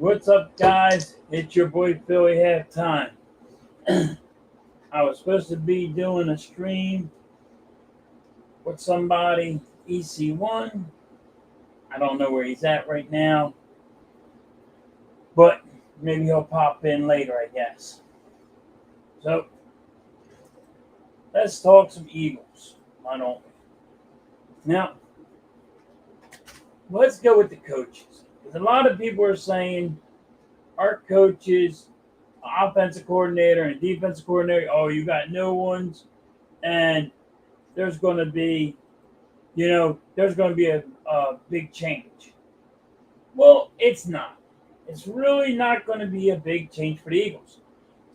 What's up, guys? It's your boy Philly Halftime. I was supposed to be doing a stream with somebody, EC1. I don't know where he's at right now, but maybe he'll pop in later, I guess. So, let's talk some Eagles. Why don't we? Now, let's go with the coaches. Because a lot of people are saying our coaches, offensive coordinator and defensive coordinator, oh, you got no ones, and there's going to be, there's going to be a big change. Well, it's not. It's really not going to be a big change for the Eagles.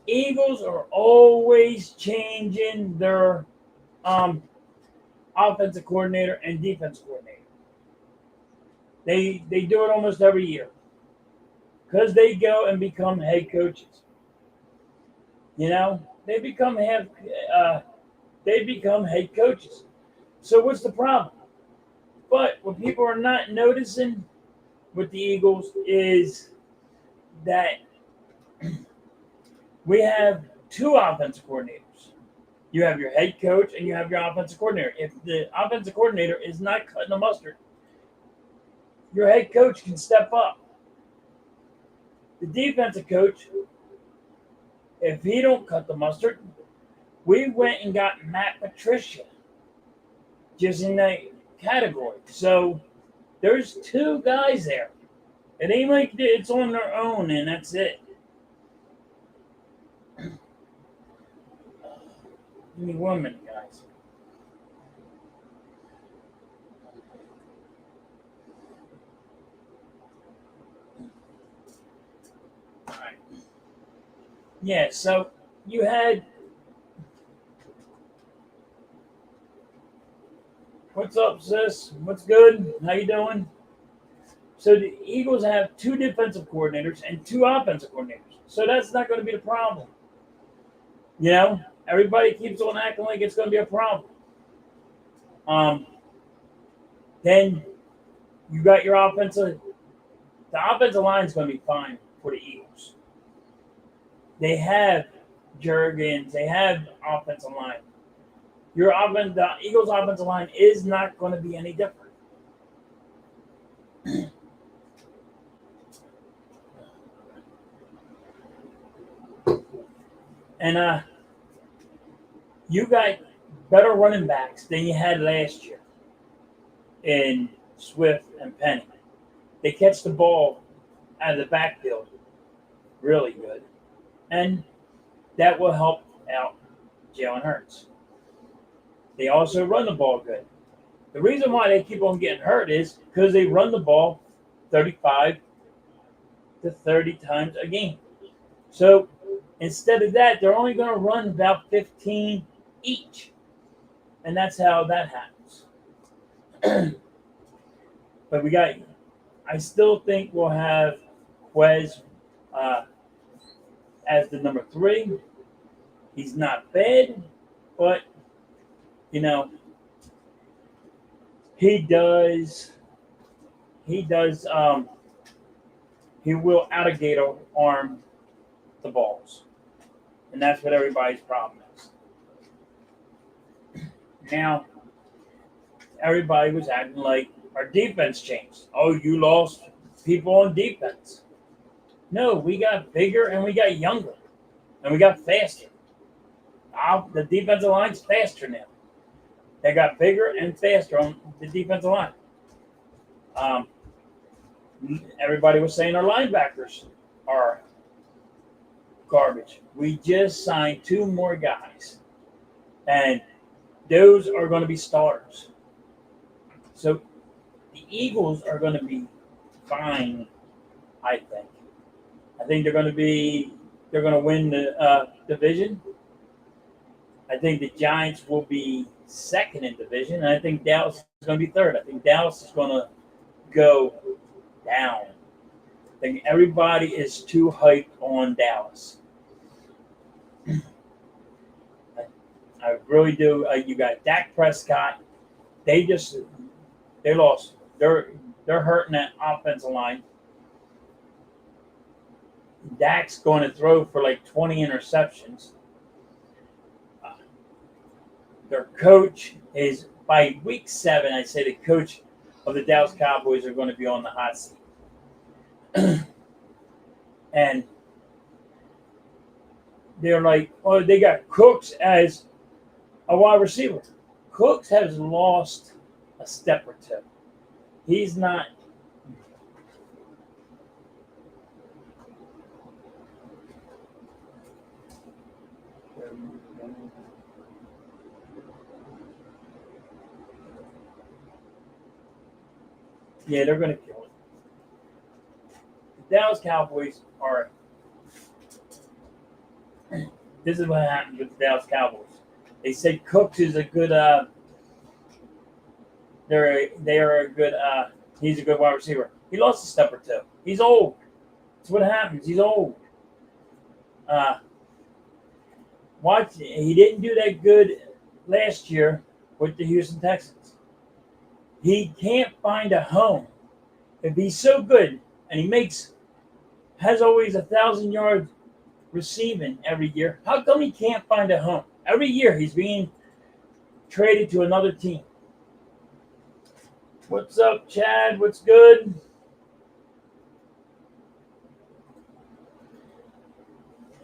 Eagles are always changing their offensive coordinator and defensive coordinator. They do it almost every year because they go and become head coaches. They become head coaches. So what's the problem? But what people are not noticing with the Eagles is that we have two offensive coordinators. You have your head coach and you have your offensive coordinator. If the offensive coordinator is not cutting the mustard, your head coach can step up. The defensive coach, if he don't cut the mustard, we went and got Matt Patricia just in that category. So there's two guys there. It ain't like it's on their own and that's it. Give me 1 minute, guys. All right. Yeah, so you had. What's up, sis? What's good? How you doing? So the Eagles have two defensive coordinators and two offensive coordinators. So that's not going to be the problem. Everybody keeps on acting like it's going to be a problem. Then you got your offensive. The offensive line is going to be fine for the Eagles. They have Jurgens. They have offensive line. The Eagles' offensive line is not going to be any different. And you got better running backs than you had last year in Swift and Penny. They catch the ball out of the backfield really good. And that will help out Jalen Hurts. They also run the ball good. The reason why they keep on getting hurt is because they run the ball 35 to 30 times a game. So instead of that, they're only going to run about 15 each. And that's how that happens. But I still think we'll have Quez as the number 3. He's not bad, but he will alligator arm the balls. And that's what everybody's problem is. Now, everybody was acting like our defense changed. Oh, you lost people on defense. No, we got bigger and we got younger. And we got faster. The defensive line's faster now. They got bigger and faster on the defensive line. Everybody was saying our linebackers are garbage. We just signed 2 more guys. And those are going to be starters. So the Eagles are going to be fine, I think. I think they're going to win the division. I think the Giants will be second in division, and I think Dallas is going to be third. I think Dallas is going to go down. I think everybody is too hyped on Dallas. I really do. You got Dak Prescott. They lost. They're hurting that offensive line. Dak's going to throw for like 20 interceptions. Their coach is, by week 7, I say the coach of the Dallas Cowboys are going to be on the hot seat. And they're like, oh, they got Cooks as a wide receiver. Cooks has lost a step or two. He's not. Yeah, they're going to kill it. The Dallas Cowboys are. This is what happened with the Dallas Cowboys. They said Cooks is a good. They are a good. He's a good wide receiver. He lost a step or two. He's old. That's what happens. He's old. Watch. He didn't do that good last year with the Houston Texans. He can't find a home. If he's so good and he has always 1,000 yards receiving every year, how come he can't find a home? Every year he's being traded to another team. What's up, Chad? What's good?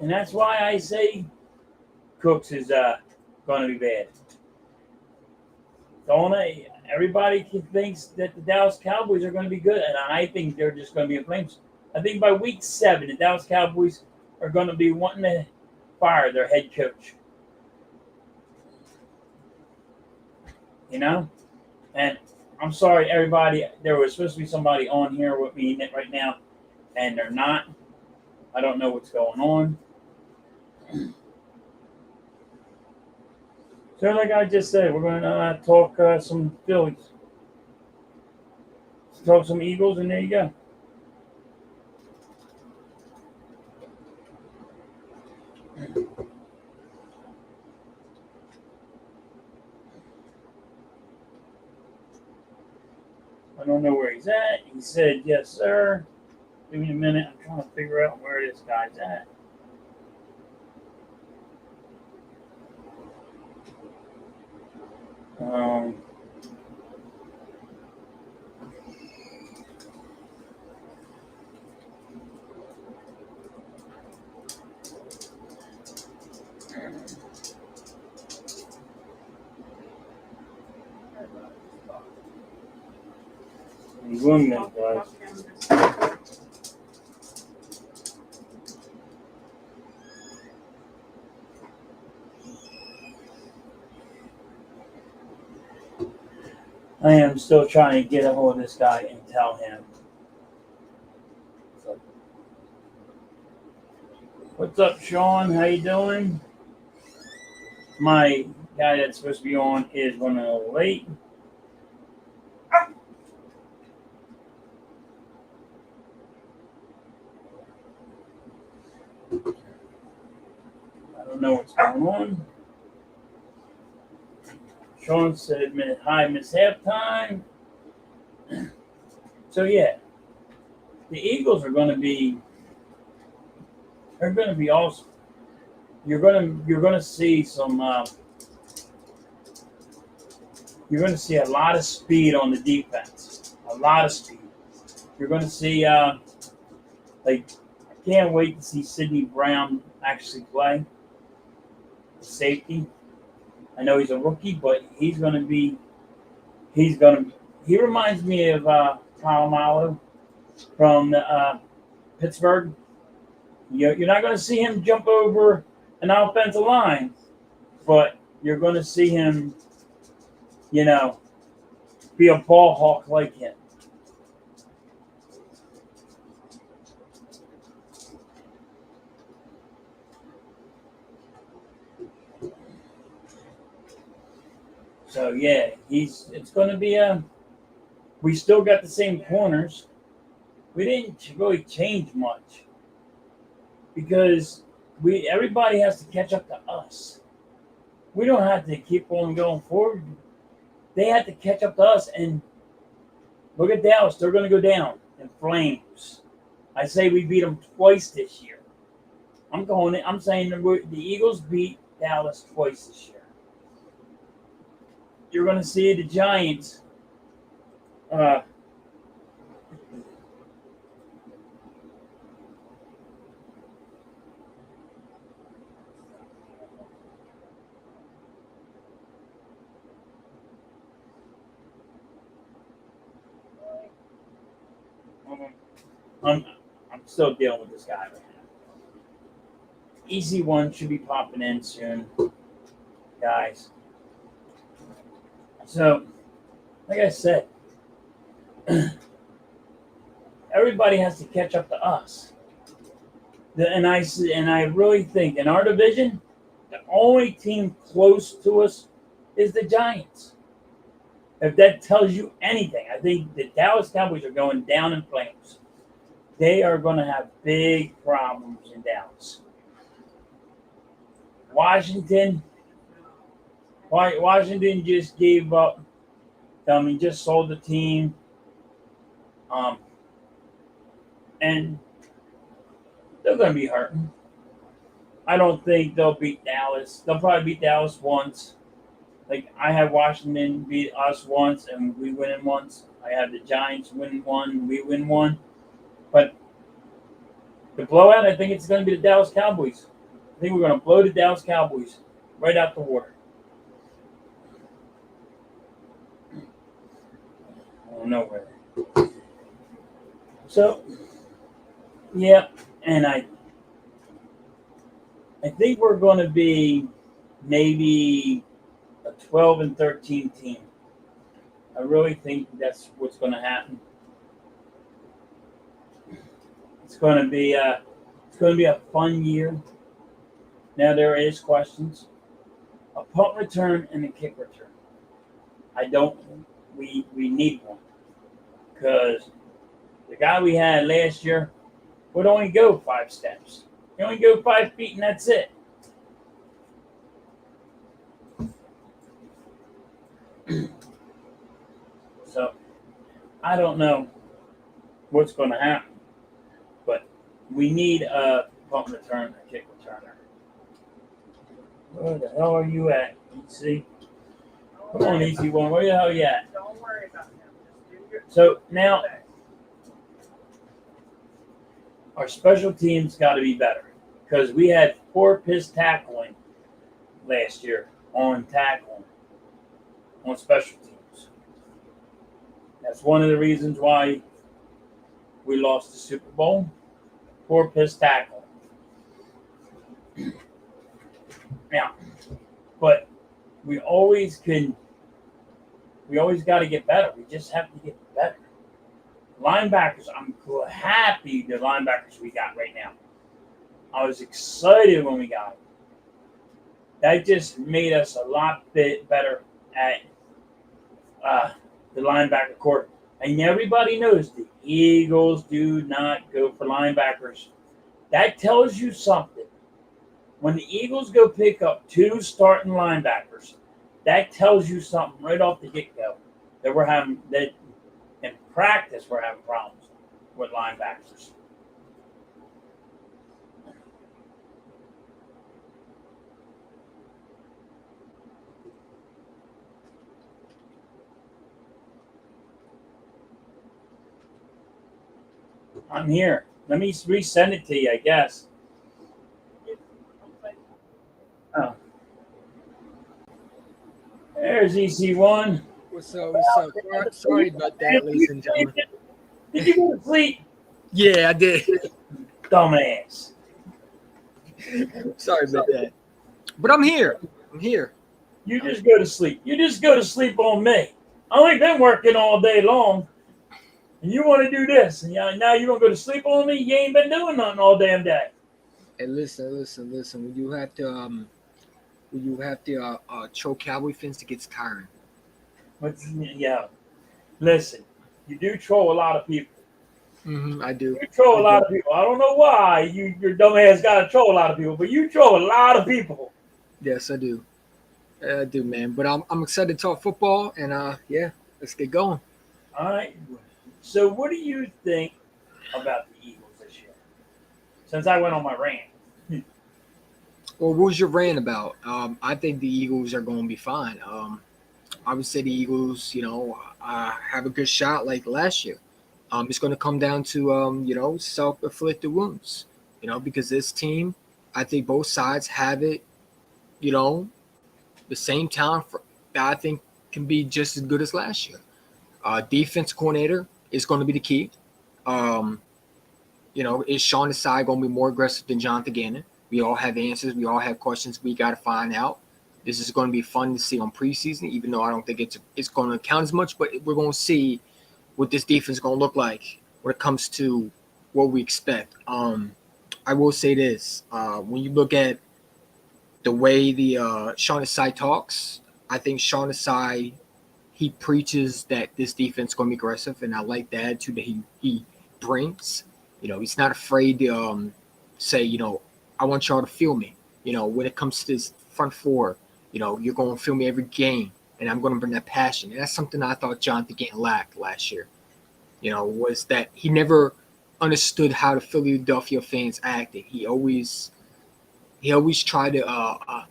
And that's why I say Cooks is going to be bad. Everybody thinks that the Dallas Cowboys are going to be good, and I think they're just going to be in flames. I think by week 7, the Dallas Cowboys are going to be wanting to fire their head coach. You know? And I'm sorry, everybody. There was supposed to be somebody on here with me right now, and they're not. I don't know what's going on. So like I just said, we're going to talk some Phillies. Let's talk some Eagles, and there you go. I don't know where he's at. He said, yes, sir. Give me a minute. I'm trying to figure out where this guy's at. One minute, guys. I am still trying to get a hold of this guy and tell him. So, what's up, Sean? How you doing? My guy that's supposed to be on is running a little late. I don't know what's going on. Sean said, hi, miss halftime. So, yeah, the Eagles are going to be, they're going to be awesome. You're going to see some, you're going to see a lot of speed on the defense. A lot of speed. You're going to see, I can't wait to see Sidney Brown actually play. Safety. I know he's a rookie, but he reminds me of Palomalo from Pittsburgh. You're not going to see him jump over an offensive line, but you're going to see him, be a ball hawk like him. So yeah, it's going to be we still got the same corners. We didn't really change much because everybody has to catch up to us. We don't have to keep on going forward. They have to catch up to us, and look at Dallas. They're going to go down in flames. I say we beat them twice this year. I'm saying the Eagles beat Dallas twice this year. You're going to see the Giants. I'm still dealing with this guy right now. EC1 should be popping in soon, guys. So, like I said, everybody has to catch up to us. And I really think in our division, the only team close to us is the Giants. If that tells you anything, I think the Dallas Cowboys are going down in flames. They are going to have big problems in Dallas. Washington just gave up. Just sold the team. And they're going to be hurting. I don't think they'll beat Dallas. They'll probably beat Dallas once. Like, I have Washington beat us once, and we win once. I have the Giants win one, we win one. But the blowout, I think it's going to be the Dallas Cowboys. I think we're going to blow the Dallas Cowboys right out the water. I don't know where. So, yeah, and I think we're going to be maybe a 12-13 team. I really think that's what's going to happen. It's going to be a fun year. Now there is questions. A punt return and a kick return. We need one, because the guy we had last year would only go 5 steps. He only go 5 feet, and that's it. So, I don't know what's going to happen, but we need a punt return, a kick returner. Where the hell are you at, EC? Come on, EC1. Where the hell are you at? Don't worry about him. Just do your So, now, our special teams got to be better, because we had 4 piss tackling last year on tackling on special teams. That's one of the reasons why we lost the Super Bowl. 4 piss tackle. Now, but we always got to get better. We just have to get better. Linebackers, I'm happy the linebackers we got right now. I was excited when we got them. That just made us a lot better at the linebacker court. And everybody knows the Eagles do not go for linebackers. That tells you something. When the Eagles go pick up 2 starting linebackers, that tells you something right off the get-go. That in practice we're having problems with linebackers. I'm here. Let me resend it to you, I guess. Oh. There's EC1. What's up? Sorry about that, ladies and gentlemen. Did you go to sleep? Yeah, I did. Dumbass. Sorry about that. But I'm here. You just go to sleep. You just go to sleep on me. I only been working all day long. And you want to do this. And now you're going to go to sleep on me? You ain't been doing nothing all damn day. Hey, listen. When you have to choke Cowboy fans, it gets tiring. Yeah. Listen, you do troll a lot of people. I do. You troll a lot of people. I don't know why your dumb ass got to troll a lot of people, but you troll a lot of people. Yes, I do. I do, man. But I'm excited to talk football, and yeah, let's get going. All right. So, what do you think about the Eagles this since I went on my rant. Well, what was your rant about? I think the Eagles are going to be fine. I would say the Eagles, have a good shot like last year. It's going to come down to, self-inflicted wounds, because this team, I think both sides have it, the same talent that I think can be just as good as last year. Defense coordinator is going to be the key. Um, is Sean Desai going to be more aggressive than Jonathan Gannon? We all have answers. We all have questions we got to find out. This is going to be fun to see on preseason, even though I don't think it's going to count as much, but we're going to see what this defense is going to look like when it comes to what we expect. I will say this. When you look at the way the Sean Desai talks, I think Sean Desai, he preaches that this defense is going to be aggressive, and I like the attitude that he brings. He's not afraid to say, I want y'all to feel me. When it comes to this front four, you're going to feel me every game, and I'm going to bring that passion. And that's something I thought Jonathan Gannon lacked last year, was that he never understood how the Philadelphia fans acted. He always tried to, I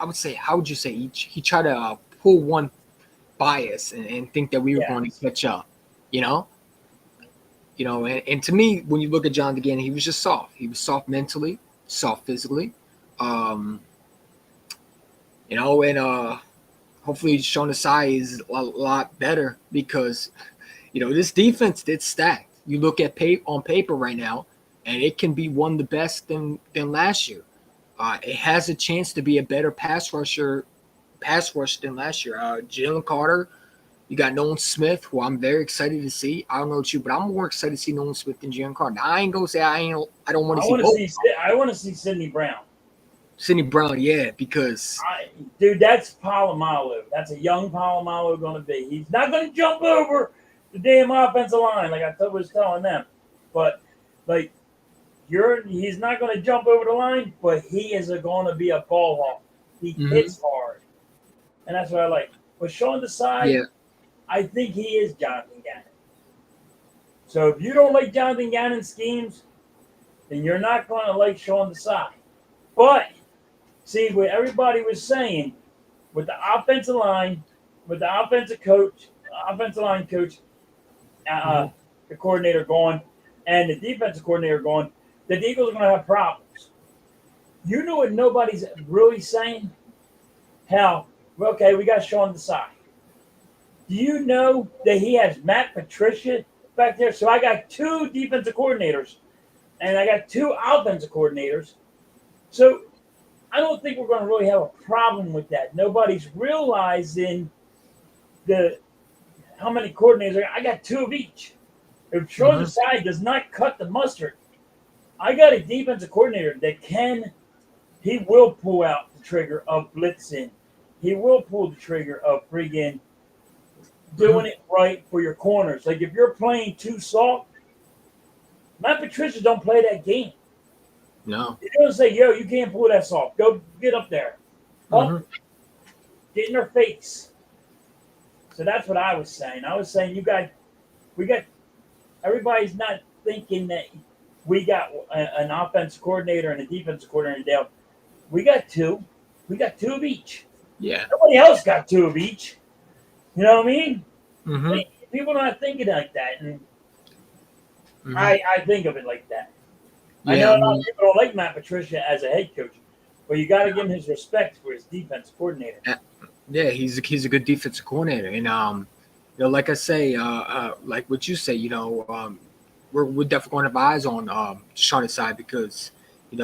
would say, how would you say, he tried to pull one bias and think that we were going to catch up, and to me, when you look at Jonathan Gannon, he was just soft. He was soft mentally, soft physically, and hopefully Sean Desai is a lot better because, this defense did stacked. You look at on paper right now, and it can be one of the best than last year. It has a chance to be a better pass rush than last year. Jalen Carter, you got Nolan Smith, who I'm very excited to see. I don't know about you, but I'm more excited to see Nolan Smith than Jalen Carter. Now, I ain't gonna say I don't want to see both. I want to see Sidney Brown. Sidney Brown, yeah, because dude, that's Palomalu. That's a young Palomalu going to be. He's not going to jump over the damn offensive line like I was telling them, but he's not going to jump over the line, but he is going to be a ball hawk. He hits hard, and that's what I like. But Sean Desai, I think he is Jonathan Gannon. So if you don't like Jonathan Gannon's schemes, then you're not going to like Sean Desai. But see what everybody was saying with the offensive line, with the offensive line coach, the coordinator going, and the defensive coordinator going, that the Eagles are going to have problems. You know what nobody's really saying? How, okay, we got Sean Desai. Do you know that he has Matt Patricia back there? So I got two defensive coordinators, and I got two offensive coordinators. So I don't think we're going to really have a problem with that. Nobody's realizing how many coordinators. I got two of each. If Sean Desai does not cut the mustard, I got a defensive coordinator that he will pull out the trigger of blitzing. He will pull the trigger of friggin' doing it right for your corners. Like if you're playing too soft, Matt Patricia don't play that game. No. He doesn't say, yo, you can't pull that soft. Go get up there. Get in their face. So that's what I was saying. I was saying everybody's not thinking that we got an offensive coordinator and a defensive coordinator down. We got two. We got two of each. Yeah. Nobody else got two of each. You know what I mean? Mm-hmm. People are not thinking like that. And I think of it like that. Yeah, I know a lot of people don't like Matt Patricia as a head coach, but you got to give him his respect for his defensive coordinator. Yeah, he's a good defensive coordinator, and like I say, like what you say, we're definitely going to have eyes on Sean's side because, and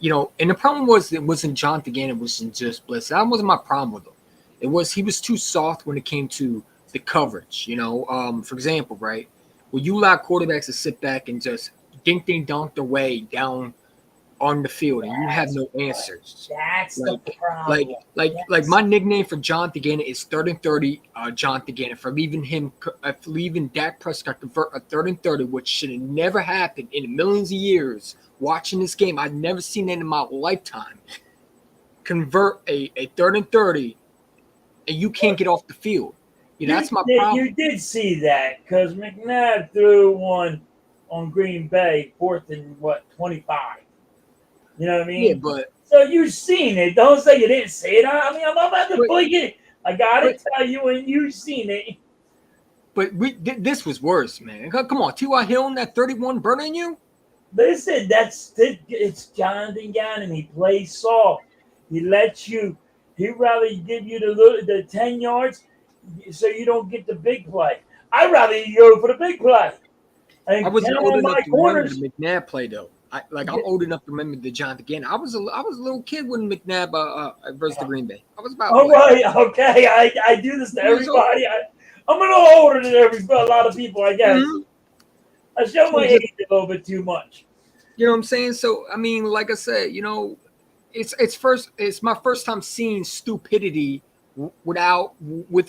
the problem was it wasn't Jonathan Gannon, it wasn't just Bliss. That wasn't my problem with him. It was he was too soft when it came to the coverage. For example, right, when you allow quarterbacks to sit back and just dunk their way down on the field and you have no answers. That's the problem. Like my nickname for Jonathan Gannon is 3rd and 30. Jonathan Gannon for leaving Dak Prescott convert a 3rd and 30, which should have never happened in millions of years. Watching this game, I've never seen that in my lifetime. Convert a 3rd and 30, and you can't get off the field. That's my problem. You did see that because McNabb threw one on Green Bay, 25. You know what I Yeah, mean? but So you've seen it. Don't say you didn't see it. I mean, I'm about to but play it. I gotta but, tell you when you've seen it. this was worse, man. Come on, T.Y. Hill that 31 burning you. Listen, it's Jonathan Gannon. He plays soft. He lets you. He'd rather give you the 10 yards, so you don't get the big play. I'd rather you go for the big play I and wasn't count old on enough my to remember corners. the McNabb play though. I'm old enough to remember the Jonathan Gannon. I was a little kid when McNabb versus the Green Bay. I was about All what right, okay. I do this to 2 years old. everybody. I'm a little older than a lot of people, I guess. Mm-hmm. I show So my just age a little bit too much. you know what I'm saying. So I mean, like I said, it's my first time seeing stupidity with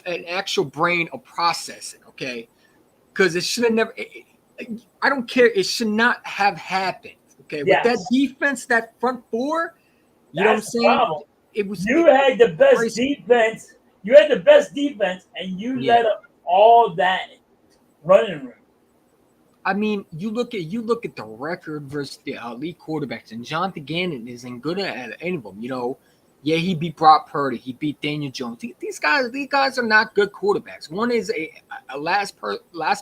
an actual brain of processing. Okay, because it should have never. I don't care. It should not have happened. Okay, with that Yes, defense, that front four, you know what I'm that's the saying? problem. It was You had the best crazy. defense. You had the best defense, and you Yeah. let up all that running room. I mean, you look at the record versus the elite quarterbacks, and Jonathan Gannon isn't good at any of them. Yeah, he beat Brock Purdy, he beat Daniel Jones. These guys are not good quarterbacks. One is a last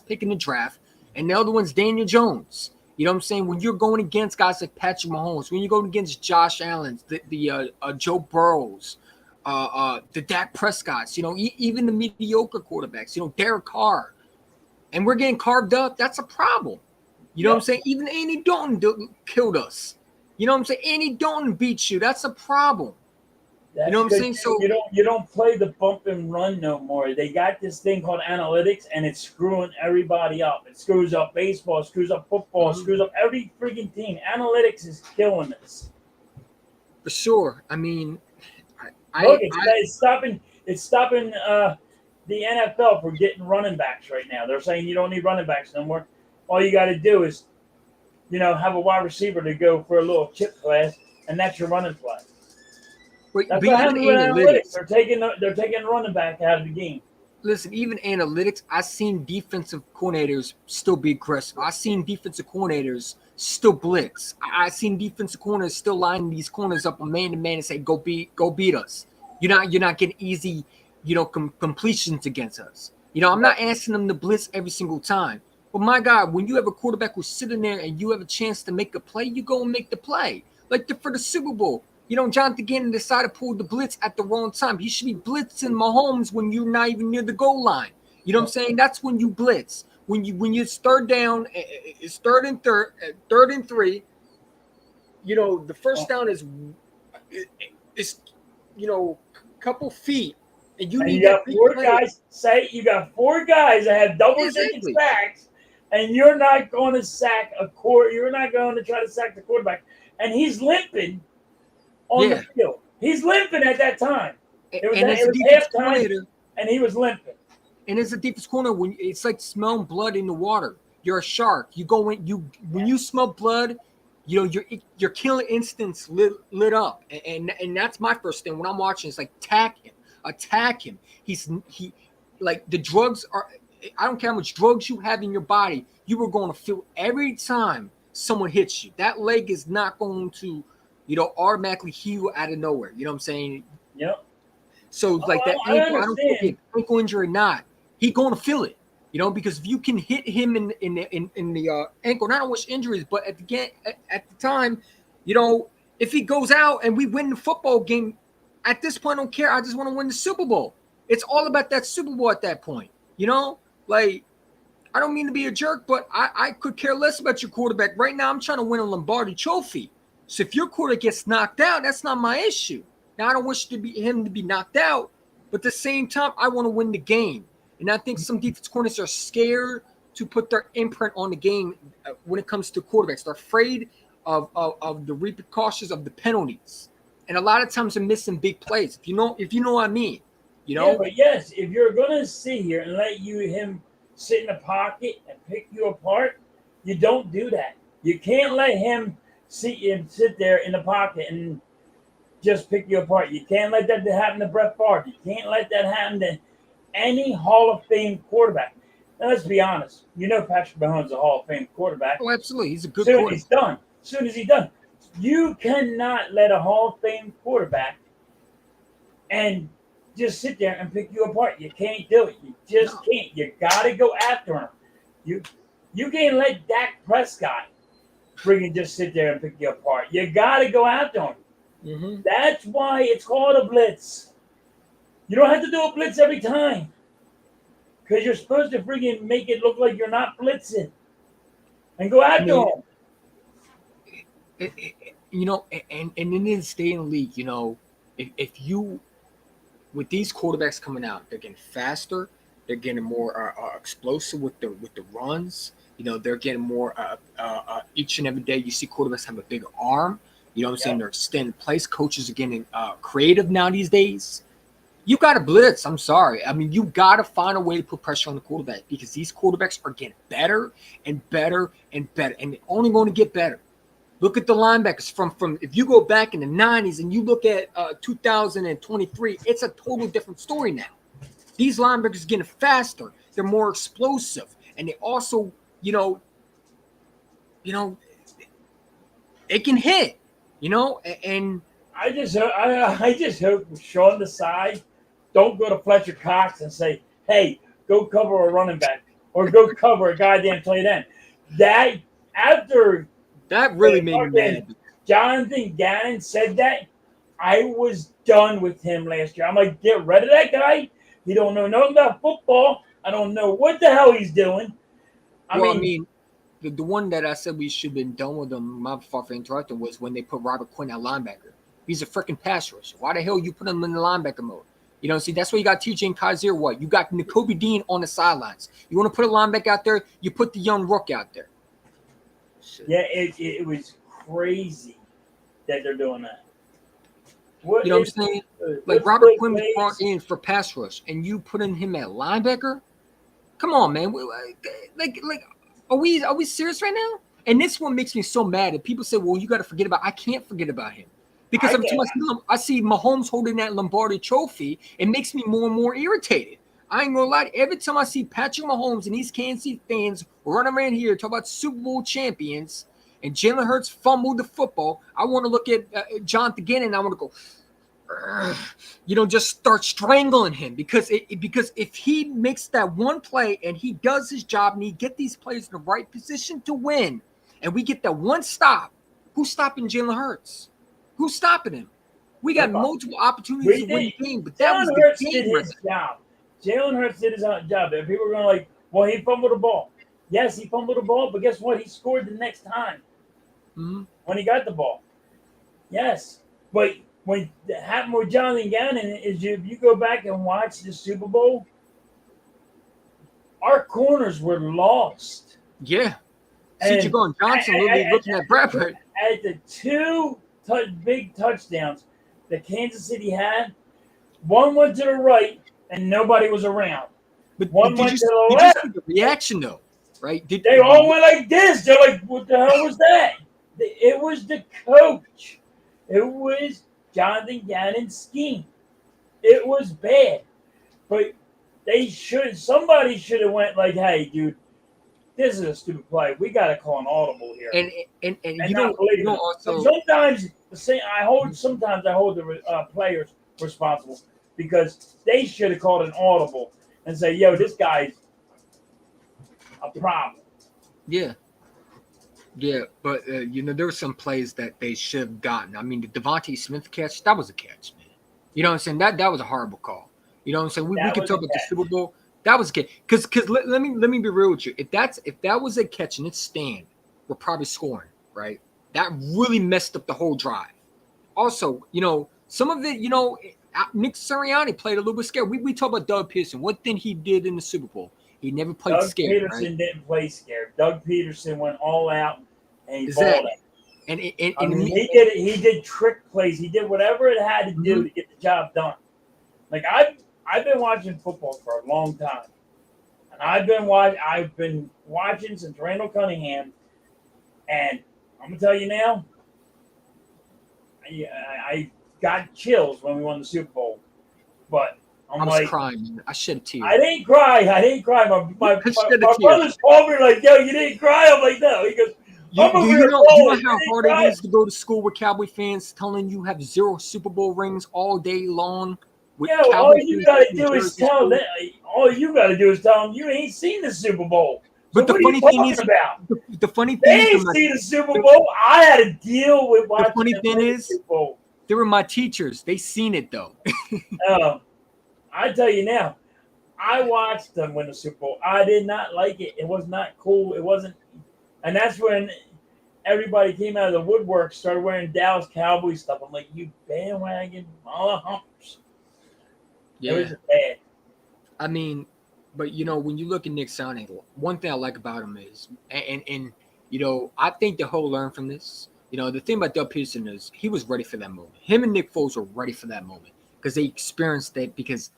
pick in the draft, and the other one's Daniel Jones. You know what I'm saying? When you're going against guys like Patrick Mahomes, when you're going against Josh Allen, the Joe Burrows, the Dak Prescotts, even the mediocre quarterbacks, Derek Carr, and we're getting carved up, that's a problem. You know what I'm saying? Even Andy Dalton killed us. You know what I'm saying? Andy Dalton beats you. That's a problem. You know That's what I'm because saying? So you don't play the bump and run no more. They got this thing called analytics, and it's screwing everybody up. It screws up baseball, it screws up football, it screws up every freaking team. Analytics is killing us. for sure. I mean, Look, it's stopping the NFL from getting running backs right now. They're saying you don't need running backs no more. All you got to do is have a wide receiver to go for a little chip class, and that's your running play. but That's what even happened with analytics. analytics. They're taking running back out of the game. Listen, even analytics, I've seen defensive coordinators still be aggressive. I've seen defensive coordinators still blitz. I've seen defensive corners still lining these corners up a man to man and say, go beat us. You're not getting easy, completions against us. I'm not asking them to blitz every single time. But my God, when you have a quarterback who's sitting there and you have a chance to make a play, you go and make the play. Like for the Super Bowl. Jonathan Gannon decided to pull the blitz at the wrong time. He should be blitzing Mahomes when you're not even near the goal line. You know what I'm saying? That's when you blitz. When it's third down, it's third and 3. The first down is a couple feet, and you And need you that got big four play. guys. Say you got four guys that have double-digit Exactly. sacks, and you're not going to sack a quarter. You're not going to try to sack the quarterback, and he's limping on the field. He's limping at that time. And as a It defense was halftime, coordinator, and he was limping. and as a defense corner, when it's like smelling blood in the water, you're a shark. You go in, when you smell blood, your killing instincts lit up, and that's my first thing when I'm watching. It's like attack him. He like the drugs are. I don't care how much drugs you have in your body, you are going to feel every time someone hits you. That leg is not going to, automatically heal out of nowhere. You know what I'm saying? Yep. So like that I ankle, I don't care if understand. ankle injury or not, he going to feel it. Because if you can hit him in the ankle, not only injuries, but at the time, if he goes out and we win the football game, at this point, I don't care. I just want to win the Super Bowl. It's all about that Super Bowl at that point. Like I don't mean to be a jerk, but I could care less about your quarterback. Right now, I'm trying to win a Lombardi trophy. So if your quarterback gets knocked out, that's not my issue. Now, I don't wish him to be knocked out, but at the same time, I want to win the game. And I think some defense coordinators are scared to put their imprint on the game when it comes to quarterbacks. They're afraid of the repercussions of the penalties. And a lot of times they're missing big plays. If you know what I mean. Yeah, but yes, if you're gonna sit here and let him sit in the pocket and pick you apart, you don't do that. You can't let him sit there in the pocket and just pick you apart. You can't let that happen to Brett Favre. You can't let that happen to any Hall of Fame quarterback. Now, let's be honest. You know Patrick Mahomes is a Hall of Fame quarterback. Oh, absolutely. He's a good Soon as quarterback. he's done. Soon as he's done. You cannot let a Hall of Fame quarterback and just sit there and pick you apart. You can't do it. You just No. can't. You got to go after him. You you can't let Dak Prescott freaking just sit there and pick you apart. You got to go after him. Mm-hmm. That's why it's called a blitz. You don't have to do a blitz every time because you're supposed to freaking make it look like you're not blitzing and go I after mean, him. and in this day and league, if you with these quarterbacks coming out, they're getting faster, they're getting more explosive with the runs. They're getting more each and every day. You see quarterbacks have a bigger arm. You know what I'm saying? They're extending plays. Coaches are getting creative now these days. You got to blitz. I'm sorry. I mean, you got to find a way to put pressure on the quarterback because these quarterbacks are getting better and better and better, and they're only going to get better. Look at the linebackers from if you go back in the 90s and you look at 2023, it's a total different story now. These linebackers are getting faster. They're more explosive, and they also, they can hit. And I just hope Sean Desai don't go to Fletcher Cox and say, "Hey, go cover a running back or go cover a goddamn tight end." That after that really made me mad. Jonathan Gannon said that, I was done with him last year. I'm like, get rid of that guy. He don't know nothing about football. I don't know what the hell he's doing. I mean, the one that I said we should have been done with him, my fault for interrupting, was when they put Robert Quinn at linebacker. He's a freaking pass rusher. Why the hell you put him in the linebacker mode? See, that's why you got TJ and Kaiser. What? You got N'Kobe Dean on the sidelines. You want to put a linebacker out there, you put the young rook out there. Shit. Yeah, it was crazy that they're doing that. You know what I'm saying? Like Robert Quinn was brought in for pass rush, and you put in him at linebacker. Come on, man. Like, are we serious right now? And this one makes me so mad. And people say, "Well, you got to forget about." I can't forget about him because every time I see Mahomes holding that Lombardi Trophy, it makes me more and more irritated. I ain't gonna lie. Every time I see Patrick Mahomes and these Kansas City fans run around here talk about Super Bowl champions and Jalen Hurts fumbled the football, I want to look at Jonathan Gannon and I want to go, just start strangling him because if he makes that one play and he does his job and he get these players in the right position to win, and we get that one stop, who's stopping Jalen Hurts? Who's stopping him? We got multiple opportunities to win the game, but that was Hurts the did game. his job. Jalen Hurts did his job. And people were going like, well, he fumbled the ball. Yes, he fumbled the ball, but guess what? He scored the next time when he got the ball. Yes, but what happened with Jonathan Gannon is if you go back and watch the Super Bowl, our corners were lost. Yeah. C.J. Gardner-Johnson looking at Bradford. At the two big touchdowns that Kansas City had, one went to the right and nobody was around. But one went to the left. left. The reaction, though, right? They all went like this. They're like, what the hell was that? It was the coach. It was Jonathan Gannon's scheme. It was bad. But somebody should have went like, hey, dude, this is a stupid play. We got to call an audible here. And also sometimes I hold the players responsible because they should have called an audible and say, yo, this guy's a problem. Yeah. Yeah, but there were some plays that they should have gotten. I mean, the Devontae Smith catch, that was a catch, man. You know what I'm saying? That was a horrible call. You know what I'm saying? We could talk about the Super Bowl. That was a catch. Because let me be real with you. If that was a catch and it's stand, we're probably scoring, right? That really messed up the whole drive. Also, some of it, Nick Sirianni played a little bit scared. We talk about Doug Peterson. What thing he did in the Super Bowl? He never played scared. Doug Peterson didn't play scared. Doug Peterson went all out and he balled it. And he did trick plays. He did whatever it had to do to get the job done. Like I've been watching football for a long time, and I've been watching since Randall Cunningham, and I'm gonna tell you now, I got chills when we won the Super Bowl, but I'm I was like, crying, man. I shed a tear. I didn't cry. My shed a tear. brothers called me like, yo, you didn't cry? I'm like, no. He goes, I'm over You here know bawling. how You hard didn't it cry? is to go to school with Cowboy fans telling you have 0 Super Bowl rings all day long with Yeah, well, all Cowboy you fans gotta in do is jerseys, tell too. them. All you gotta do is tell them you ain't seen the Super Bowl. So But the what are you funny thing talking is, about? the funny They thing is, ain't seen the Super Bowl. I had to deal with the watching funny them thing win the is, Super Bowl. they were my teachers. They seen it though. I tell you now, I watched them win the Super Bowl. I did not like it. It was not cool. It wasn't, and that's when everybody came out of the woodwork, started wearing Dallas Cowboys stuff. I'm like, you bandwagon humpers. It was bad. I mean, but when you look at Nick Sonic, one thing I like about him is, and I think that he'll learn from this. The thing about Doug Peterson is he was ready for that moment. Him and Nick Foles were ready for that moment because they experienced it. Because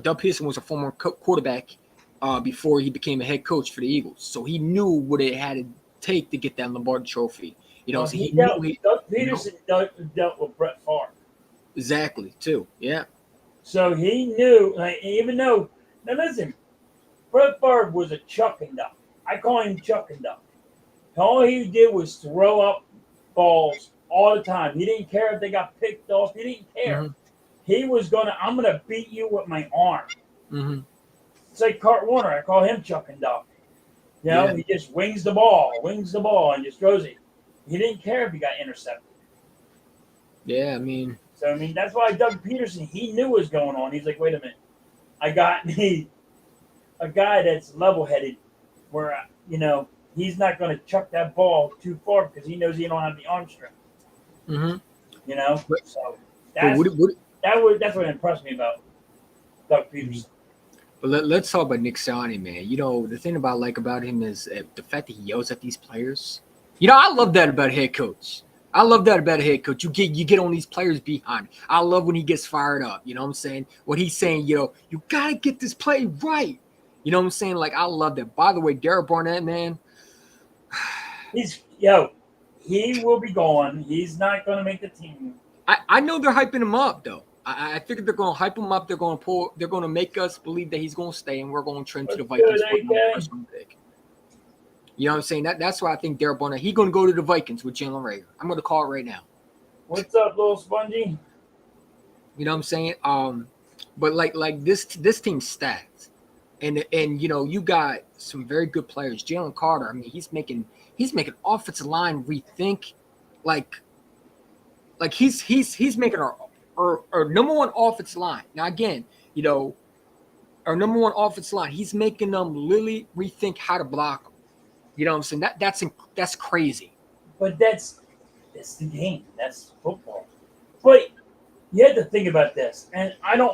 Doug Peterson was a former quarterback before he became a head coach for the Eagles, so he knew what it had to take to get that Lombardi Trophy. Well, So he knew Doug Peterson dealt with Brett Favre. exactly too. Yeah. So he knew, like, even though, now listen, Brett Favre was a chuck and duck. I call him chuck and duck. All he did was throw up balls all the time. He didn't care if they got picked off. He didn't care. Mm-hmm. He was I'm gonna beat you with my arm. Mm-hmm. It's like Kurt Warner. I call him chuck and duck. He just wings the ball, and just throws it. He didn't care if he got intercepted. Yeah, I mean, that's why Doug Peterson, he knew what was going on. He's like, wait a minute, I got me a guy that's level-headed, where he's not going to chuck that ball too far because he knows he don't have the arm strength. mm-hmm. So that's what impressed me about Doug Peterson. But let's talk about Nick Sirianni, man. The thing about him is the fact that he yells at these players. I love that about a head coach. You get on these players behind. I love when he gets fired up. You know what I'm saying? What he's saying, you gotta get this play right. You know what I'm saying? Like, I love that. By the way, Derek Barnett, man. He will be gone. He's not going to make the team. I know they're hyping him up though. I figured they're going to hype him up. They're going to make us believe that he's going to stay, and we're going to trend to the Vikings for the first round pick. You know what I'm saying? That's why I think Derek Barnett, he's going to go to the Vikings with Jalen Reagor. I'm going to call it right now. What's up, little spongy? You know what I'm saying? But like this team's stacked, and you got some very good players. Jalen Carter, I mean, he's making offensive line rethink, like he's making our number one offensive line. Now again, our number one offensive line, he's making them literally rethink how to block them. You know what I'm saying? That's crazy. But that's the game. That's football. But you have to think about this. And I don't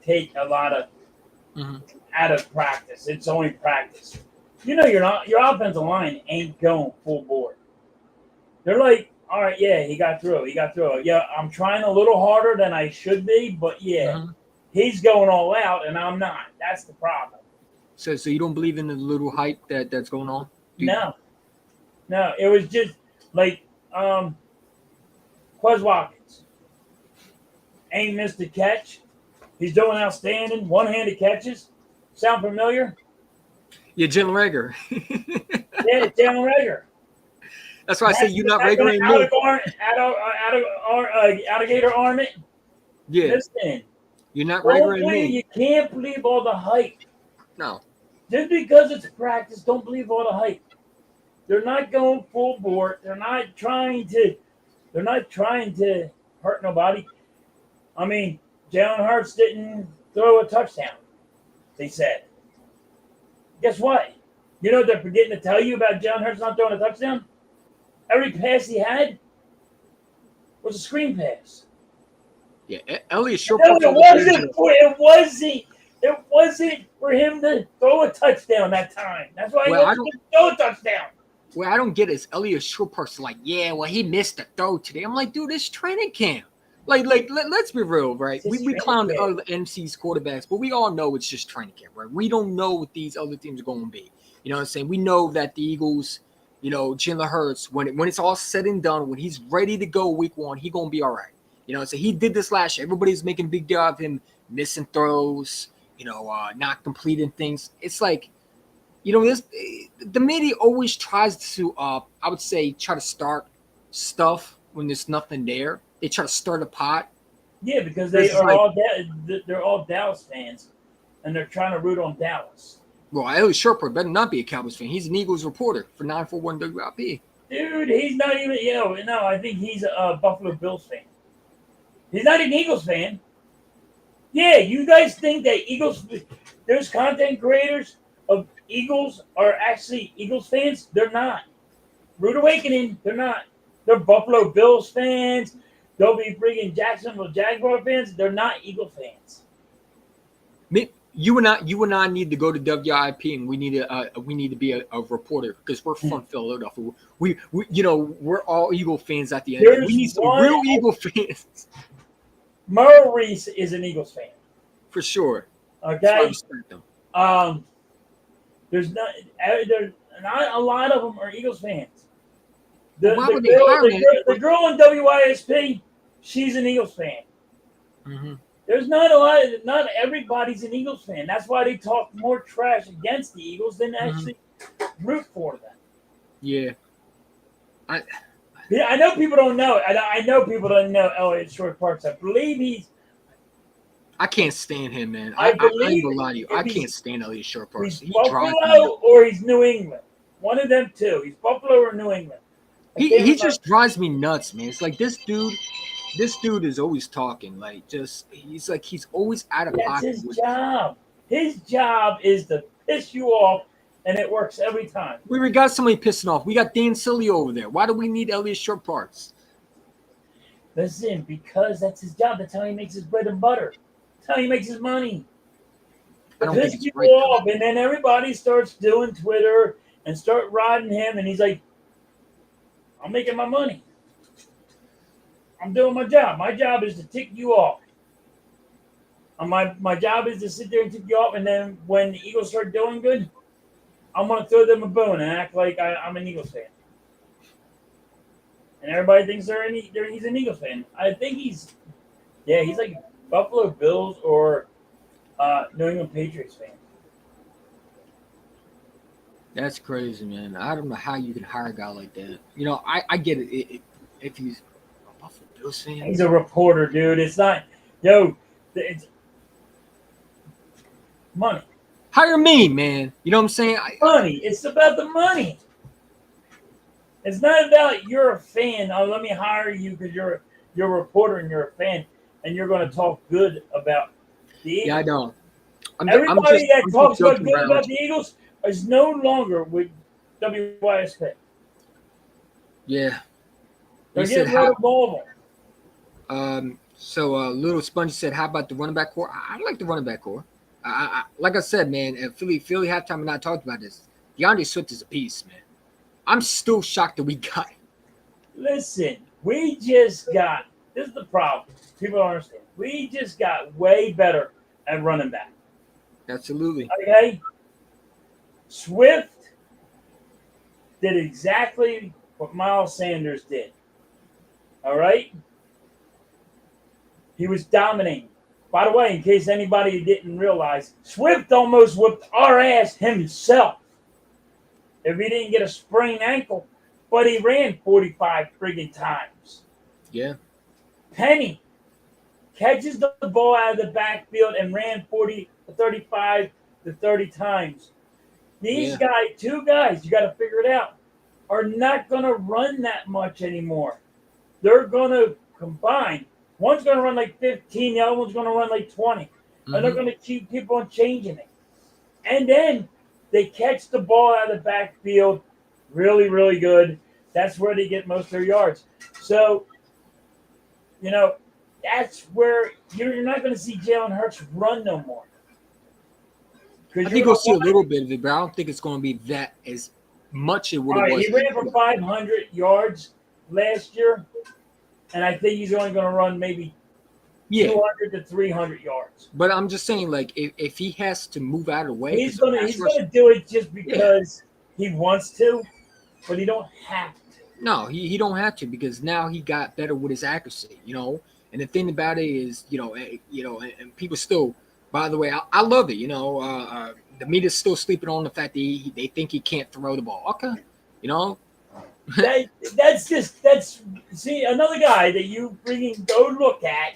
take a lot of out of practice. It's only practice. Your offensive line ain't going full board. They're like, all right, yeah, he got through. Yeah, I'm trying a little harder than I should be, but yeah, he's going all out, and I'm not. That's the problem. So you don't believe in the little hype that's going on? No. It was just like Quez Watkins ain't missed a catch. He's doing outstanding one-handed catches. Sound familiar? Yeah, Jalen Reagor. Yeah, Jalen Reagor. That's why I say you're not Reagor anymore. Alligator arm it. Yeah. Listen, you're not Reagor anymore. You can't believe all the hype. No. Just because it's practice, don't believe all the hype. They're not going full board. They're not trying to hurt nobody. I mean, Jalen Hurts didn't throw a touchdown, they said. Guess what? You know what they're forgetting to tell you about Jalen Hurts not throwing a touchdown? Every pass he had was a screen pass. Yeah, Elliott sure. It wasn't for him to throw a touchdown that time. That's why he didn't throw a touchdown. Well, I don't get it. Is Elliott sure person like, yeah, well, he missed the throw today. I'm like, dude, it's training camp. Let's be real, right? We clown the other MC's quarterbacks, but we all know it's just training camp, right? We don't know what these other teams are going to be. You know what I'm saying? We know that the Eagles, Jalen Hurts, when it's all said and done, when he's ready to go week one, he's going to be all right. So he did this last year. Everybody's making a big deal of him missing throws, not completing things. It's like, the media always tries to, I would say, try to start stuff when there's nothing there. They try to start a pot. Yeah, because they're all Dallas fans, and they're trying to root on Dallas. Well, Elliot Shortport better not be a Cowboys fan. He's an Eagles reporter for 941 WIP. Dude, he's not even, no, I think he's a Buffalo Bills fan. He's not an Eagles fan. Yeah, you guys think that those content creators of Eagles are actually Eagles fans? They're not. Rude Awakening, they're not. They're Buffalo Bills fans. They'll be freaking Jacksonville Jaguar fans. They're not Eagle fans. You and I need to go to WIP, and we need to be a reporter because we're from Philadelphia. We're all Eagle fans at the end. We need some real Eagle fans. Merle Reese is an Eagles fan for sure. Okay. There's not a lot of them are Eagles fans. The girl on WISP, she's an Eagles fan. Mm-hmm. There's not everybody's an Eagles fan. That's why they talk more trash against the Eagles than actually root for them. Yeah. I know people don't know. I know people don't know Elliot Short Parks. I believe I can't stand him, man. I ain't gonna lie to you. I can't stand Elliot Short Parks. He's Buffalo or he's New England. One of them two. He's Buffalo or New England. He just drives me nuts, man. It's like this dude is always talking. He's always out of pocket. That's his job. His job is to piss you off, and it works every time. We got somebody pissing off. We got Dan Silly over there. Why do we need Elliot Short Parks? Listen, because that's his job. That's how he makes his bread and butter. That's how he makes his money. I don't think piss people off, and then everybody starts doing Twitter and start riding him, and he's like, I'm making my money. I'm doing my job. My job is to tick you off. My job is to sit there and tick you off, and then when the Eagles start doing good, I'm going to throw them a bone and act like I'm an Eagles fan. And everybody thinks he's an Eagles fan. I think he's like Buffalo Bills or New England Patriots fan. That's crazy, man. I don't know how you can hire a guy like that. I get it if he's a Buffalo Bills fan. He's a reporter, dude. It's not, it's money. Hire me, man. You know what I'm saying? Money. It's about the money. It's not about you're a fan. Oh, let me hire you because you're a reporter and you're a fan, and you're going to talk good about the Eagles. Yeah, I know. Everybody that talks good about the Eagles is no longer with WYSP. Yeah. They're getting rid of all of them. So Little Sponge said, how about the running back core? I like the running back core. Like I said, man, at Philly halftime, and I talked about this. DeAndre Swift is a piece, man. I'm still shocked that we got him. Listen, we just got – this is the problem. People don't understand. We just got way better at running back. Absolutely. Okay? Swift did exactly what Miles Sanders did. All right? He was dominating. By the way, in case anybody didn't realize, Swift almost whipped our ass himself if he didn't get a sprained ankle, but he ran 45 friggin' times. Yeah. Penny catches the ball out of the backfield and ran 35 to 30 times. These two guys, you got to figure it out, are not going to run that much anymore. They're going to combine. One's going to run like 15, the other one's going to run like 20. And they're going to keep on changing it. And then they catch the ball out of the backfield really, really good. That's where they get most of their yards. So, that's where you're not going to see Jalen Hurts run no more. I think we'll see a little bit of it, but I don't think it's going to be that as much as what it was. He ran for 500 yards last year, and I think he's only going to run maybe 200 to 300 yards. But I'm just saying, like, if he has to move out of the way, he's going to do it just because he wants to, but he don't have to. No, he don't have to because now he got better with his accuracy, and And the thing about it is, and people still, by the way, I love it. The media's still sleeping on the fact that they think he can't throw the ball. Okay, you know, That's see another guy that you freaking go look at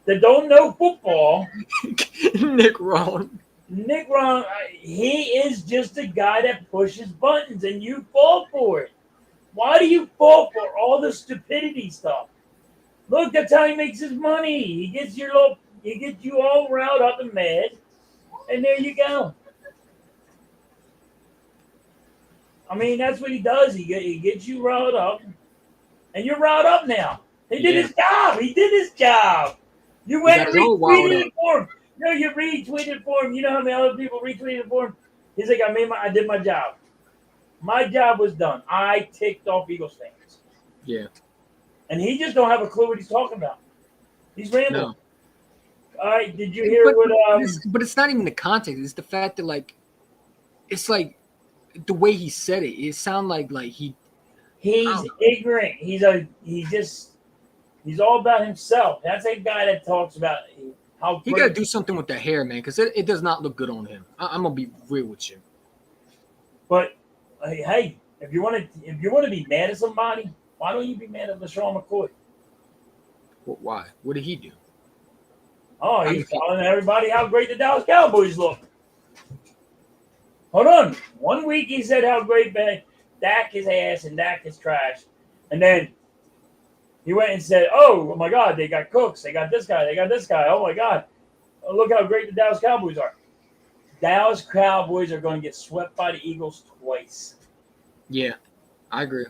that don't know football. Nick Rowan. Nick Ron, he is just a guy that pushes buttons, and you fall for it. Why do you fall for all the stupidity stuff? Look, that's how he makes his money. He gets you all riled up and mad, and there you go. I mean, that's what he does. He gets you riled up, and you're riled up now. He did his job. He did his job. You went and retweeted it for him. No, you retweeted for him. You know how many other people retweeted for him? He's like, I did my job. My job was done. I ticked off Eagles fans. Yeah. And he just don't have a clue what he's talking about. He's rambling. No. All right, did you hear But it's not even the context. It's the fact that it's like the way he said it. It sounded like he's ignorant. He's all about himself. That's a guy that talks about how he got to do something with the hair, man, because it does not look good on him. I'm gonna be real with you. But hey, if you want to be mad at somebody, why don't you be mad at LaShawn McCoy? Why? What did he do? Oh, he's telling everybody how great the Dallas Cowboys look. Hold on. 1 week he said how great Dak is ass and Dak is trash. And then he went and said, oh my God, they got Cooks. They got this guy. They got this guy. Oh, my God. Look how great the Dallas Cowboys are. Dallas Cowboys are going to get swept by the Eagles twice. Yeah, I agree.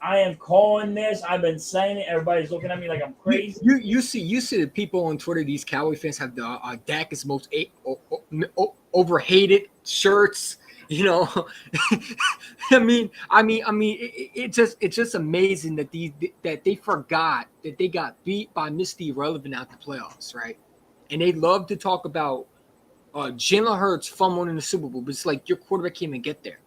I am calling this. I've been saying it. Everybody's looking at me like I'm crazy. You see the people on Twitter, these Cowboy fans have the Dak is most overhated shirts. I mean, it's just amazing that they forgot that they got beat by Mr. Irrelevant out the playoffs, right? And they love to talk about Jalen Hurts fumbling in the Super Bowl, but it's like your quarterback can't even get there.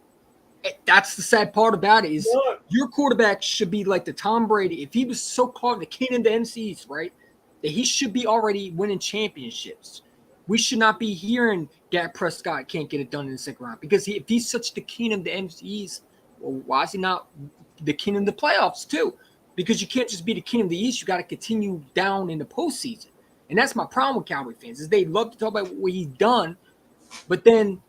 That's the sad part about it is your quarterback should be like the Tom Brady. If he was so-called the king of the MCs, right, that he should be already winning championships. We should not be hearing Dak Prescott can't get it done in the second round because if he's such the king of the MCs, well, why is he not the king of the playoffs too? Because you can't just be the king of the East. You got to continue down in the postseason. And that's my problem with Cowboy fans is they love to talk about what he's done, but then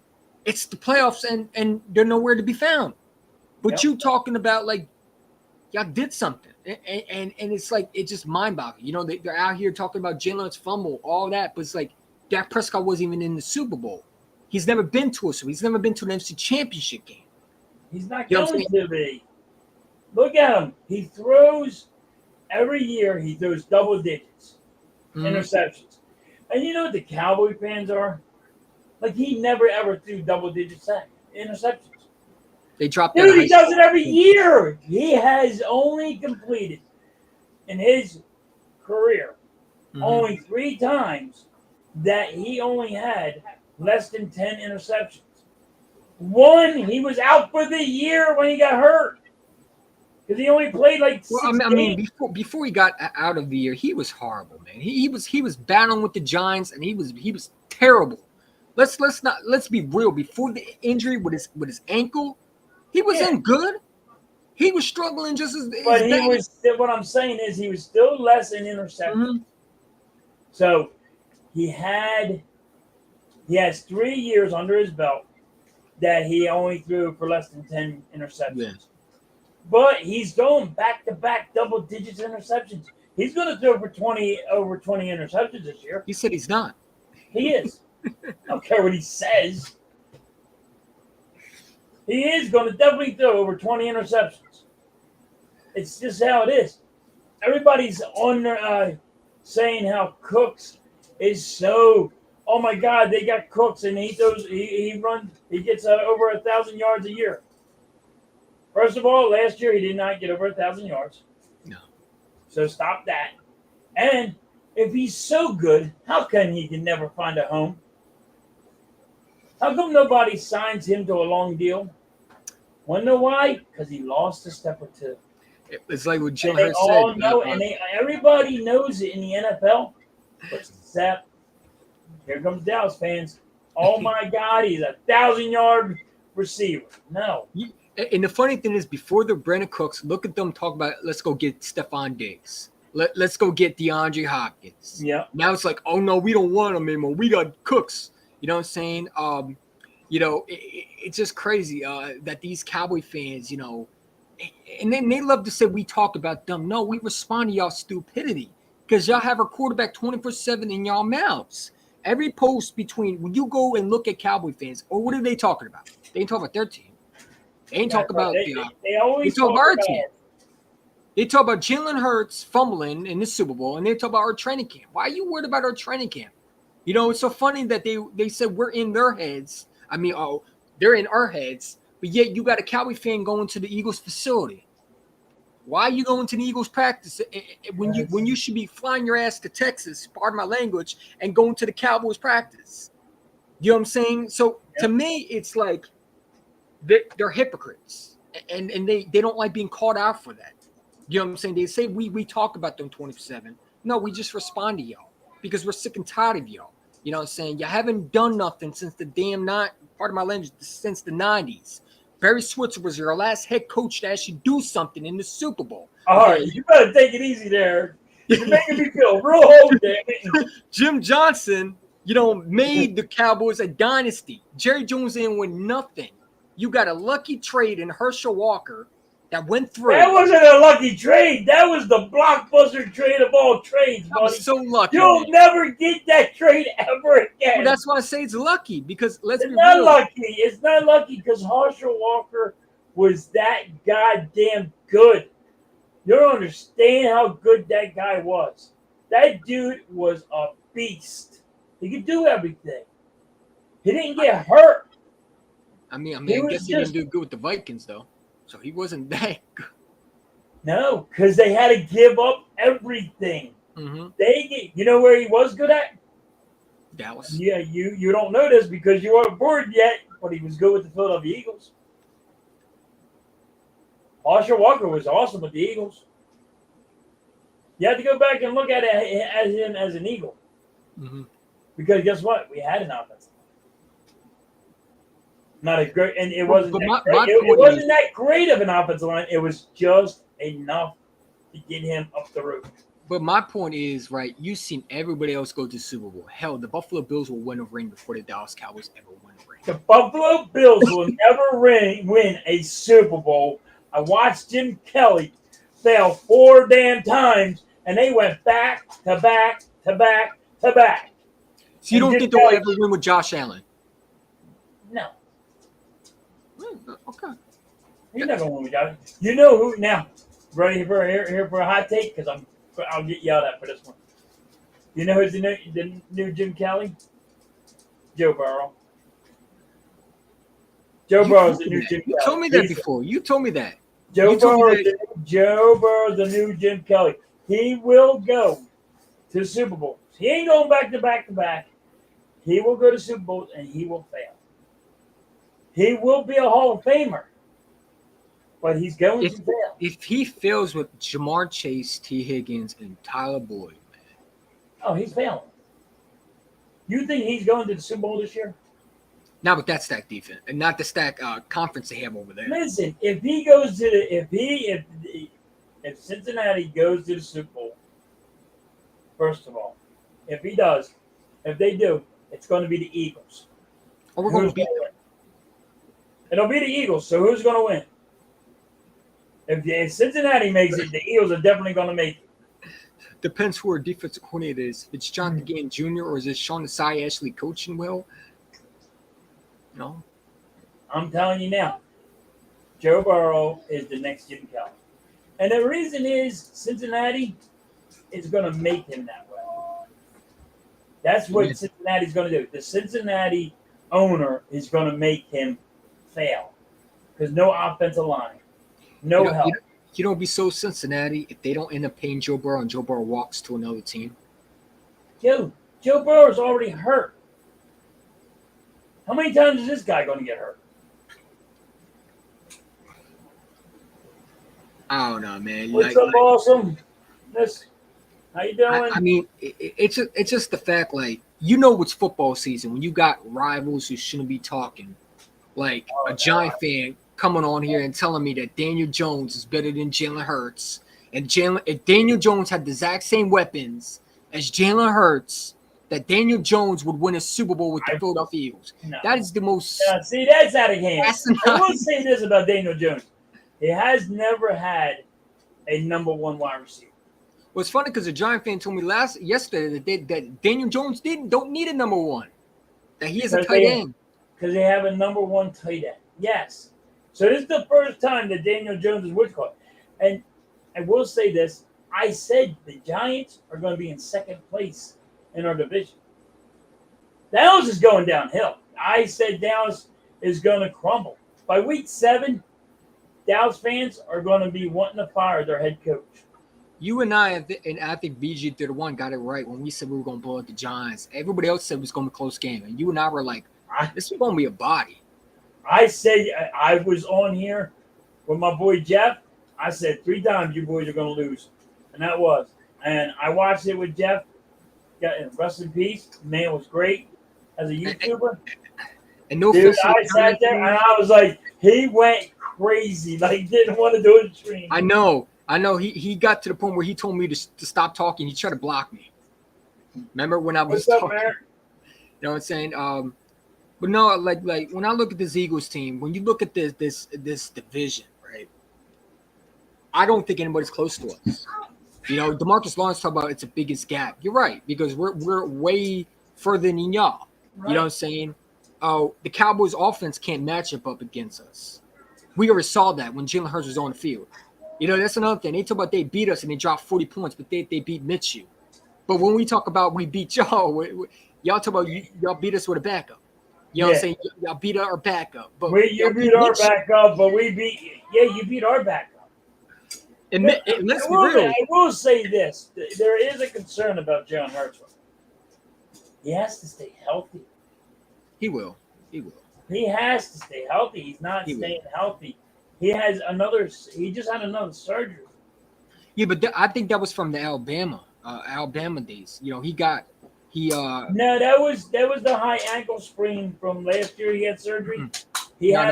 it's the playoffs and they're nowhere to be found. But you talking about y'all did something. And it's like it's just mind-boggling. They're out here talking about Jalen's fumble, all that, but it's like Dak Prescott wasn't even in the Super Bowl. He's never been to a Super Bowl. He's never been to an NFC Championship game. He's not going to be. Look at him. He throws every year. He throws double digits, interceptions. And you know what the Cowboy fans are? He never ever threw double-digit interceptions. They dropped. Dude, he does it every year. He has only completed in his career only 3 times that he only had less than 10 interceptions. One, he was out for the year when he got hurt because he only played 6 games. Before he got out of the year, he was horrible, man. He was battling with the Giants, and he was terrible. Let's be real. Before the injury with his ankle, he wasn't good. He was struggling just as. But he was. What I'm saying is, he was still less in interceptions. So he has 3 years under his belt that he only threw for less than 10 interceptions. Yeah. But he's going back-to-back double digits interceptions. He's going to throw for over 20 interceptions this year. He said he's not. He is. I don't care what he says. He is going to definitely throw over 20 interceptions. It's just how it is. Everybody's on there saying how Cooks is so. Oh my God, they got Cooks and he throws. He gets over 1,000 yards a year. First of all, last year he did not get over 1,000 yards. No. So stop that. And if he's so good, how come he can never find a home? How come nobody signs him to a long deal? Want to know why? Because he lost a step or two. It's like what And Jalen they Hurts all said. know, and everybody knows it in the NFL, except here comes Dallas fans. Oh my God, he's a 1,000-yard receiver. No. And the funny thing is, before the Brandon Cooks, look at them talk about, let's go get Stephon Diggs. Let's go get DeAndre Hopkins. Yeah. Now it's like, oh no, we don't want them anymore. We got Cooks. You know what I'm saying? It's just crazy that these Cowboy fans, and then they love to say we talk about them. No, we respond to y'all stupidity because y'all have our quarterback 24/7 in y'all mouths. Every post between when you go and look at Cowboy fans, or what are they talking about? They ain't talking about their team. They ain't talk about they always talk talk about our about team. They talk about Jalen Hurts fumbling in the Super Bowl, and they talk about our training camp. Why are you worried about our training camp? It's so funny that they said we're in their heads. I mean, they're in our heads, but yet you got a Cowboy fan going to the Eagles facility. Why are you going to the Eagles practice when you should be flying your ass to Texas, pardon my language, and going to the Cowboys practice? You know what I'm saying? So to me, it's like they're hypocrites, and they don't like being called out for that. You know what I'm saying? They say we talk about them 24/7. No, we just respond to y'all because we're sick and tired of y'all. You know what I'm saying? You haven't done nothing since the damn pardon my language, since the 90s. Barry Switzer was your last head coach to actually do something in the Super Bowl. All right, you better take it easy there. You're making me feel real old, damn it. Jim Johnson, made the Cowboys a dynasty. Jerry Jones in with nothing. You got a lucky trade in Herschel Walker that went through. That wasn't a lucky trade. That was the blockbuster trade of all trades, buddy. That was so lucky. You'll never get that trade ever again. Well, that's why I say it's lucky because let's be not real. Lucky. It's not lucky because Herschel Walker was that goddamn good. You don't understand how good that guy was. That dude was a beast. He could do everything. He didn't get hurt. I guess he didn't do good with the Vikings, though. So he wasn't that good. No, because they had to give up everything. Mm-hmm. You know where he was good at? Dallas. Yeah, you don't know this because you weren't born yet, but he was good with the Philadelphia Eagles. Herschel Walker was awesome with the Eagles. You have to go back and look at it as him as an Eagle. Mm-hmm. Because guess what? We had an offense. Not a great, and it wasn't. It wasn't that great of an offensive line. It was just enough to get him up the road. But my point is, right? You've seen everybody else go to the Super Bowl. Hell, the Buffalo Bills will win a ring before the Dallas Cowboys ever win a ring. The Buffalo Bills will never win a Super Bowl. I watched Jim Kelly fail 4 damn times, and they went back to back to back to back. So you don't think they'll ever win with Josh Allen? No. Okay. You never won with Josh. You know who now? Ready for a hot take? Because I'll get yelled at for this one. You know who's the new Jim Kelly? Joe Burrow. Joe Burrow's the new Jim Kelly. You told me that before. You told me that. Joe Burrow's the new Jim Kelly. He will go to the Super Bowl. He ain't going back to back to back. He will go to Super Bowls and he will fail. He will be a Hall of Famer, but he's going to fail. If he fails with Jamar Chase, T. Higgins, and Tyler Boyd, man. Oh, he's failing. You think he's going to the Super Bowl this year? Not with that stack defense, and not the stack conference they have over there. Listen, if he goes to if Cincinnati goes to the Super Bowl, first of all, if they do, it's going to be the Eagles. Oh, we're going to beat them. It'll be the Eagles. So who's going to win? If Cincinnati makes it, the Eagles are definitely going to make it. Depends who our defensive coordinator is. If it's Jonathan Gann Jr. or is it Sean Desai actually coaching well? No. I'm telling you now, Joe Burrow is the next Jim Kelly. And the reason is Cincinnati is going to make him that way. That's what Cincinnati's going to do. The Cincinnati owner is going to make him fail because no offensive line, no help. You don't be so Cincinnati if they don't end up paying Joe Burrow and Joe Burrow walks to another team. Joe Burrow's already hurt. How many times is this guy going to get hurt? I don't know, man. What's up, awesome? How you doing? I mean, it's just the fact, like, you know, it's football season when you got rivals who shouldn't be talking, like a Giant fan coming on here and telling me that Daniel Jones is better than Jalen Hurts, and if Daniel Jones had the exact same weapons as Jalen Hurts, that Daniel Jones would win a Super Bowl with the Philadelphia Eagles. No. That is the most. See, that's out of hand. I will say this about Daniel Jones: he has never had a number one wide receiver. Well, it's funny because a Giant fan told me yesterday that Daniel Jones don't need a number one, that he is a tight end. Because they have a number one tight end. Yes. So this is the first time that Daniel Jones is with caught. And I will say this: I said the Giants are going to be in second place in our division. Dallas is going downhill. I said Dallas is going to crumble. By week 7, Dallas fans are going to be wanting to fire their head coach. You and I think BG did one got it right when we said we were going to blow out the Giants. Everybody else said it was going to be a close game. And you and I were like, this is going to be a body. I said I was on here with my boy Jeff. I said 3 times you boys are going to lose. And that was. And I watched it with Jeff. Rest in peace. The man was great as a YouTuber. And no dude, I sat there and I was like, he went crazy. Like, didn't want to do the stream. I know. He got to the point where he told me to stop talking. He tried to block me. Remember when I was talking? Man? You know what I'm saying? But no, like when I look at this Eagles team, when you look at this division, right? I don't think anybody's close to us. You know, DeMarcus Lawrence talked about it's the biggest gap. You're right, because we're way further than y'all. Right. You know what I'm saying? Oh, the Cowboys offense can't match up against us. We already saw that when Jalen Hurts was on the field. You know, that's another thing. They talk about they beat us and they dropped 40 points, but they beat Minshew. But when we talk about we beat y'all, y'all talk about y'all beat us with a backup. You know what I'm saying? Y'all beat our backup. But you beat our backup, but we beat you beat our backup. And let's be real. I will say this. There is a concern about Jalen Hurts. He has to stay healthy. He will. He has to stay healthy. He's not staying healthy. He just had another surgery. Yeah, but I think that was from the Alabama days. You know, No, that was the high ankle sprain from last year. He had surgery. Mm-hmm. He had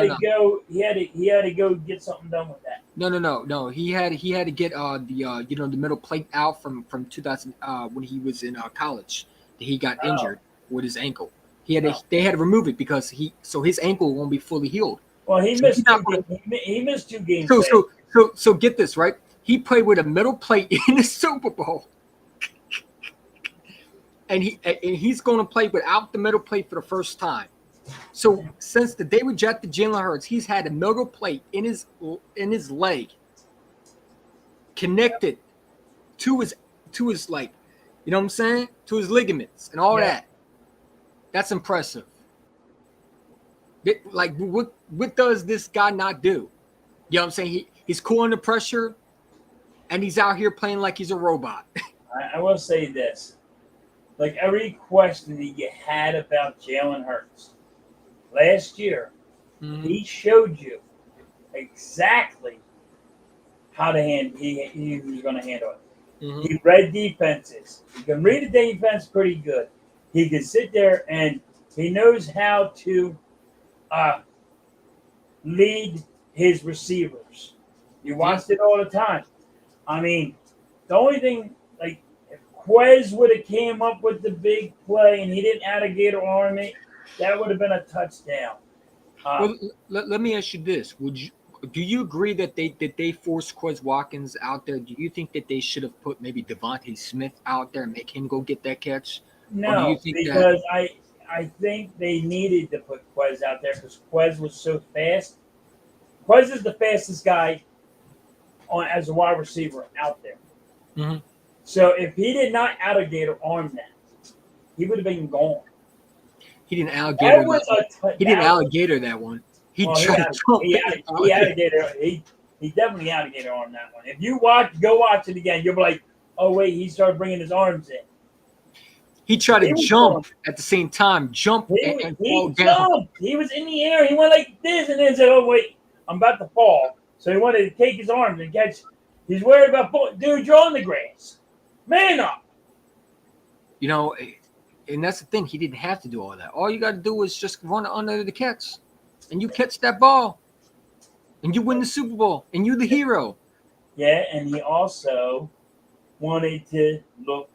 to go get something done with that. No. He had to get the middle plate out from 2000 when he was in college. He got injured with his ankle. They had to remove it because his ankle won't be fully healed. Well, he missed 2 games. So get this, right? He played with a middle plate in the Super Bowl. And he's going to play without the middle plate for the first time. So since the day we drafted Jalen Hurts, he's had a middle plate in his leg connected to his like, you know what I'm saying? To his ligaments and all that. That's impressive. Like, what does this guy not do? You know what I'm saying? He's cool under pressure, and he's out here playing like he's a robot. I will say this. Like, every question that you had about Jalen Hurts last year, he showed you exactly how to he was going to handle it. Mm-hmm. He read defenses. He can read a defense pretty good. He can sit there and he knows how to lead his receivers. You watched it all the time. I mean, the only thing, like, if Quez would have came up with the big play and he didn't alligator arm it, that would have been a touchdown. Well, let me ask you this: do you agree that they forced Quez Watkins out there? Do you think that they should have put maybe Devontae Smith out there and make him go get that catch? No, because I think they needed to put Quez out there because Quez was so fast. Quez is the fastest guy as a wide receiver out there. Mm-hmm. So if he did not alligator arm that, he would have been gone. He didn't alligator. He didn't alligator that one. He definitely alligator armed that one. If you go watch it again, you'll be like, oh wait, he started bringing his arms in. He tried to jump at the same time, and fall down. He was in the air. He went like this and then said, oh wait, I'm about to fall. So he wanted to take his arms and catch. He's worried about dude, you're on the grass. Man up. You know, and that's the thing. He didn't have to do all that. All you got to do is just run under the catch, and you catch that ball, and you win the Super Bowl, and you're the hero. Yeah, and he also wanted to look.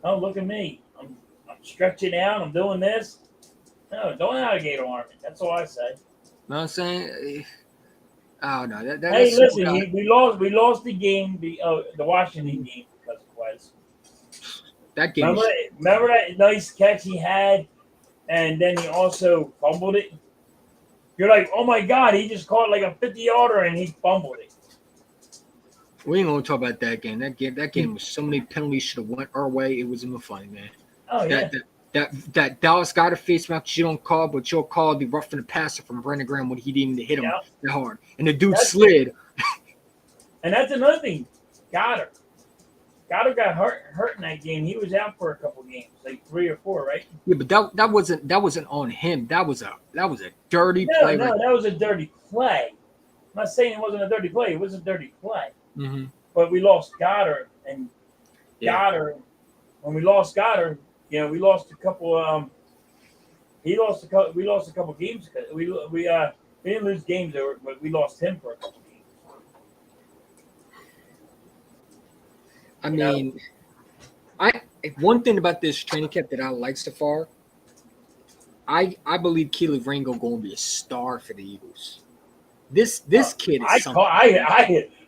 Oh, look at me. I'm stretching out. I'm doing this. No, don't alligator arm it. That's all I say. You know what I'm saying? Oh no, Hey, that's listen, we lost the game, the Washington game because of Wes. that game. Remember that nice catch he had, and then he also fumbled it. You're like, oh my God, he just caught like a 50-yarder and he fumbled it. We ain't gonna talk about that game. That game was so many penalties should have went our way. It wasn't even funny, man. Oh yeah. That Dallas got a face mask you don't call, but you'll call the roughing the passer from Brandon Graham when he didn't even hit him that hard, and the dude slid. And that's another thing. Goddard got hurt in that game. He was out for a couple games, like 3 or 4, right? Yeah, but that wasn't on him. That was a dirty play. No, that was a dirty play. I'm not saying it wasn't a dirty play. It was a dirty play. Mm-hmm. But we lost Goddard, and Goddard. When we lost Goddard, we lost a couple. We lost a couple games because we didn't lose games, but we lost him for a couple games. I mean, one thing about this training camp that I like so far, I believe Keely Ringo going to be a star for the Eagles. This kid is something.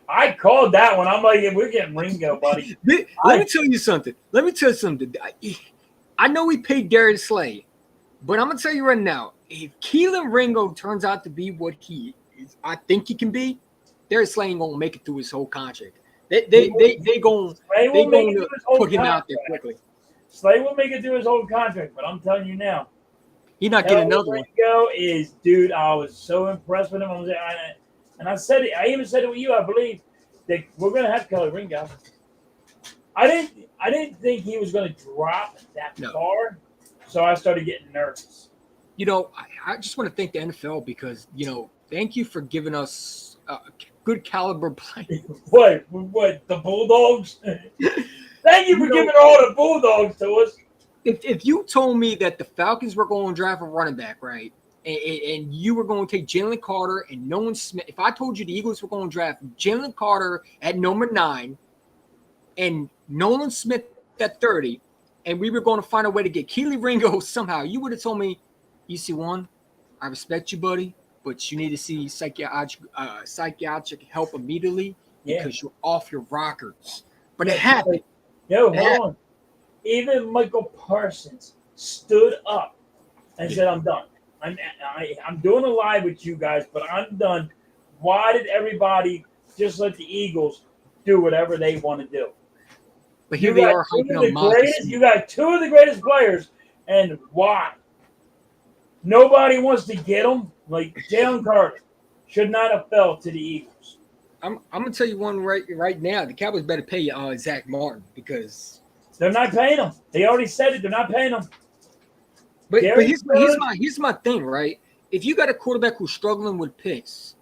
I called that one. I'm like, we're getting Ringo, buddy. Let me tell you something. I know we paid Darius Slay, but I'm gonna tell you right now, if Keelan Ringo turns out to be what he is, I think he can be, Darius Slay ain't gonna make it through his whole contract. They gonna put him out there quickly. Slay will make it through his whole contract, but I'm telling you now, he's not getting another one. Ringo is, dude. I was so impressed with him. I said it. I even said it with you. I believe that we're gonna have Kelly Ringo. I didn't think he was gonna drop that far, so I started getting nervous. I just want to thank the NFL because thank you for giving us good caliber play. What the Bulldogs? Thank you for giving all the Bulldogs to us. If you told me that the Falcons were going to draft a running back, right, and you were going to take Jalen Carter and Nolan Smith, if I told you the Eagles were going to draft Jalen Carter at number 9 and Nolan Smith at 30, and we were going to find a way to get Keely Ringo somehow, you would have told me, EC1, I respect you, buddy, but you need to see psychiatric help immediately because you're off your rockers. But it happened. Hold on. Even Michael Parsons stood up and said, I'm done. I'm doing a live with you guys, but I'm done. Why did everybody just let the Eagles do whatever they want to do? But here they are hyping on Moxie. You got 2 of the greatest players, and why? Nobody wants to get them. Like Jalen Carter should not have fell to the Eagles. I'm gonna tell you one right now. The Cowboys better pay Zach Martin because they're not paying him. They already said it. They're not paying him. But here's my thing, right? If you got a quarterback who's struggling with picks,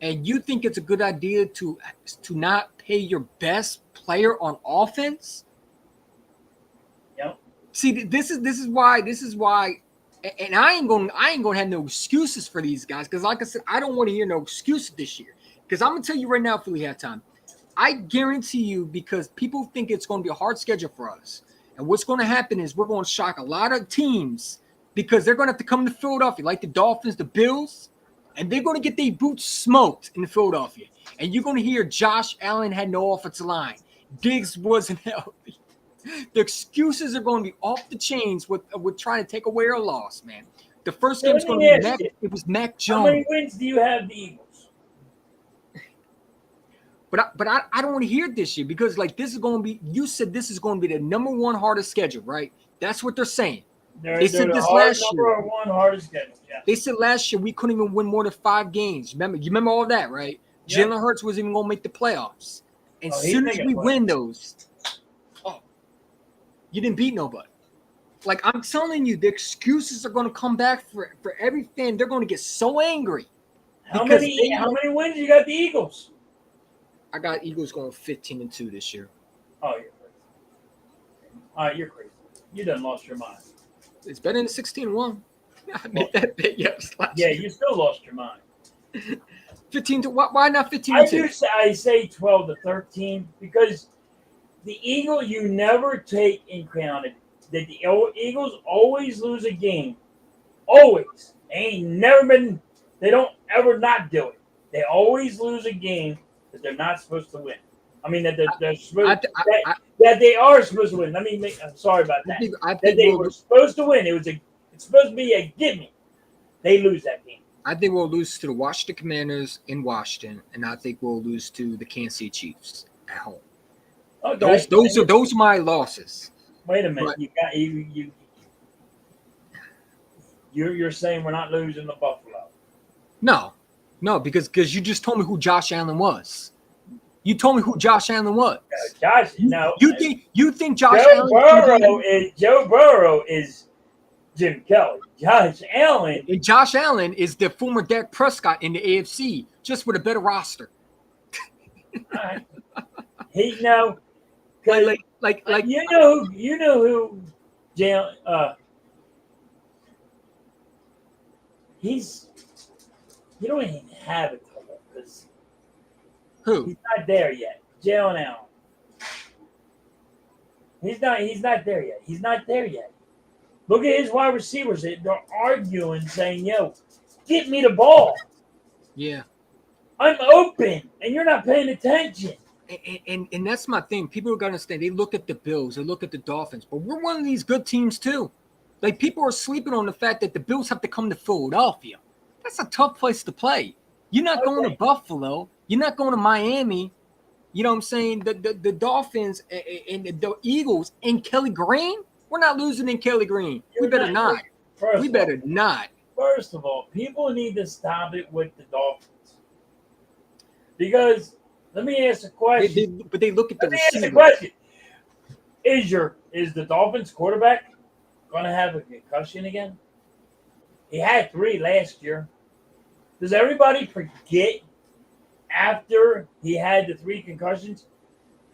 and you think it's a good idea to not pay your best player on offense, see, this is why, and I ain't gonna have no excuses for these guys because, like I said, I don't want to hear no excuses this year. Because I'm gonna tell you right now, Philly halftime, I guarantee you, because people think it's going to be a hard schedule for us. And what's going to happen is we're going to shock a lot of teams because they're going to have to come to Philadelphia, like the Dolphins, the Bills, and they're going to get their boots smoked in Philadelphia. And you're going to hear Josh Allen had no offensive line. Diggs wasn't healthy. The excuses are going to be off the chains with trying to take away our loss, man. The first game was going to be Mac Jones. How many wins do you have the Eagles? But I don't want to hear it this year because, like, this is going to be – you said this is going to be the number 1 hardest schedule, right? That's what they're saying. They said this last year. Number 1 hardest schedule, yeah. They said last year we couldn't even win more than 5 games. You remember all of that, right? Yep. Jalen Hurts wasn't even going to make the playoffs. And as soon as we win those, you didn't beat nobody. Like, I'm telling you, the excuses are going to come back for every fan. They're going to get so angry. How Because many wins you got the Eagles? I got Eagles going 15-2 this year. Oh, you're crazy. You're crazy. You done lost your mind. It's better than 16-1. I made that bet last Yeah, year. you still lost your mind. 15 to why not 15-2? I say 12-13 because the Eagle, you never take in counted that the Eagles always lose a game. Always. They don't ever not do it. They always lose a game that they're not supposed to win. I mean, they're supposed that they are supposed to win. I'm sorry about that. I That think they were supposed to win. It's supposed to be a gimme. They lose that game. I think we'll lose to the Washington Commanders in Washington, and I think we'll lose to the Kansas City Chiefs at home. Okay. Those are my losses. Wait a minute. But, You're saying we're not losing to Buffalo? No, because you just told me who Josh Allen was. You told me who Josh Allen was. No. You think Josh Allen? Joe Burrow is Jim Kelly. Josh Allen. And Josh Allen is the former Dak Prescott in the AFC, just with a better roster. Right. You know who you don't even have it because Who? he's not there yet. Jalen Allen. He's not there yet. He's not there yet. Look at his wide receivers. They're arguing, saying, "Yo, get me the ball. Yeah. I'm open, and you're not paying attention." And that's my thing. People are gonna understand. They look at the Bills, they look at the Dolphins, but we're one of these good teams too. Like people are sleeping on the fact that the Bills have to come to Philadelphia. That's a tough place to play. You're not going to Buffalo. You're not going to Miami. You know what I'm saying? The Dolphins and the Eagles and Kelly Green. We're not losing in Kelly Green. We better not. First of all, people need to stop it with the Dolphins. Because let me ask a question. But they look at the receiver. Question. Is the Dolphins quarterback going to have a concussion again? He had 3 last year. Does everybody forget after he had the 3 concussions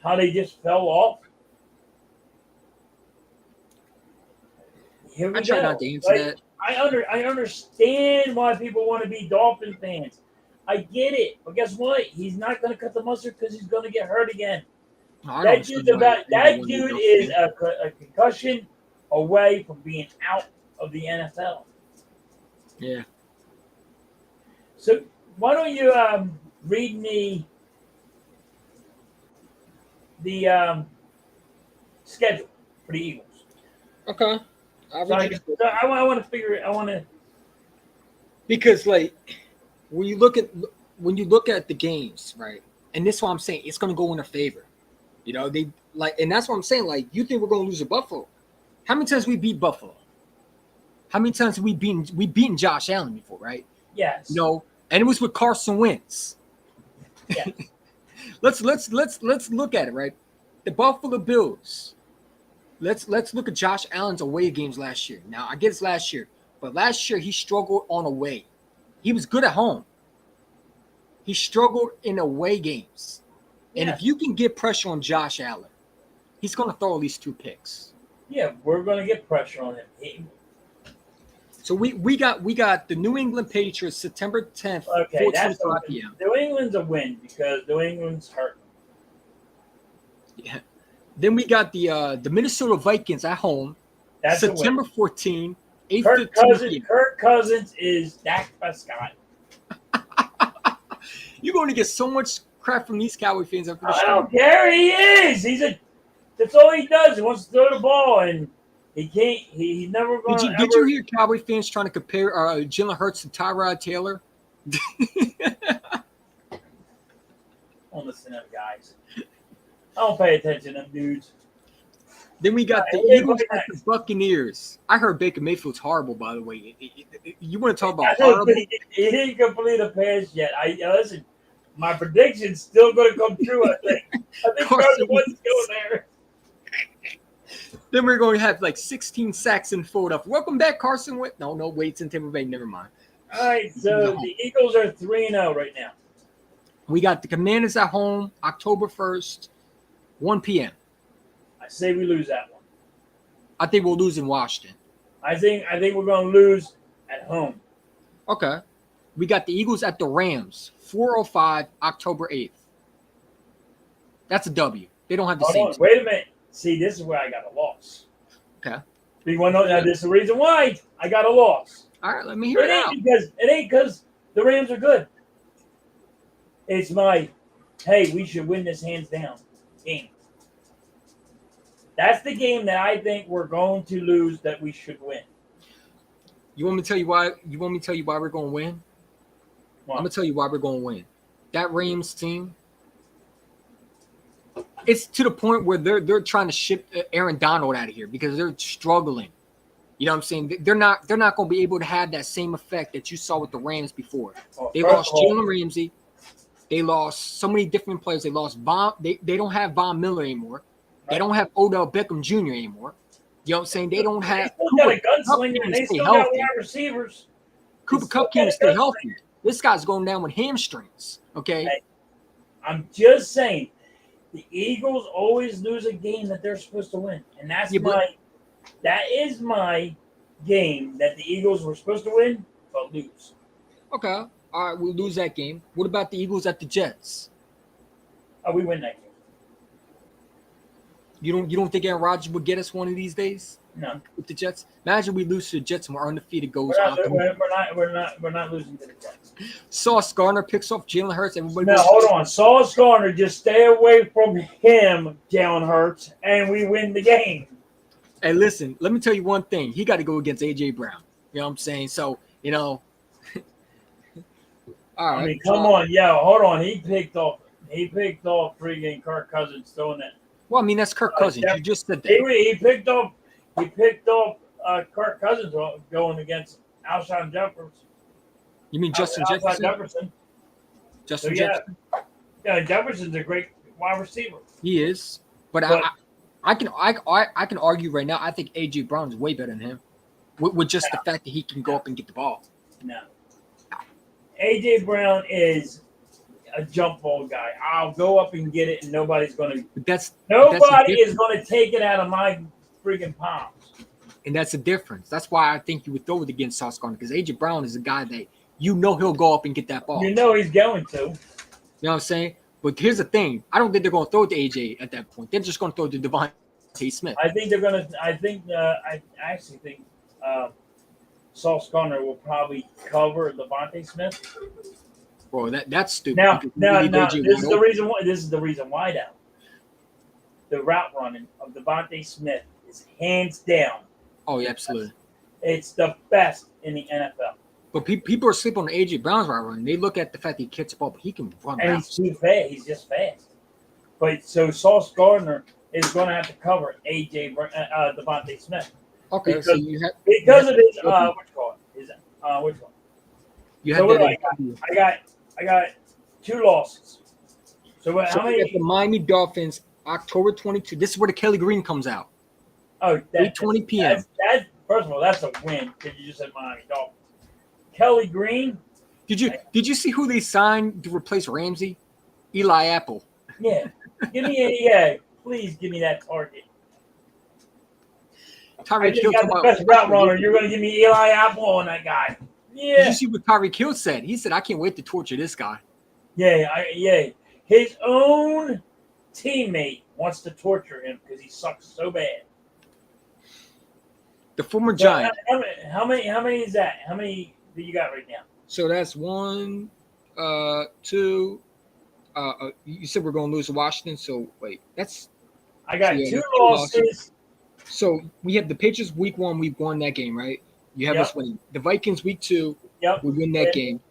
how they just fell off? I try not to answer that. I understand why people want to be Dolphin fans. I get it, but guess what? He's not going to cut the mustard because he's going to get hurt again. That dude is a concussion away from being out of the NFL. Yeah. So why don't you read me the schedule for the Eagles? Okay. I want to figure it. I want to because like when you look at the games, right? And this is what I'm saying. It's going to go in their favor. You know, they like, and that's what I'm saying. Like, you think we're going to lose to Buffalo? How many times we beat Buffalo? How many times have we beaten Josh Allen before, right? Yes. You know, and it was with Carson Wentz. Yeah. let's look at it, right? The Buffalo Bills. Let's look at Josh Allen's away games last year. Now, I get it's last year, but last year he struggled on away. He was good at home. He struggled in away games. And if you can get pressure on Josh Allen, he's going to throw at least 2 picks. Yeah, we're going to get pressure on him. So we got the New England Patriots September 10th, 4:25 p.m. New England's a win because New England's hurt. Yeah. Then we got the Minnesota Vikings at home. That's September 14th, 8:15. Kirk Cousins is Dak Prescott. You're going to get so much crap from these Cowboy fans after this. I don't care. He is. That's all he does. He wants to throw the ball, and he can't. He's never going to. Did you hear Cowboy fans trying to compare Jalen Hurts to Tyrod Taylor? Don't listen to them guys. I don't pay attention to them dudes. Then we got the Eagles at the Buccaneers. I heard Baker Mayfield's horrible, by the way. You want to talk about horrible? He didn't complete a pass yet. Listen. My prediction's still going to come true, I think. I think Carson Wentz going there. Then we're going to have like 16 sacks in Philadelphia. Welcome back, Carson Wentz. No, Waits in Tampa Bay. Never mind. All right, so the Eagles are 3-0 right now. We got the Commanders at home, October 1st, 1 p.m. I say we lose that one. I think we'll lose in Washington. I think we're going to lose at home. Okay. We got the Eagles at the Rams, 4:05, October 8th. That's a W. They don't have the same Hold on, team. wait a minute. See, this is where I got a loss. Okay. Do you want to know? Now, this is the reason why I got a loss. All right, let me hear it out. It ain't because the Rams are good. It's hey, we should win this hands down game. That's the game that I think we're going to lose that we should win. You want me to tell you why? You want me to tell you why we're going to win? Well, I'm going to tell you why we're going to win. That Rams team, it's to the point where they're trying to ship Aaron Donald out of here because they're struggling. You know what I'm saying? They're not going to be able to have that same effect that you saw with the Rams before. They lost Jalen Ramsey. They lost so many different players. They lost Von. They don't have Von Miller anymore. They don't have Odell Beckham Jr. anymore. You know what I'm saying? They don't have. They still got a gunslinger and they still got wide receivers. Cooper Kupp can't stay healthy. This guy's going down with hamstrings. Okay. Hey, I'm just saying, the Eagles always lose a game that they're supposed to win, and that is my game that the Eagles were supposed to win but lose. Okay. All right, we'll lose that game. What about the Eagles at the Jets? Oh, we win that game. You don't think Aaron Rodgers would get us one of these days? No. With the Jets? Imagine we lose to the Jets and we're undefeated goes We're out. not losing to the Jets. Sauce Gardner picks off Jalen Hurts. Everybody Now, hold on. Sauce Gardner, just stay away from him, Jalen Hurts, and we win the game. Hey, listen, let me tell you one thing. He got to go against A.J. Brown. You know what I'm saying? So, all right. I mean, come on. Yo, hold on. He picked off freaking Kirk Cousins throwing that. Well, I mean, that's Kirk Cousins. You just said that. He picked off Kirk Cousins going against Alshon Jefferson. You mean Justin Jefferson? Justin Jefferson? Yeah, Jefferson's a great wide receiver. He is. But I can argue right now, I think A.J. Brown is way better than him. With just the fact that he can go up and get the ball. No. A.J. Brown is a jump ball guy. I'll go up and get it, and nobody's going to. Nobody is going to take it out of my freaking palms. And that's the difference. That's why I think you would throw it against Sauce Gardner, because A.J. Brown is a guy that he'll go up and get that ball. You know he's going to. You know what I'm saying? But here's the thing. I don't think they're going to throw it to A.J. at that point. They're just going to throw it to Devontae Smith. I think they're going to. I actually think Sauce Gardner will probably cover Devontae Smith. Bro, that's stupid. Now, this is the reason why. This is the reason why. Now, the route running of Devontae Smith is hands down. Oh, yeah, absolutely. It's the best in the NFL. But people are sleeping on A.J. Brown's route running. They look at the fact that he kicks the ball, but he can run. And he's too fast. He's just fast. But so Sauce Gardner is going to have to cover Devontae Smith. Okay, because, so you have because of his which one? You so have that. I got 2 losses. So how many? The Miami Dolphins, October 22. This is where the Kelly Green comes out. Oh, 8:20 p.m. That first of all, that's a win because you just said Miami Dolphins. Kelly Green. Did you see who they signed to replace Ramsey? Eli Apple. Yeah. Please give me that target. Tyreek Hill got the best route runner. You're going to give me Eli Apple on that guy. Yeah. Did you see what Tyreek Hill said? He said, "I can't wait to torture this guy." Yeah. His own teammate wants to torture him because he sucks so bad. The former Giant. How many is that? How many do you got right now? So that's 1, 2. You said we're going to lose to Washington. So wait, I got 2 losses. So we have the Patriots week 1. We won that game, right? You have us winning. The Vikings week 2. Yep. We win that game.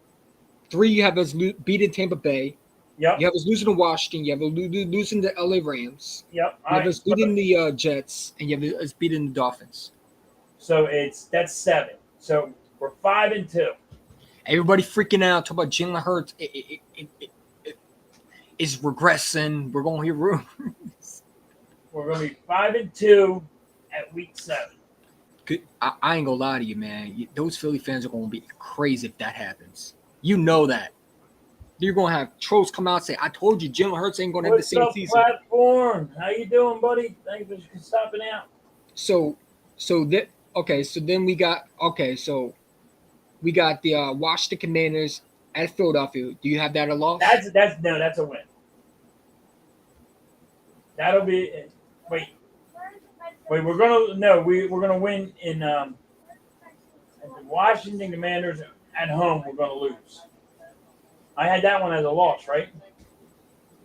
3, you have us beating Tampa Bay. Yep. You have us losing to Washington. You have us losing to LA Rams. Yep. You have us beating the Jets, and you have us beating the Dolphins. So that's 7. So we're 5-2. Everybody freaking out. Talk about Jalen Hurts. It's regressing. We're going to hear rumors. We're going to be 5-2 at week 7. I ain't gonna lie to you, man. Those Philly fans are gonna be crazy if that happens. You know that. You're gonna have trolls come out and say, "I told you, Jalen Hurts ain't gonna have the What's same up, season." platform? How you doing, buddy? Thanks for stopping out. So that okay. So then we got the Washington Commanders at Philadelphia. Do you have that a loss? That's a win. That'll be wait. We're gonna win in the Washington Commanders at home. We're gonna lose. I had that one as a loss, right?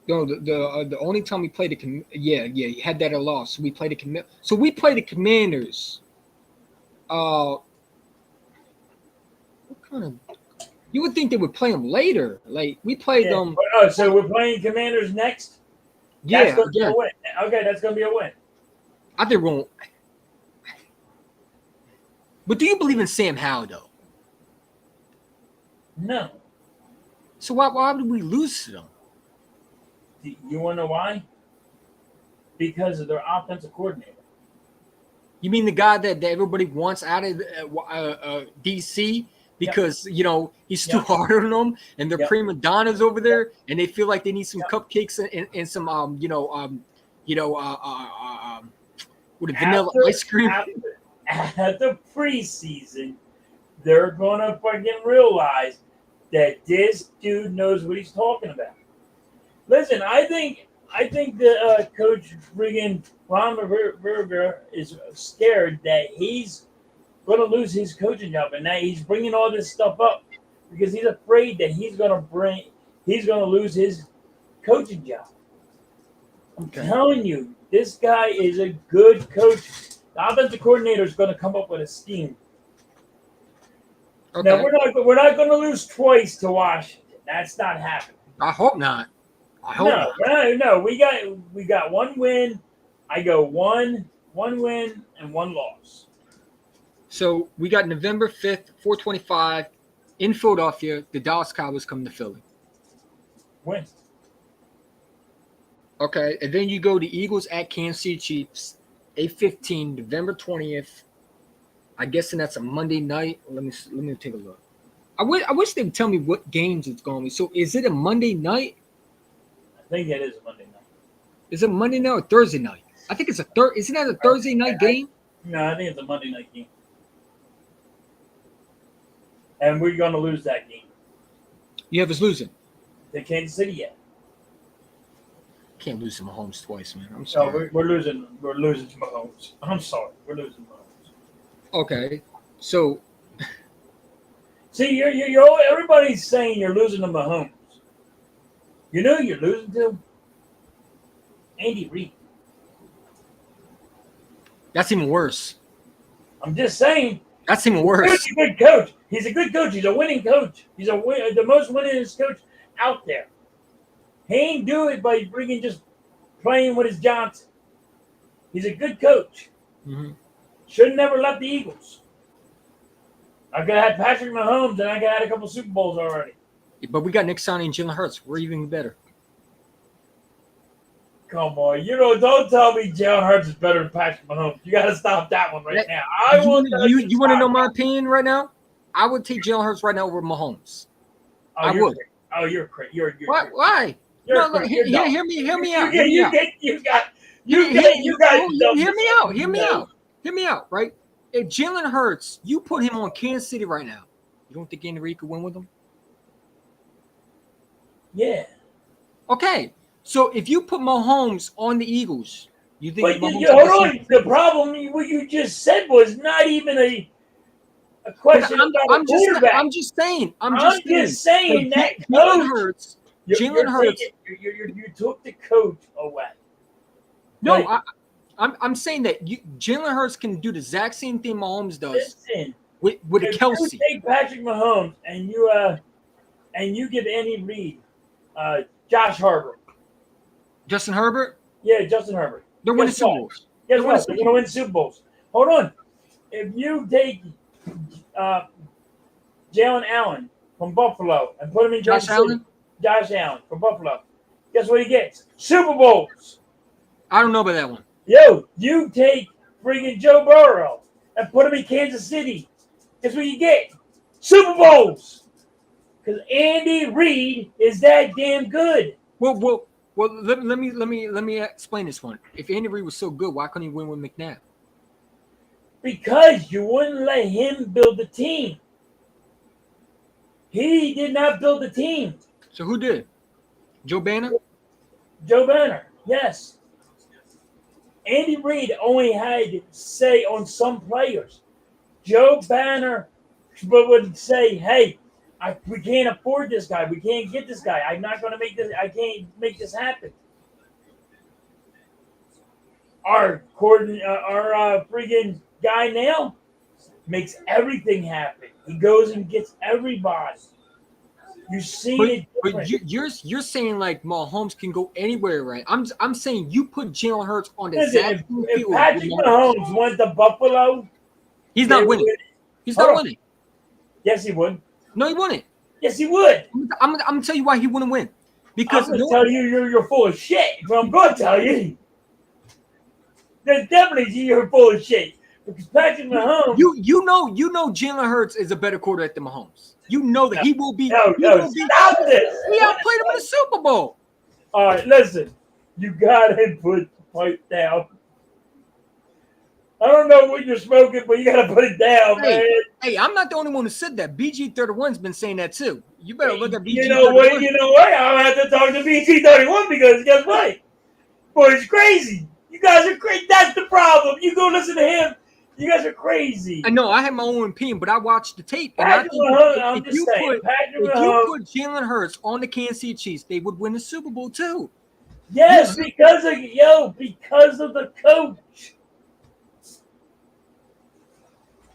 No, the only time we played you had that a loss. So we played the Commanders. What kind of? You would think they would play them later. Like we played them. Oh, so we're playing Commanders next. Yeah, That's gonna be a win. Okay, that's gonna be a win. I think we're going. But do you believe in Sam Howell though? No. So why did we lose to them? You want to know why? Because of their offensive coordinator. You mean the guy that everybody wants out of DC because he's too hard on them and they're prima donnas over there and they feel like they need some cupcakes and some with a vanilla ice cream. At the preseason, they're gonna fucking realize that this dude knows what he's talking about. Listen, I think the coach friggin' Ron Rivera is scared that he's going to lose his coaching job, and that he's bringing all this stuff up because he's afraid that he's going to lose his coaching job. I'm telling you, this guy is a good coach. The offensive coordinator is going to come up with a scheme. Okay. Now we're not going to lose twice to Washington. That's not happening. I hope not. No. We got one win. I go one win and one loss. So we got November 5th, 4:25 in Philadelphia. The Dallas Cowboys come to Philly. Win. Okay, and then you go to Eagles at Kansas City Chiefs, 8:15, November 20th. I guess that's a Monday night. Let me take a look. I wish they would tell me what games it's going to be. So is it a Monday night? I think it is a Monday night. Is it Monday night or Thursday night? I think it's Isn't that a Thursday night game? No, I think it's a Monday night game. And we're going to lose that game. You have us losing. To Kansas City yet. Can't lose to Mahomes twice, man. I'm sorry. No, we're losing. We're losing to Mahomes. I'm sorry. We're losing to Mahomes. Okay, so. See, you're everybody's saying you're losing to Mahomes. You know who you're losing to? Andy Reid. That's even worse. I'm just saying. That's even worse. He's a good coach. He's a good coach. He's a winning coach. He's the most winningest coach out there. He ain't do it by just playing with his Johnson. He's a good coach. Mm-hmm. Should never left the Eagles. I could have had Patrick Mahomes and I could have had a couple Super Bowls already. But we got Nick Sirianni and Jalen Hurts. We're even better. Come on. Don't tell me Jalen Hurts is better than Patrick Mahomes. You got to stop that one right now. You want to know my opinion right now? I would take Jalen Hurts right now over Mahomes. I would. You're crazy. You're why? Hear me out. Hear me out, right? If Jalen Hurts, you put him on Kansas City right now, you don't think Andy Reid could win with him? Yeah. Okay. So if you put Mahomes on the Eagles, you think hold on. The problem, what you just said was not even a question about a quarterback. I'm just saying that Jalen Hurts. You took the coach away. No, I'm saying that Jalen Hurts can do the exact same thing Mahomes does with a Kelsey. You take Patrick Mahomes and you give Andy Reid, Josh Herbert. Justin Herbert? Yeah, Justin Herbert. They're winning Super Bowls. Guess what? They're going to win Super Bowls. Hold on. If you take Jalen Allen from Buffalo and put him in Josh Allen from Buffalo, guess what he gets? Super Bowls. I don't know about that one. Yo, you take freaking Joe Burrow and put him in Kansas City. That's what you get. Super Bowls. Because Andy Reid is that damn good. Well. Let me explain this one. If Andy Reid was so good, why couldn't he win with McNabb? Because you wouldn't let him build the team. He did not build the team. So who did? Joe Banner? Joe Banner, yes. Andy Reid only had say on some players. Joe Banner would say, "Hey, we can't afford this guy. We can't get this guy. I'm not going to make this. I can't make this happen." Our freaking guy now makes everything happen. He goes and gets everybody. You see it But different. you're saying like Mahomes can go anywhere, right? I'm saying you put Jalen Hurts on the Listen, exact same if field. Patrick with Mahomes went to Buffalo, he's they not would winning. win. He's Hold not on. winning. Yes, he would. No, he wouldn't. Yes, he would. I'm gonna tell you why he wouldn't win. Because I'm going to tell you you're full of shit. But I'm going to tell you. There's definitely you're full of shit. Because Patrick Mahomes. you know Jalen Hurts is a better quarterback than Mahomes. You know that he will be. No, He outplayed stop him in the Super Bowl. All right, listen. You got to put the pipe down. I don't know what you're smoking, but you got to put it down, man. Hey, I'm not the only one who said that. BG31's been saying that too. You better look at BG31. You know what? I'll have to talk to BG31 because guess what? Boy, it's crazy. You guys are crazy. That's the problem. You go listen to him. You guys are crazy. I know I have my own opinion, but I watched the tape, and Patrick I think Mahomes, if you put Jalen Hurts on the Kansas City Chiefs, they would win the Super Bowl too. Yes, because of the coach.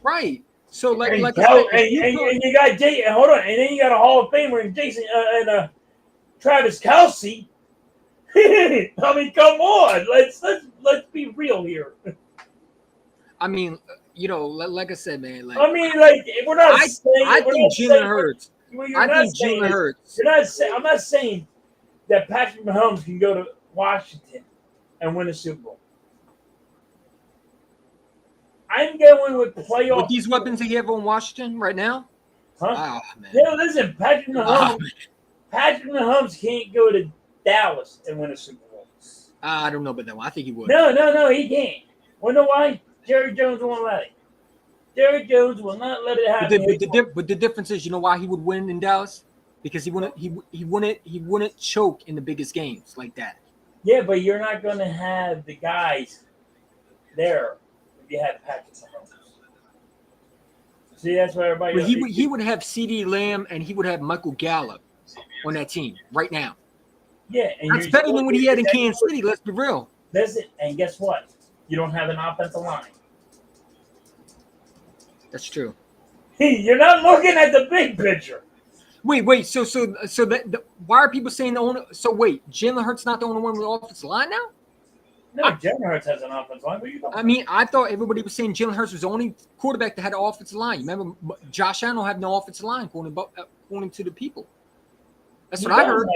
Right. So like and I said, you got hold on, and then you got a Hall of Famer in Jason and Travis Kelce. I mean, come on, let's be real here. I mean, like I said, man. Like I mean, like we're not saying. I think Jalen Hurts. I'm not saying that Patrick Mahomes can go to Washington and win a Super Bowl. I'm going with playoff. With these weapons that you have on Washington right now? Huh? Oh, man. Yeah, listen, Patrick Mahomes can't go to Dallas and win a Super Bowl. I don't know about that one. I think he would. No, he can't. Well, know why? Jerry Jones won't let it. Jerry Jones will not let it happen. But the difference is, you know why he would win in Dallas? Because he wouldn't choke in the biggest games like that. Yeah, but you're not going to have the guys there if you have Patrick Mahomes. See, that's why everybody. But he would have CeeDee Lamb and he would have Michael Gallup on that team right now. Yeah, and that's better than what he had in Kansas City. Let's be real. Listen, and guess what? You don't have an offensive line. That's true. You're not looking at the big picture. Wait. So why are people saying the only? So wait, Jalen Hurts not the only one with the offensive line now? No, Jalen Hurts has an offensive line. What are you talking about? I mean, I thought everybody was saying Jalen Hurts was the only quarterback that had an offensive line. You remember, Josh Allen had no offensive line, according to the people. That's what I heard.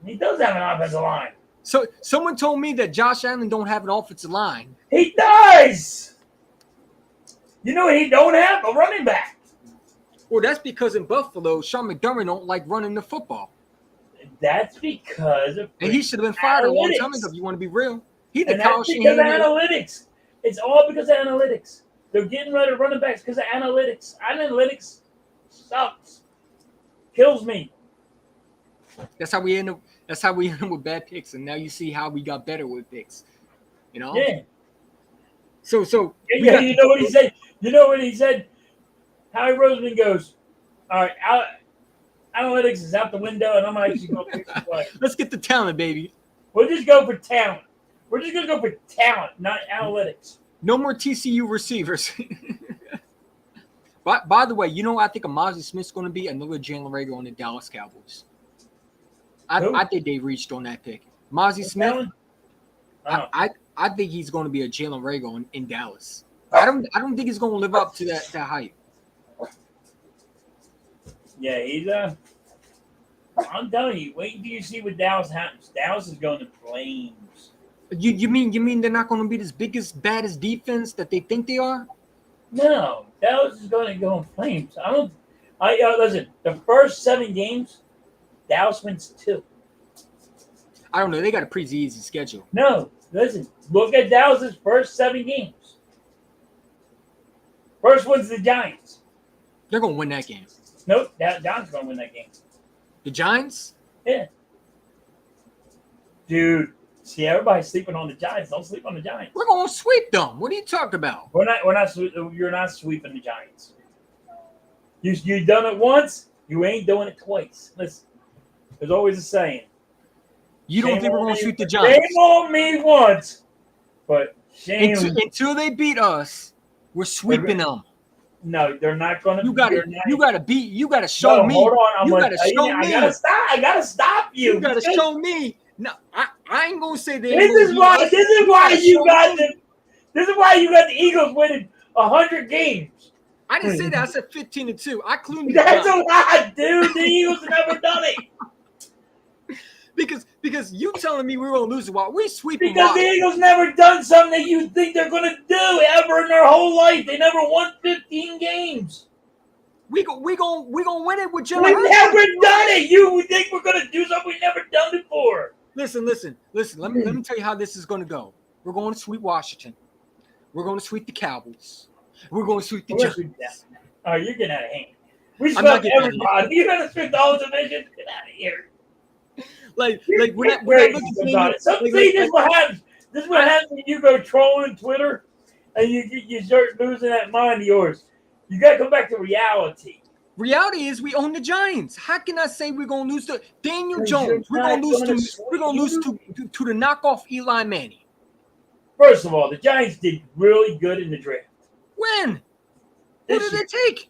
He does have an offensive line. So someone told me that Josh Allen don't have an offensive line. He does. You know he don't have a running back. Well, that's because in Buffalo, Sean McDermott don't like running the football. That's because of and he should have been fired a long time ago. If you want to be real, that's because of analytics. It's all because of analytics. They're getting rid of running backs because of analytics. Analytics sucks. Kills me. That's how we end up. That's how we end up with bad picks, and now you see how we got better with picks. You know. Yeah. So. Yeah. You know what he said. You know what he said. Howie Roseman goes, all right. Analytics is out the window, and I'm gonna actually go pick some players. Let's get the talent, baby. We'll just go for talent. We're just gonna go for talent, not analytics. No more TCU receivers. By the way, I think Amazi Smith's going to be another Jalen Reagor on the Dallas Cowboys. I think they reached on that pick. Amazi Smith. I think he's going to be a Jalen Reagor in Dallas. I don't think he's going to live up to that hype. Yeah, he's I'm telling you, wait until you see what Dallas happens. Dallas is going to flames. You mean they're not going to be this biggest, baddest defense that they think they are? No, Dallas is going to go in flames. Listen. The first 7 games, Dallas wins 2. I don't know. They got a pretty easy schedule. No, listen. Look at Dallas's first 7 games. First one's the Giants. They're going to win that game. Nope, Giants going to win that game. The Giants? Yeah. Dude, see, everybody's sleeping on the Giants. Don't sleep on the Giants. We're going to sweep them. What are you talking about? We're not. You're not sweeping the Giants. You done it once. You ain't doing it twice. Listen, there's always a saying. You don't Shame think we're on going to me- sweep the Giants? Shame on me once, but shame. Until they beat us, we're sweeping them. No, they're not going to. You gotta show me. Hold on, You gotta show me. I gotta stop you. You gotta show me. No, I ain't gonna say they. This is why you got the Eagles winning 100 games. I didn't say that. I said 15-2. I clued you. That's a lot, dude. The Eagles have never done it. Because you telling me we're gonna lose a while. We sweeping. Because the Eagles never done something that you think they're gonna do ever in their whole life. They never won 15 games. We gonna win it with Jalen We've Hurts. never done it. You think we're gonna do something we've never done before? Listen. Let me tell you how this is gonna go. We're going to sweep Washington. We're going to sweep the Cowboys. We're going to sweep the Giants. Oh, you're getting out of hand. We I'm not swept getting out of everybody. You're gonna sweep the whole division. Get out of here. Like You're we're not crazy looking about it. So, see, this is what happens. This is what happens when you go trolling Twitter and you start losing that mind of yours. You got to come back to reality. Reality is we own the Giants. How can I say we're gonna lose to Daniel You're Jones? We're not gonna lose gonna to the knockoff Eli Manning. First of all, the Giants did really good in the draft. When? Who This did year. they take?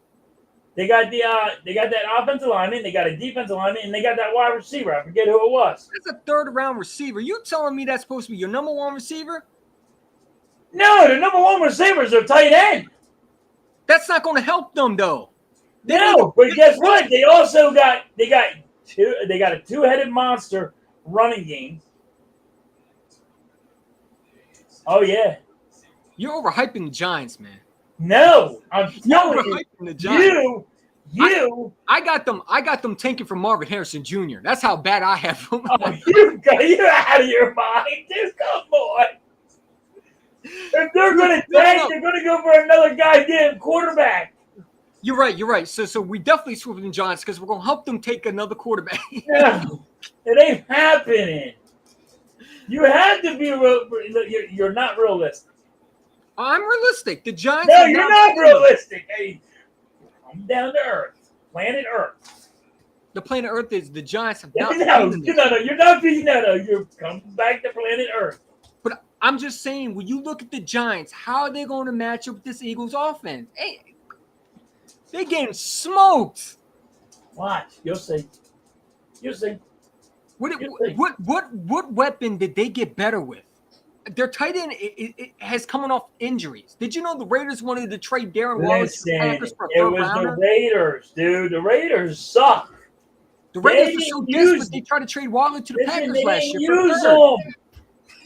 They got that offensive lineman, they got a defensive lineman, and they got that wide receiver. I forget who it was. That's a 3rd-round receiver. You telling me that's supposed to be your number 1 receiver? No, the number 1 receiver is their tight end. That's not going to help them though. No, but guess what? They also got a 2-headed monster running game. Oh yeah. You're overhyping the Giants, man. No, I'm You're telling overhyping the Giants. you. I got them tanking for Marvin Harrison Jr. That's how bad I have them. Oh, you're out of your mind, dude. Come on. If they're going to tank, they're going to go for another goddamn quarterback. You're right. So we definitely sweep the Giants because we're gonna help them take another quarterback. No, it ain't happening. You have to be real. You're not realistic. I'm realistic. The Giants. No, you're not realistic. Hey, come down to Earth, planet Earth. The planet Earth is the Giants have No, not. you're not being that. You're coming back to planet Earth. But I'm just saying, when you look at the Giants, how are they going to match up with this Eagles offense? Hey, they getting smoked. Watch, you'll see. You'll see. What weapon did they get better with? Their tight end it has coming off injuries. Did you know the Raiders wanted to trade Darren Wallace to the Packers for a It 3rd was rounder? the Raiders, dude. The Raiders suck. The Raiders were They so didn't use desperate they tried to trade Waller to the Listen, Packers they last didn't year. use him.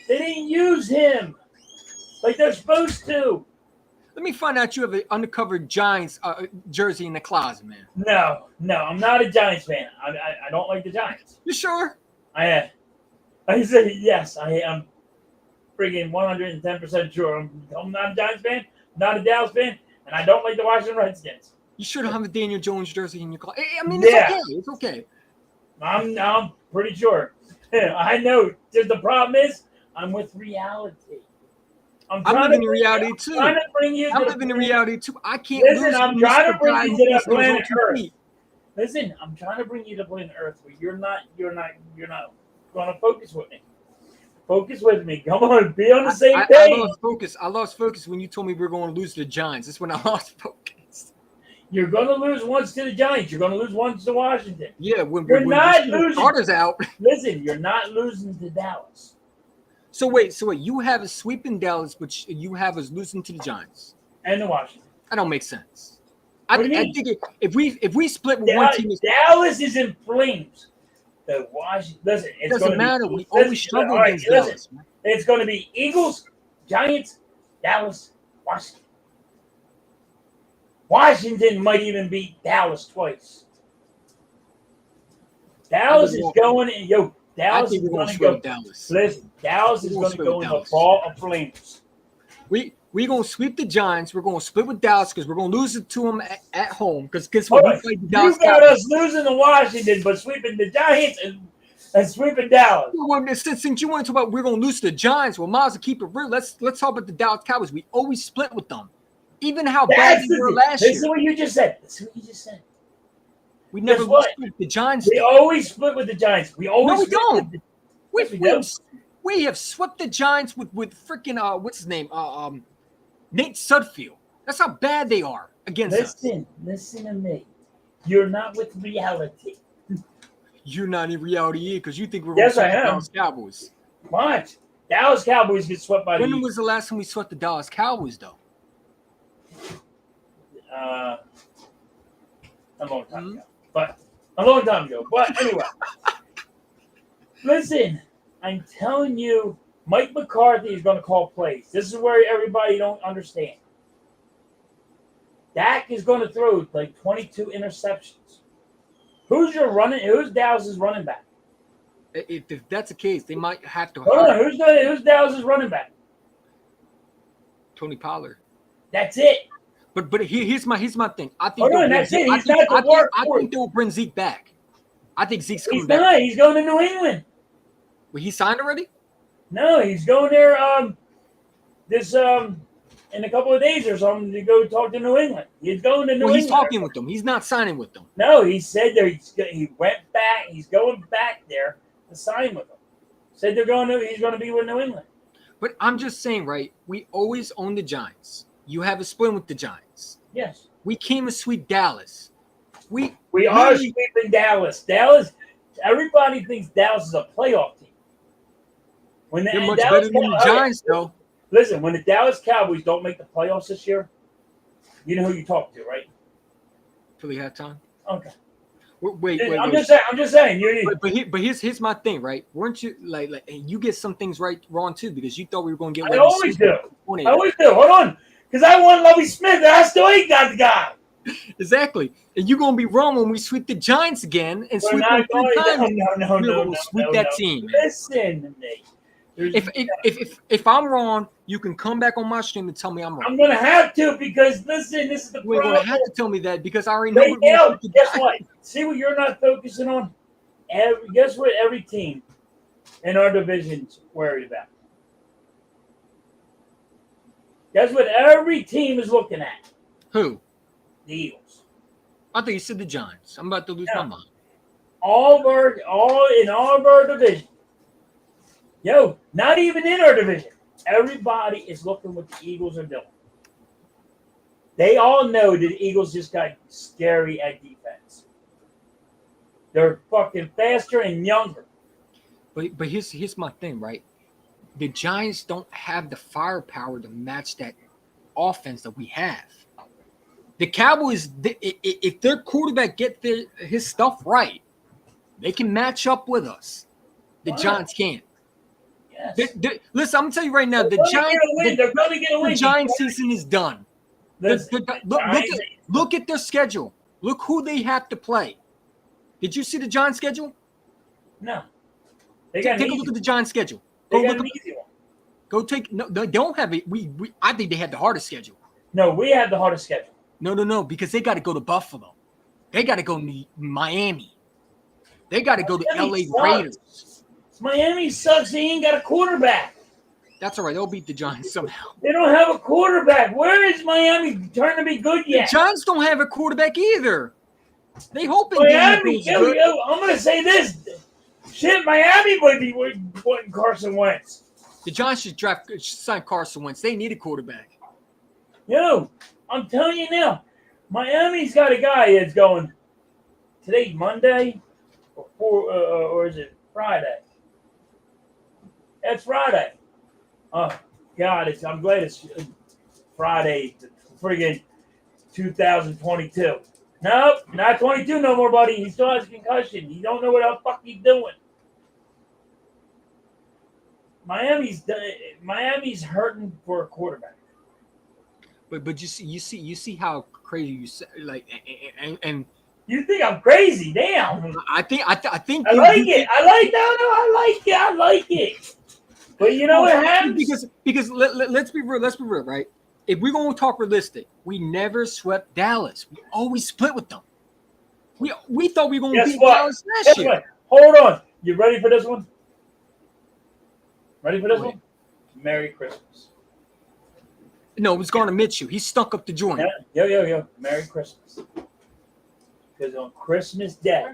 They didn't use him like they're supposed to. Let me find out you have an undercover Giants jersey in the closet, man. No, I'm not a Giants fan. I don't like the Giants. You sure? I say yes. I am friggin' 110% sure. I'm not a Giants fan, not a Dallas fan, and I don't like the Washington Redskins. You should have a Daniel Jones jersey in your closet. I mean, it's okay. It's okay. I'm pretty sure. I know. The problem is, I'm with reality. I'm living in reality too. I'm trying to bring you. I'm living in reality too. I can't Listen, lose. I'm to trying to Mr. bring Guy you who to thinks that he was planet on Earth. TV. Listen, I'm trying to bring you to planet Earth, but you're not going to focus with me. Focus with me. Come on, be on the same I page. lost focus when you told me we were going to lose to the Giants. That's when I lost focus. You're going to lose once to the Giants. You're going to lose once to Washington. Yeah, when You're not the losing. starters out. Listen, you're not losing to Dallas. So wait, you have us sweeping Dallas, but you have us losing to the Giants. And the Washington. That don't make sense. What do you I mean? think if we split with one team, Dallas is in flames. The Washington. Listen, it it's going doesn't to matter. be. We always struggle against Dallas. Man. It's going to be Eagles, Giants, Dallas, Washington. Washington might even beat Dallas twice. Dallas is going, and Dallas is going to go. Dallas. Listen, Dallas is going to go in the ball of flames. We're going to sweep the Giants. We're going to split with Dallas because we're going to lose it to them at home. Because guess what? Right. You got us losing to Washington, but sweeping the Giants and sweeping Dallas. Well, since you want to talk about we're going to lose to the Giants, well, might as well keep it real. Let's talk about the Dallas Cowboys. We always split with them. Even how bad they were last year. This is what you just said. We never split with the Giants. We always split with the Giants. We don't. We have swept the Giants with freaking what's his name? Nate Sudfeld. That's how bad they are against us. Listen to me. You're not with reality. You're not in reality either because you think we're going to sweep the Dallas Cowboys. Watch. Dallas Cowboys get swept by the Eagles. When was the last time we swept the Dallas Cowboys, though? A long time ago. But anyway. Listen, I'm telling you, Mike McCarthy is going to call plays. This is where everybody don't understand. Dak is going to throw like 22 interceptions. Who's Dallas's running back? If that's the case, they might have to. Hold on, who's Dallas's running back? Tony Pollard. That's it. But here's my thing. I think they'll bring Zeke back. I think Zeke's coming back. He's going to New England. Well, he signed already? No, he's going there in a couple of days or something to go talk to New England. He's going to New England. He's talking with them. He's not signing with them. No, he said he went back. He's going back there to sign with them. Said he's going to be with New England. But I'm just saying, right? We always own the Giants. You have a split with the Giants. Yes. We came to sweep Dallas. We are sweeping Dallas. Dallas. Everybody thinks Dallas is a playoff team. They're much better than the Giants, though. Listen, when the Dallas Cowboys don't make the playoffs this year, you know who you talk to, right? Philly halftime. Okay. Wait. I'm just saying. But here's my thing, right? Weren't you like and you get some things wrong too because you thought we were going to get. I always do. Hold on, because I want Lovie Smith, and I still ain't got the guy. Exactly, and you're going to be wrong when we sweep the Giants again and sweep them 3 times. No, sweep that team. Man. Listen to me. If I'm wrong, you can come back on my stream and tell me I'm wrong. I'm gonna have to because listen, this is the problem. You're gonna have to tell me that because I already know. Guess what? See what you're not focusing on. Guess what? Every team in our division's worried about. Guess what? Every team is looking at. Who? The Eagles. I thought you said the Giants. I'm about to lose my mind. All in all of our division. Not even in our division. Everybody is looking what the Eagles are doing. They all know that the Eagles just got scary at defense. They're fucking faster and younger. But here's my thing, right? The Giants don't have the firepower to match that offense that we have. The Cowboys, if their quarterback get his stuff right, they can match up with us. The Giants can't. Yes. Listen, I'm gonna tell you right now, the Giants season is done. Look at their schedule. Look who they have to play. Did you see the Giants schedule? No. Take a look at the Giants schedule. They got an easy one. Go take. No, they don't have it. I think they had the hardest schedule. No, we have the hardest schedule. No, because they got to go to Buffalo. They got to go to Miami. They got to go to LA Raiders. Miami sucks. They ain't got a quarterback. That's all right. They'll beat the Giants somehow. They don't have a quarterback. Where is Miami trying to be good yet? The Giants don't have a quarterback either. They hoping Miami. I'm going to say this. Shit, Miami would be wanting Carson Wentz. The Giants should sign Carson Wentz. They need a quarterback. I'm telling you now, Miami's got a guy that's going. Today's Monday, or is it Friday? It's Friday. Oh God, I'm glad it's Friday. Friggin' 2022. Nope, not 22 no more, buddy. He still has a concussion. You don't know what the fuck he's doing. Miami's hurting for a quarterback. But you see how crazy you say, like and You think I'm crazy? Damn. I think I you like it. I like that. No, I like it. I like it. But you know what happens? because let's be real, right? If we're gonna talk realistic, we never swept Dallas. We always split with them. We thought we were gonna Guess beat what? Dallas last Guess year. what? Hold on. You ready for this one? Ready for this one? Merry Christmas. No, it was Garner Minshew. He stunk up the joint. Yo. Merry Christmas. Because on Christmas Day,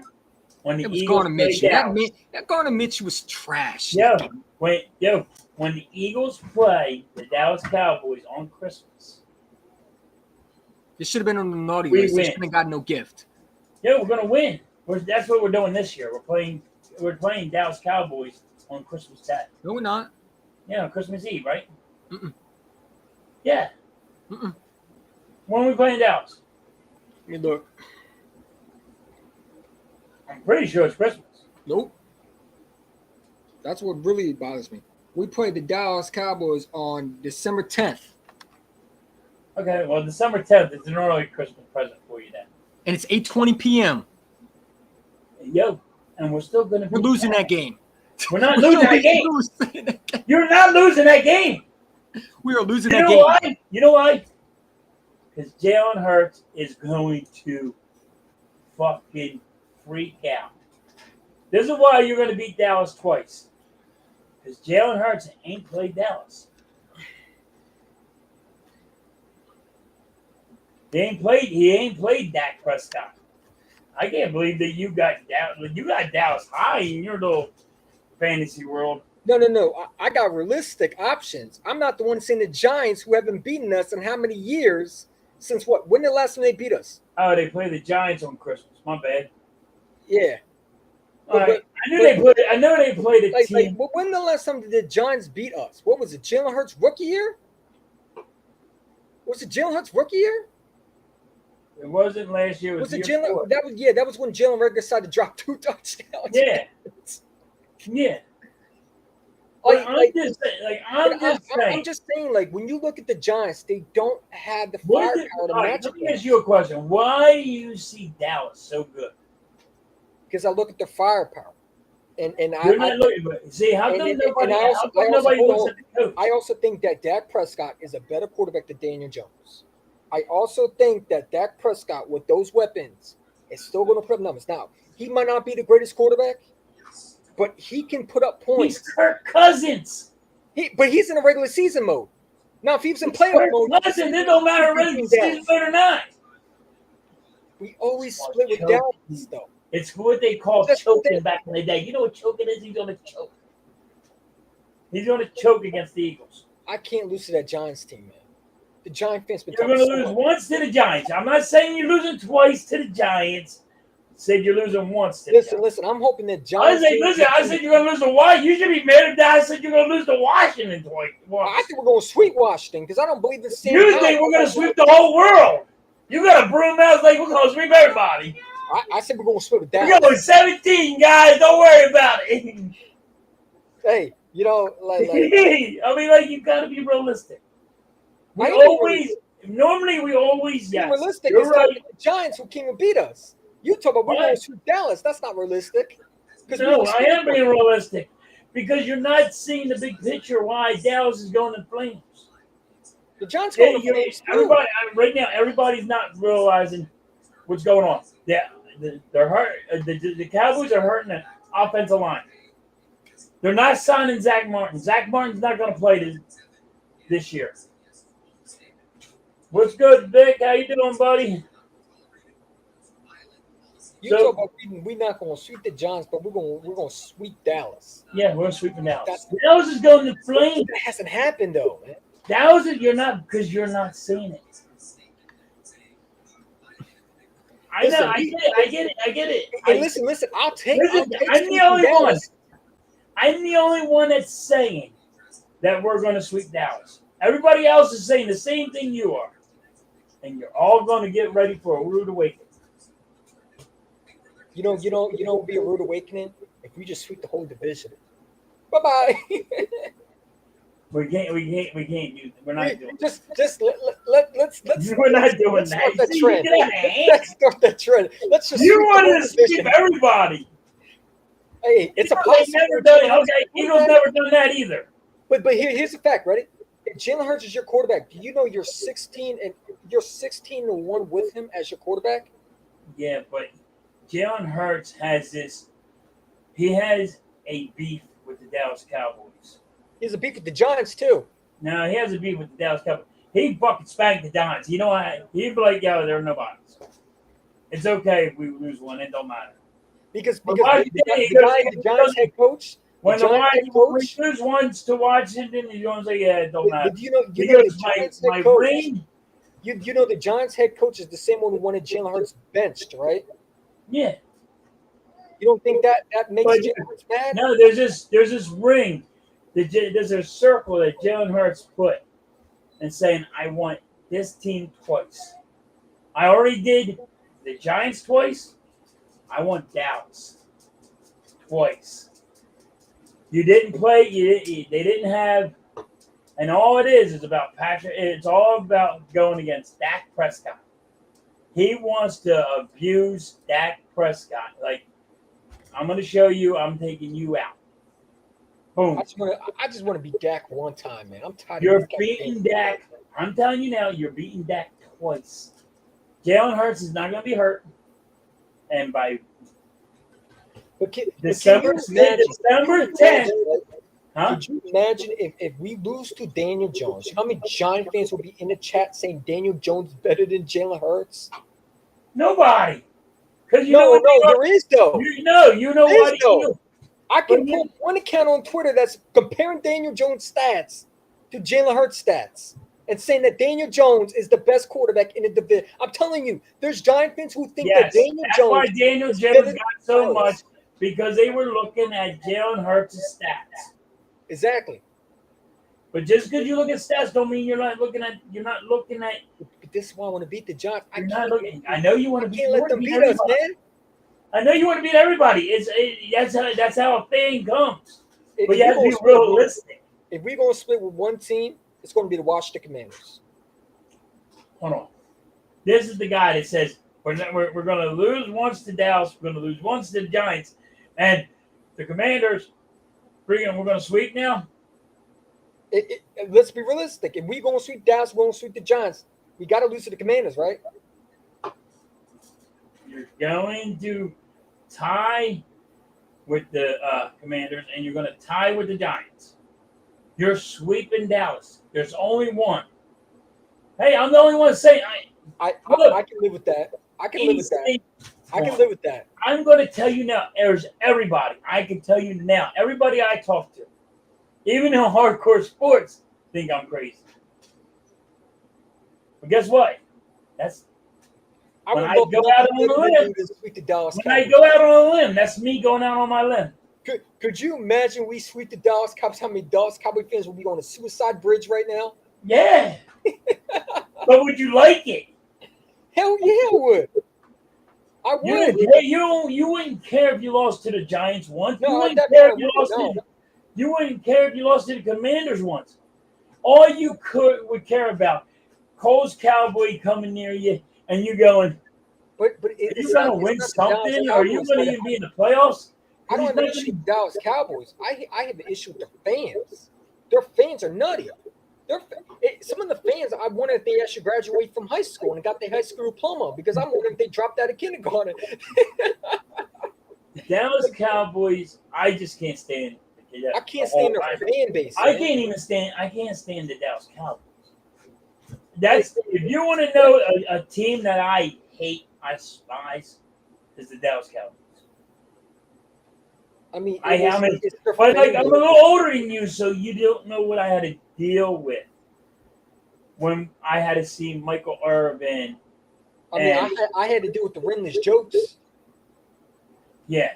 when the It was Eagles Garner play Minshew. Dallas, That Garner Minshew was trash. when the Eagles play the Dallas Cowboys on Christmas, It should have been on the naughty we list. They win. shouldn't have got no gift. We're gonna win. That's what we're doing this year. We're playing Dallas Cowboys on Christmas Day. No, we're not. Yeah, on Christmas Eve, right? Mm-mm. Yeah. Mm-mm. When are we playing Dallas? Let me look. I'm pretty sure it's Christmas. Nope. That's what really bothers me. We played the Dallas Cowboys on December 10th. Okay, well, December 10th is an early Christmas present for you then. And it's 8:20 p.m. And we're still going to be We're losing that game. We're not losing that game. You're not losing that game. We are losing You that know game. why? You know why? Because Jalen Hurts is going to fucking freak out. This is why you're going to beat Dallas twice. Because Jalen Hurts ain't played Dallas. He ain't played Dak Prescott. I can't believe that you got Dallas high in your little fantasy world. No. I got realistic options. I'm not the one saying the Giants, who haven't beaten us in how many years? Since what? When the last time they beat us? Oh, they play the Giants on Christmas. My bad. Yeah. All right. I knew they played a team. When the last time did the Giants beat us? What was it? Jalen Hurts rookie year? Was it Jalen Hurts rookie year? It wasn't last year. Was it Jalen? That was when Jalen Hurts decided to drop 2 touchdowns. Yeah. I'm just saying, like when you look at the Giants, they don't have the firepower to match. Let me ask you a question. Why do you see Dallas so good? Because I look at the firepower, and you're not looking. See, how come nobody? Looks at the coach? I also think that Dak Prescott is a better quarterback than Daniel Jones. I also think that Dak Prescott, with those weapons, is still going to put up numbers. Now, he might not be the greatest quarterback, but he can put up points. He's Kirk Cousins. But he's in a regular season mode. Now, if he was in playoff mode, listen, it don't matter regular season mode or not. We always split with Dallas, though. It's what they call choking back in the day. You know what choking is? He's going to choke. He's going to choke against the Eagles. I can't lose to that Giants team, man. The Giant fans been You're going to lose once to the Giants. I'm not saying you're losing twice to the Giants. I said you're losing once to the Giants. Listen, I'm hoping that Giants. I said you're going to lose to Washington. You should be mad at that. I said you're going to lose to Washington twice. I think we're going to sweep Washington because I don't believe in Sam. You think we're going to sweep the whole world? You got a broom out like we're going to sweep everybody. I said we're going to sweep with that. We're going 17, guys. Don't worry about it. Hey, you know, like you got to be realistic. Normally we always yes. Realistic. You're right. The Giants who came and beat us. You talk about we're going to sweep Dallas. That's not realistic. No, I am being realistic because you're not seeing the big picture. Why Dallas is going in flames? The Giants going in flames. Everybody right now, everybody's not realizing what's going on. Yeah, they're hurt. The Cowboys are hurting the offensive line. They're not signing Zach Martin. Zach Martin's not going to play this year. What's good, Vic? How you doing, buddy? You talk about we're not going to sweep the Giants, but we're going to sweep Dallas. Yeah, we're sweeping Dallas. Dallas is going to flames. That hasn't happened though, man. Dallas, you're not because you're not seeing it. I get it. And listen. I'll take. I'm the only one. I'm the only one that's saying that we're going to sweep Dallas. Everybody else is saying the same thing you are, and you're all going to get ready for a rude awakening. You know, be a rude awakening if we just sweep the whole division. Bye-bye. We can't do. We're not doing. Let's We're not doing let's that. start that See, trend. you get an Let's start that trend. Let's just You sweep the wanted whole to sweep division. everybody. Hey, it's a They possibility. never done it. Okay, Eagles never done that either. But here's the fact, ready? If Jalen Hurts is your quarterback, do you know you're 16-1 with him as your quarterback? Yeah, but Jalen Hurts has this. He has a beef with the Dallas Cowboys. He's a beef with the Giants too. No, he has a beef with the Dallas Cowboys. He fucking spanked the Giants. You know what? He'd be like, "Yo, there are nobodies. It's okay if we lose one. It don't matter." Because But why the, do you think the Giants head coach, when the the Giants head Warriors coach, lose once to Washington, you don't say, "Yeah, it don't matter." but you know Because the my Giants head my coach, ring, you know the Giants head coach is the same one who wanted Jalen Hurts benched, right? yeah. You don't think that makes But- Jalen Hurts mad? No, there's this ring. There's a circle that Jalen Hurts put and saying, "I want this team twice. I already did the Giants twice. I want Dallas twice. You didn't play. They didn't have, and all it is about Patrick. It's all about going against Dak Prescott. He wants to abuse Dak Prescott. Like, I'm going to show you. I'm taking you out. Boom. I just want to beat Dak one time, man. I'm tired. You're of this guy beating being- Dak. I'm telling you now, you're beating Dak twice. Jalen Hurts is not going to be hurt. And by But can December you imagine? 10th, huh? Could you imagine if we lose to Daniel Jones? How many Giant fans will be in the chat saying Daniel Jones is better than Jalen Hurts? Nobody. Because No, there is though. you know There what is, though. he do. I can But you- pull one account on Twitter that's comparing Daniel Jones' stats to Jalen Hurts' stats and saying that Daniel Jones is the best quarterback in the division. I'm telling you, there's Giant fans who think Yes, that Daniel that's Jones why Daniel is Jones better got so than much, Hurts. because they were looking at Jalen Hurts' stats. Exactly. But just because you look at stats don't mean you're not looking at But this is why I want to beat the Giants. I you're not can't, looking. I know you want I to can't let them beat us, man. I know you want to beat everybody. That's how a thing comes. If But you we have to gonna be split with- realistic. If we're going to split with one team, it's going to be the Washington Commanders. Hold on. This is the guy that says we're going to lose once to Dallas, we're going to lose once to the Giants, and the Commanders. We're going to sweep now. Let's be realistic. If we're going to sweep Dallas, we're going to sweep the Giants. We got to lose to the Commanders, right? You're going to tie with the Commanders, and you're going to tie with the Giants. You're sweeping Dallas. There's only one. Hey, I'm the only one saying. I can live with that. I can live with that. I can live with that. I'm going to tell you now. There's everybody. I can tell you now. Everybody I talk to, even in hardcore sports, think I'm crazy. But guess what? When I go out on a limb, sweep the Dallas when I Cowboys. go out on a limb, that's me going out on my limb. Could you imagine we sweep the Dallas Cowboys? How many Dallas Cowboy fans will be on a suicide bridge right now? Yeah. But would you like it? Hell yeah, I would. I would. You wouldn't care if you lost to the Giants once. No, you I wouldn't definitely care if you wouldn't, lost no. You wouldn't care if you lost to the Commanders once. All you would care about, Cole's Cowboy coming near you, and you going, But are you going to win something? Or are you going to even be in the playoffs? I don't have an issue with Dallas Cowboys. I have an issue with the fans. Their fans are nutty. Some of the fans, I wonder if they actually graduated from high school and got their high school diploma, because I'm wondering if they dropped out of kindergarten. The Dallas Cowboys, I just can't stand. I can't stand their fan base. I man. can't stand the Dallas Cowboys. That's if you want to know a team that I hate, I despise, is the Dallas Cowboys. I mean, I'm a it's their But like fan I'm a base. little older than you, so you don't know what I had to deal with when I had to see Michael Irvin. I mean, I had to deal with the winless jokes. Yeah,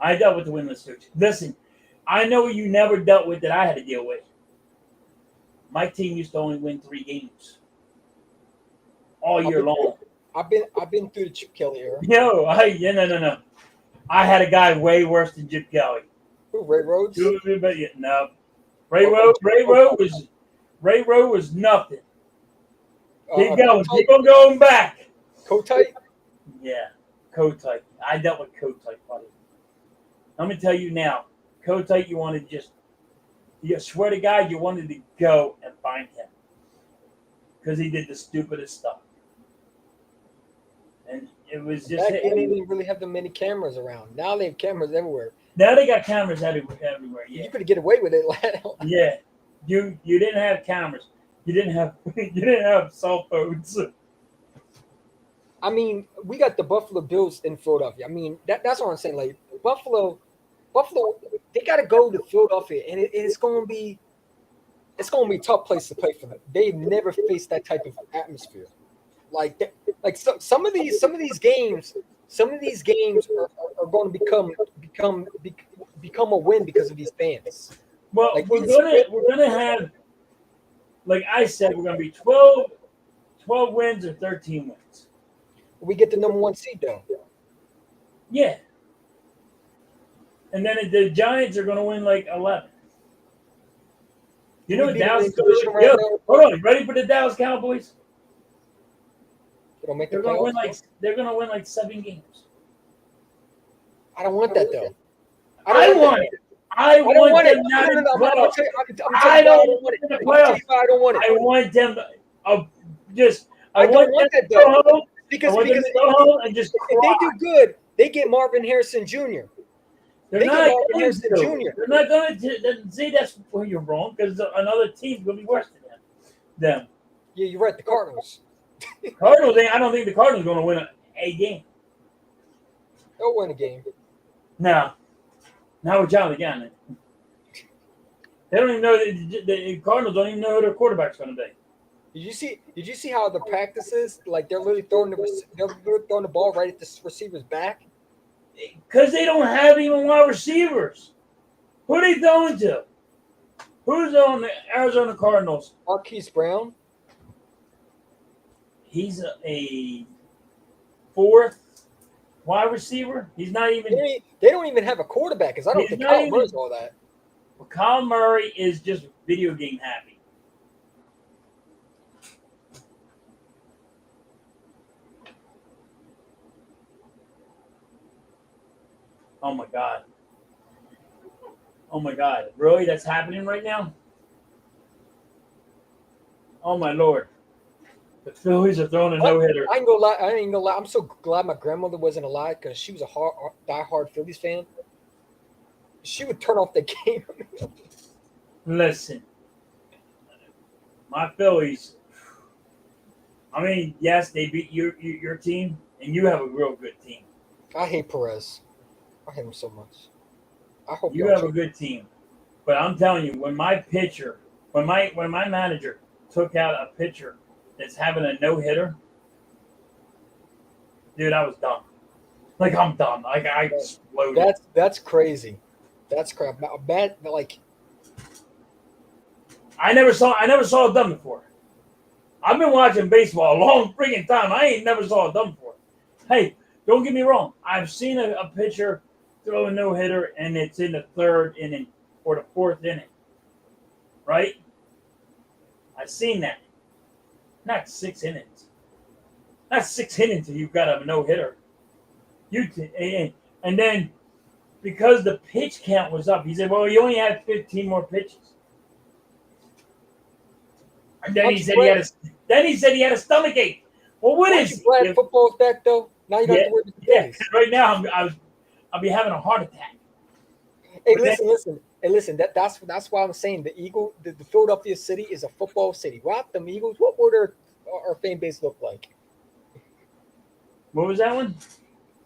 I dealt with the winless coach. Listen, I know you never dealt with that I had to deal with. My team used to only win 3 games all year long. I've been through the Chip Kelly era. No. I had a guy way worse than Chip Kelly. Who, Ray Rhodes? But no, Ray Rowe was nothing. Keep going. Keep on going back. Kotite? Yeah, Kotite. I dealt with Kotite, buddy. Let me tell you now, Kotite, you swear to God, you wanted to go and find him because he did the stupidest stuff. And it was just. Back then, they didn't really have that many cameras around. Now they have cameras everywhere. Now they got cameras everywhere. Yeah. You could get away with it. Yeah. You didn't have cameras. You didn't have cell phones. I mean, we got the Buffalo Bills in Philadelphia. I mean, that's what I'm saying. Like Buffalo, they got to go to Philadelphia, and it's going to be a tough place to play for them. They've never faced that type of atmosphere. Some of these games are going to become a win because of these fans. Well, we're gonna have, like I said, we're gonna be 12 wins or 13 wins. We get the number 1 seed though. Yeah. And then the Giants are gonna win like 11. You know what Dallas? Hold on, ready for the Dallas Cowboys? They're gonna win like 7 games. I don't want that though. I want it. I want them not in the playoffs. I don't want it in the playoffs. I don't want it. I want them I don't want that though. Because go home and just if they do good, they get Marvin Harrison Jr. They're not going to. They're not going to. See, that's where you're wrong because another team's going to be worse than them. Yeah, you're right. The Cardinals. Cardinals. I don't think the Cardinals are going to win a game. They'll win a game. No. Not with John again. They don't even know. The Cardinals don't even know who their quarterback's going to be. Did you see how the practices, like they're literally throwing the ball right at the receiver's back? Because they don't have even wide receivers. Who are they throwing to? Who's on the Arizona Cardinals? Marquise Brown. He's a 4th wide receiver. He's not even. They don't even have a quarterback because I don't think Kyle Murray's all that. Well, Kyle Murray is just video game happy. Oh my God. Oh my God. Really? That's happening right now? Oh my Lord. The Phillies are throwing a no-hitter. I ain't gonna lie. I'm so glad my grandmother wasn't alive because she was a diehard Phillies fan. She would turn off the game. Listen. My Phillies, I mean, yes, they beat your team, and you have a real good team. I hate Perez. I hate him so much. I hope you have a good team, but I'm telling you, when my manager took out a pitcher that's having a no hitter, dude, I was done. Like I'm done. Like I exploded. That's crazy. That's crap. Bad. Like I never saw it done before. I've been watching baseball a long freaking time. I ain't never saw it done before. Hey, don't get me wrong. I've seen a pitcher throw a no-hitter, and it's in the 3rd inning or the 4th inning, right? I've seen that. Not 6 innings. Not 6 innings until you've got a no-hitter. And then because the pitch count was up, he said, well, you only have 15 more pitches. And then he said he had a stomach ache. Well, what is it? Glad football's back though. Now you don't have to worry about the Phillies. Right now I'll be having a heart attack. Hey, listen. That's why I'm saying the Philadelphia city is a football city. Without them Eagles, what would our fan base look like? What was that one?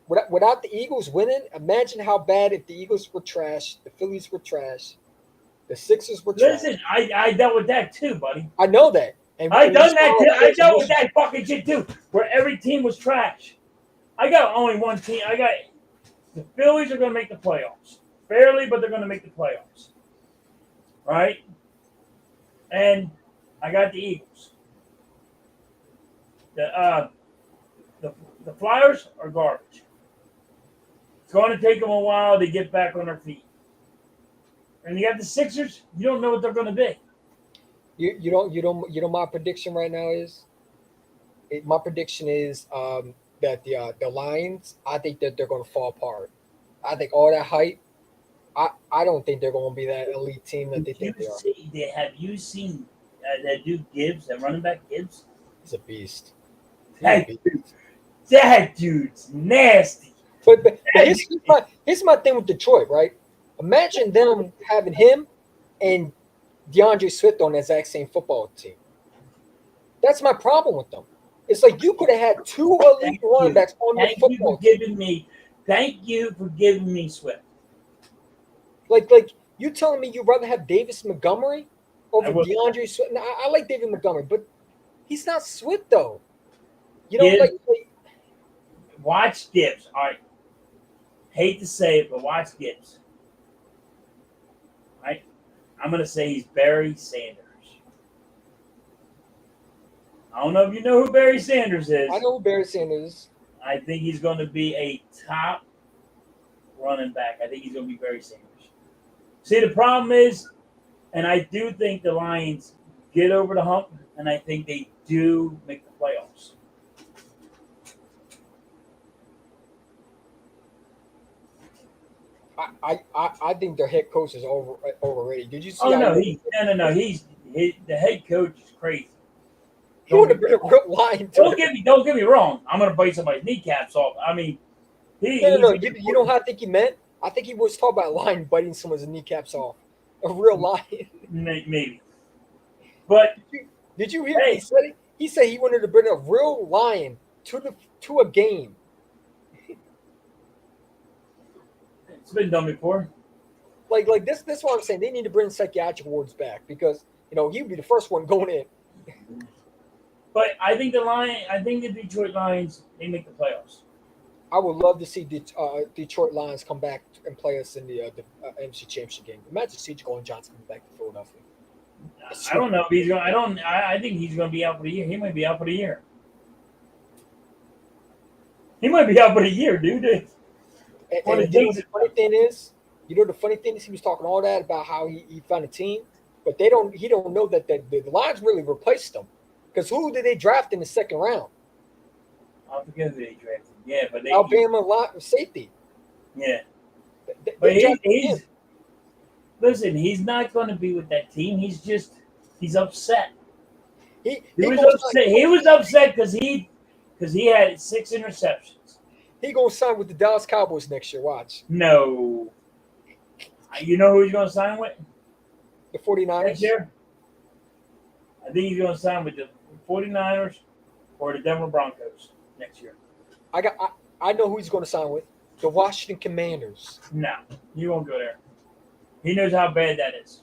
Without the Eagles winning, imagine how bad if the Eagles were trash, the Phillies were trash, the Sixers were trash. Listen, I dealt with that too, buddy. I know that. And I done that too. I dealt with that fucking shit too, where every team was trash. I got only one team. The Phillies are going to make the playoffs. Barely, but they're going to make the playoffs. Right? And I got the Eagles. The Flyers are garbage. It's going to take them a while to get back on their feet. And you got the Sixers. You don't know what they're going to be. You know my prediction right now is my prediction is that the Lions, I think that they're going to fall apart. I think all that hype, I don't think they're going to be that elite team that they Did you think they are. see? Have you seen that dude Gibbs, that running back Gibbs? He's a beast. He's a That beast. dude, that dude's nasty. But here's my thing with Detroit, right? Imagine them having him and DeAndre Swift on the exact same football team. That's my problem with them. It's like you could have had two elite running backs on your Thank you for football team. giving me. Thank you for giving me Swift. Like you telling me you'd rather have Davis Montgomery over DeAndre Swift? Now, I like David Montgomery, but he's not Swift though. You know, Gibbs, watch Gibbs. All right. Hate to say it, but watch Gibbs. All right. I'm gonna say he's Barry Sanders. I don't know if you know who Barry Sanders is. I know who Barry Sanders is. I think he's going to be a top running back. I think he's going to be Barry Sanders. See, the problem is, and I do think the Lions get over the hump, and I think they do make the playoffs. I think their head coach is overrated. Did you see? Oh no, the head coach is crazy. He would have been a real line. Don't get me wrong. I'm gonna bite somebody's kneecaps off. I mean, no. You know how I think he meant? I think he was talking about a lion biting someone's kneecaps off. A real lion. Maybe. But did you hear? He said it. He said he wanted to bring a real lion to a game. It's been done before. Like this. This is what I'm saying. They need to bring psychiatric wards back because he would be the first one going in. But I think the Detroit Lions, they make the playoffs. I would love to see Detroit Lions come back and play us in the NFC Championship game. Imagine C.J. Gardner-Johnson coming back to Philadelphia. I don't know if he's going. I think he's going to be out for the year. He might be out for the year. He might be out for the year, dude. And the funny thing is, he was talking all that about how he found a team, but he don't know that the Lions really replaced him. Because who did they draft in the second round? I forget who they drafted. Yeah, but Alabama safety. Yeah. But he's not going to be with that team. He's upset. He was upset because he had 6 interceptions. He gonna sign with the Dallas Cowboys next year. Watch. No. You know who he's going to sign with? The 49ers. Next year? I think he's going to sign with the 49ers or the Denver Broncos next year. I know who he's going to sign with. The Washington Commanders. No, he won't go there. He knows how bad that is.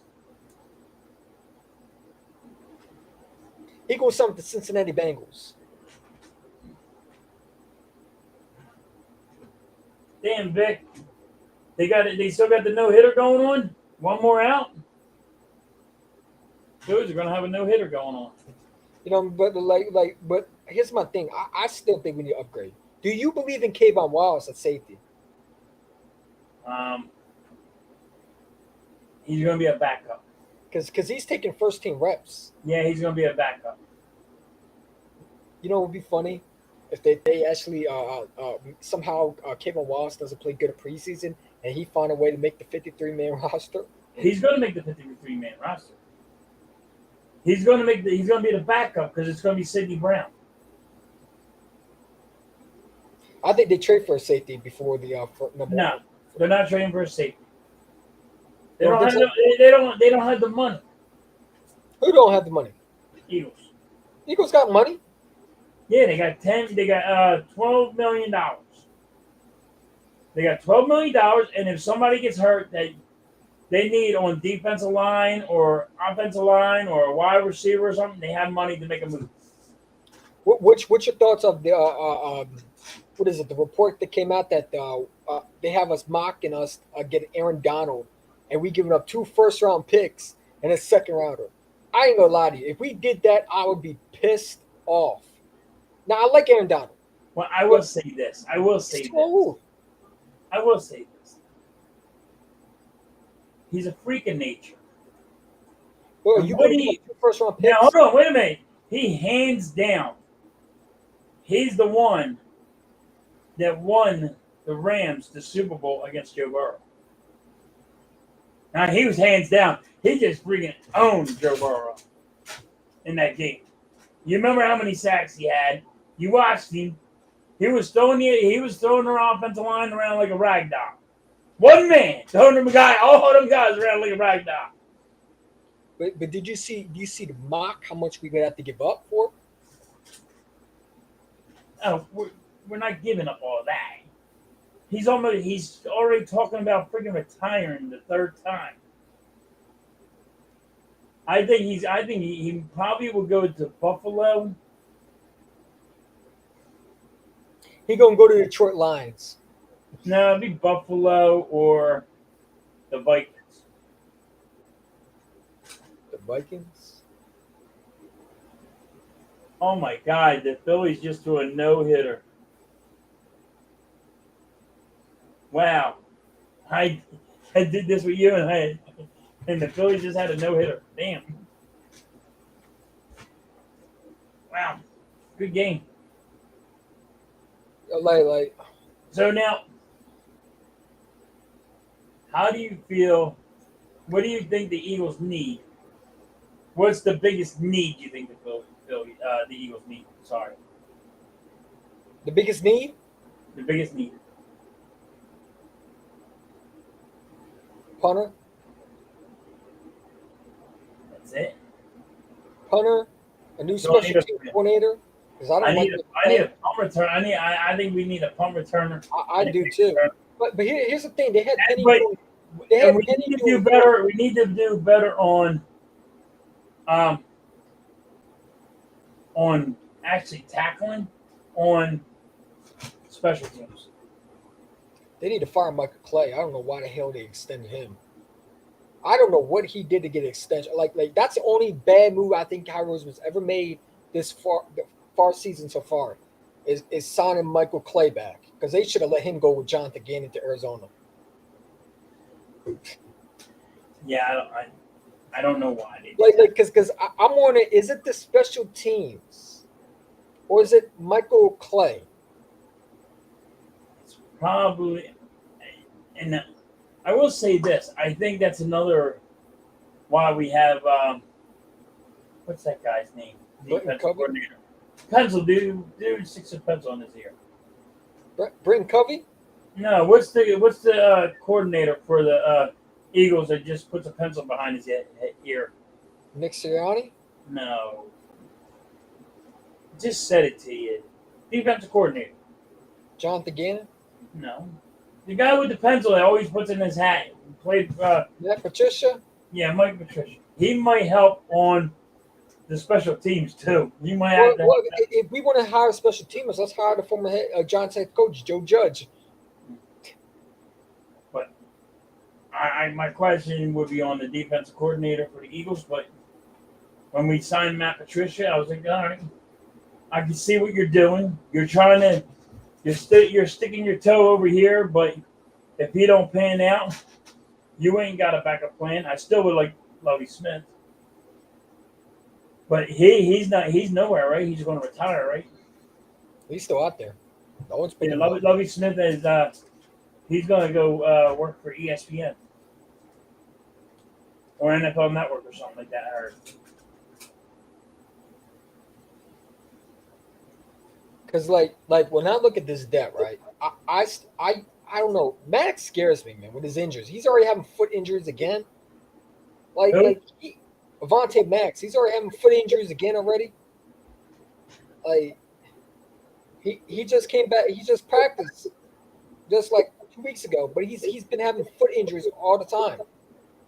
He going to sign with the Cincinnati Bengals. Damn, Vic. They still got the no-hitter going on? One more out? Those are going to have a no-hitter going on. But here's my thing. I still think we need to upgrade. Do you believe in Kayvon Wallace at safety? He's going to be a backup. Because he's taking first-team reps. Yeah, he's going to be a backup. You know what would be funny? If they actually somehow Kayvon Wallace doesn't play good at preseason and he find a way to make the 53-man roster. He's going to make the 53-man roster. He's going to be the backup because it's going to be Sidney Brown. I think they trade for a safety before the number. No, they're not trading for a safety. They don't have the money. Who don't have the money? Eagles. Eagles got money. Yeah, they got $12 million. They got $12 million, and if somebody gets hurt that they need on defensive line or offensive line or a wide receiver or something, they have money to make a move. What's your thoughts of the what is it? The report that came out that they have us mocking us getting Aaron Donald, and we giving up 2 first-round picks and a second rounder. I ain't gonna lie to you. If we did that, I would be pissed off. Now I like Aaron Donald. Well, I will say this. He's a freak of nature. Well, And you what could do you- be first round picks. Now, hold on, wait a minute. He hands down, he's the one that won the Rams the Super Bowl against Joe Burrow. Now, he was hands down. He just freaking owned Joe Burrow in that game. You remember how many sacks he had? You watched him. He was throwing their offensive line around like a rag doll. One man throwing all them guys around like a rag doll. But do you see the mock how much we would have to give up for? Oh, we're not giving up all that. He's already talking about freaking retiring the third time. I think he probably will go to Buffalo. He gonna go to the Detroit Lions. No, it'd be Buffalo or the Vikings. The Vikings. Oh my God, the Phillies just threw a no-hitter. Wow. I did this with you and the Phillies just had a no-hitter. Damn. Wow. Good game. Like So now, how do you feel? What do you think the Eagles need? What's the biggest need you think the Eagles need? Sorry. the biggest need. The biggest need. Punter. That's it. Punter. A new So I special need team coordinator. Because I need a punt return. I think we need a punt returner. I do too. But here's the thing. They had Penny. But- They had And we Penny need to doing do better. We need to do better on actually tackling on special teams. They need to fire Michael Clay. I don't know why the hell they extended him. I don't know what he did to get an extension. Like that's the only bad move I think Kairos was ever made this far season so far is signing Michael Clay back because they should have let him go with Jonathan Gannon to Arizona. Yeah, I don't know why they did Like because I'm wondering, is it the special teams or is it Michael Clay? It's probably, and I will say this. I think that's another why we have what's that guy's name? The Britton defensive Covey? coordinator. Pencil, dude, sticks a pencil on his ear. Britton Covey? No, what's the coordinator for the Eagles that just puts a pencil behind his ear? Nick Sirianni? No. Just said it to you. Defensive coordinator. Jonathan Gannon? No. The guy with the pencil that always puts in his hat. Played Matt Patricia? yeah, Mike Patricia. He might help on the special teams too. You might have to Well, if we want to hire special teamers, let's hire the former Giants head coach, Joe Judge. my question would be on the defensive coordinator for the Eagles, but when we signed Matt Patricia, I was like, all right, I can see what you're doing. You're trying to, you're sticking your toe over here, but if he don't pan out, you ain't got a backup plan. I still would like Lovie Smith, but he's nowhere, right? He's going to retire, right? He's still out there. No one's Yeah, picking him up. Lovie Smith is he's going to go work for ESPN or NFL Network or something like that. I heard. Because like when I look at this debt, right? I don't know. Maddox scares me, man, with his injuries. He's already having foot injuries again. Who? Avante Max, he's already having foot injuries again already. Like he just came back. He just practiced just like 2 weeks ago, but he's been having foot injuries all the time.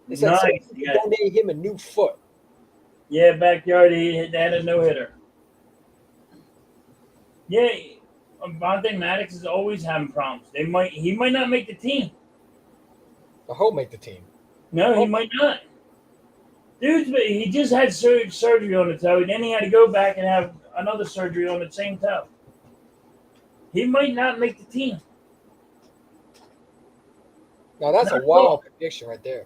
They said Nice. somebody donated him a new foot. Yeah, backyard. He had a no hitter. Yeah, Vontae Maddox is always having problems. He might not make the team. The whole make the team. No, he might not. Dude, he just had surgery on the toe, and then he had to go back and have another surgery on the same toe. He might not make the team. Now that's a wild prediction right there.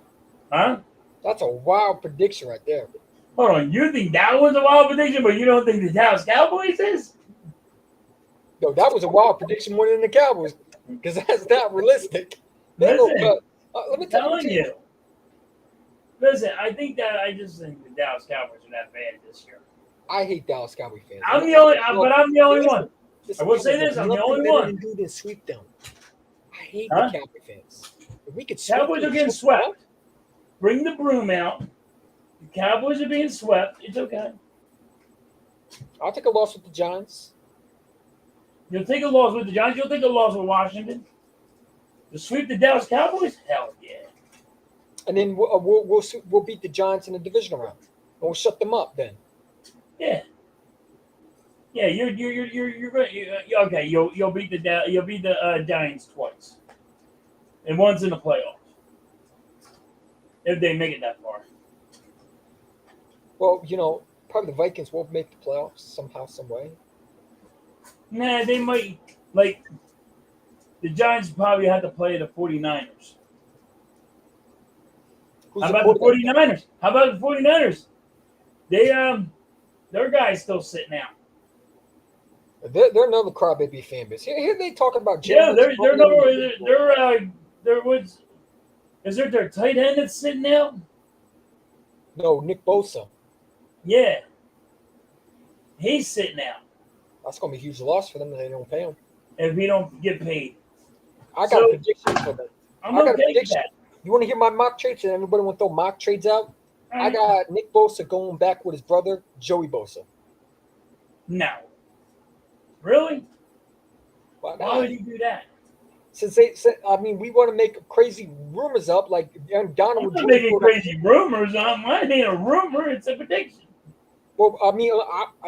Huh? That's a wild prediction right there. Hold on. You think that was a wild prediction, but you don't think the Dallas Cowboys is? Yo, that was a wild prediction more than the Cowboys because that's not realistic. They go Listen, cut. Let me I'm tell telling you. Listen, I just think the Dallas Cowboys are that bad this year. I hate Dallas Cowboy fans. I'm the only Listen, one. I will say there's this, I'm the nothing only better one. than do than sweep them. I hate Huh? the Cowboy fans. If we could sweep Cowboys them, are getting sweep them swept. Bring the broom out. The Cowboys are being swept. It's okay. I'll take a loss with the Giants. You'll take a loss with the Giants. You'll take a loss with Washington. To sweep the Dallas Cowboys? Hell yeah. And then we'll beat the Giants in the divisional round. And we'll shut them up then. Yeah. Yeah, you're going. Okay, you'll beat the Giants twice, and once in the playoffs if they make it that far. Well, probably the Vikings won't make the playoffs somehow, some way. Nah, they might. Like the Giants probably have to play the 49ers. Who's How the about the quarterback? 49ers? How about the 49ers? They their guy's still sitting out. They're another crybaby fan base. Here they talking about Yeah, Jalen Hurts. they're what's is there their tight end that's sitting out? No, Nick Bosa. Yeah, he's sitting out That's gonna be a huge loss for them if they don't pay him. if he don't get paid. I got So- a prediction for them. I'm I got a okay with prediction. that. You want to hear my mock trades? And everybody want to throw mock trades out? I got Nick Bosa going back with his brother Joey Bosa. No. Really? Why Why not? would he do that? Since we want to make crazy rumors up like Aaron Donald. I'm with not Joey making Bosa. crazy rumors. It ain't a rumor. It's a prediction. Well,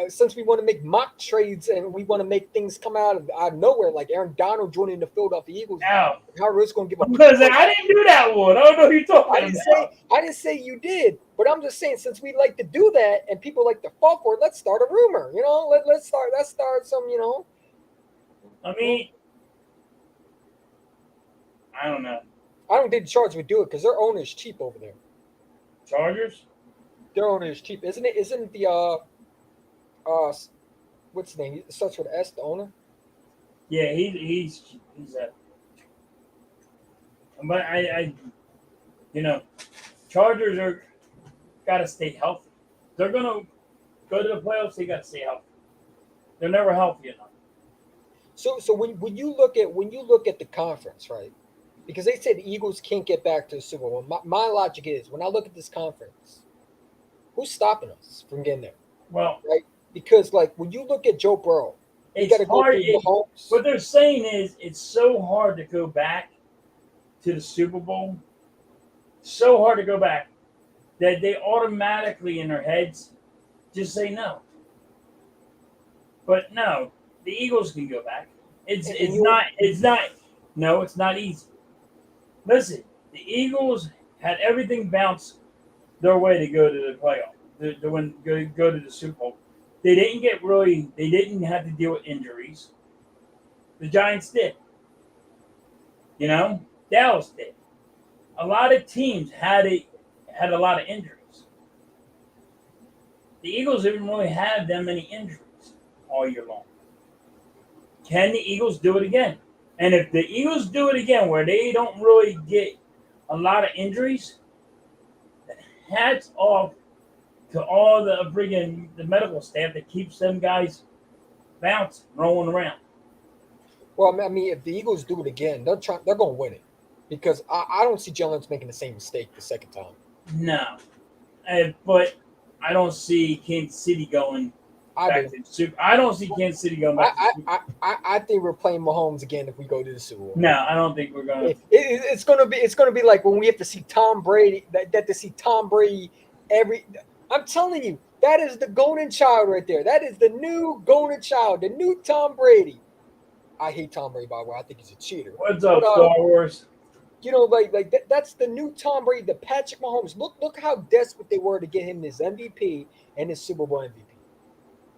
since we want to make mock trades and we want to make things come out of nowhere, like Aaron Donald joining the Philadelphia Eagles, Now, how is going to give up? because I didn't do that one. I don't know who you're talking about. I didn't say you did, but I'm just saying since we like to do that and people like to fall for it, let's start a rumor. Let's start some. I mean, I don't know. I don't think the Chargers would do it because their owner is cheap over there. Chargers? Their owner is cheap, isn't it? Isn't the what's his name? It starts with S. The owner. Yeah, he's a. But Chargers are gotta stay healthy. They're gonna go to the playoffs. They gotta stay healthy. They're never healthy enough. So when you look at the conference, right? Because they said the Eagles can't get back to the Super Bowl. My logic is when I look at this conference, who's stopping us from getting there? Well, Right? Because like when you look at Joe Burrow, you got to it's go hard. through the homes. What they're saying is it's so hard to go back to the Super Bowl. So hard to go back that they automatically in their heads just say no. But no, the Eagles can go back. It's not easy. Listen, the Eagles had everything bounce their way to go to the playoff, go to the Super Bowl. They didn't have to deal with injuries. The Giants did. Dallas did. A lot of teams had a lot of injuries. The Eagles didn't really have that many injuries all year long. Can the Eagles do it again? And if the Eagles do it again where they don't really get a lot of injuries, hats off to all the medical staff that keeps them guys bouncing, rolling around. Well, I mean, if the Eagles do it again, they're going to win it because I don't see Jalen Hurts making the same mistake the second time. No, but I don't see Kansas City going back to the Super. I don't see Kansas City going back. I think we're playing Mahomes again if we go to the Super Bowl. No, I don't think we're going. It's gonna be like when we have to see Tom Brady. That to see Tom Brady I'm telling you, that is the golden child right there. That is the new golden child, the new Tom Brady. I hate Tom Brady, by the way. I think he's a cheater. What's up, Star Wars? That's the new Tom Brady, the Patrick Mahomes. Look how desperate they were to get him his MVP and his Super Bowl MVP.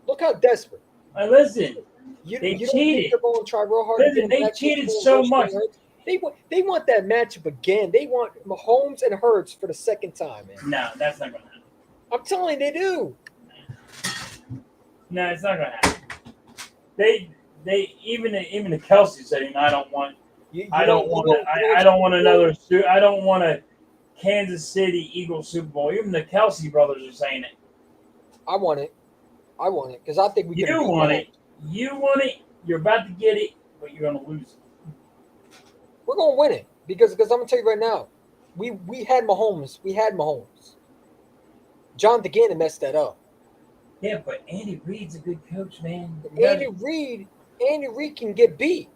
Look how desperate. Listen, You they don't think cheated. they're going to try real hard to Listen, get him they back to cheated the Super so Bowl much. versus They want that matchup again. They want Mahomes and Hurts for the second time, man. No, that's not gonna happen. I'm telling you, they do. No, it's not gonna happen. They even the Kelsey saying I don't want I don't want another I don't want a Kansas City Eagles Super Bowl. Even the Kelsey brothers are saying it. I want it because I think we can. You want it. You want it. You're about to get it, but you're gonna lose it. We're gonna win it because I'm gonna tell you right now, we had Mahomes. We had Mahomes. Jonathan Gannon messed that up. Yeah, but Andy Reid's a good coach, man. Andy Reid can get beat.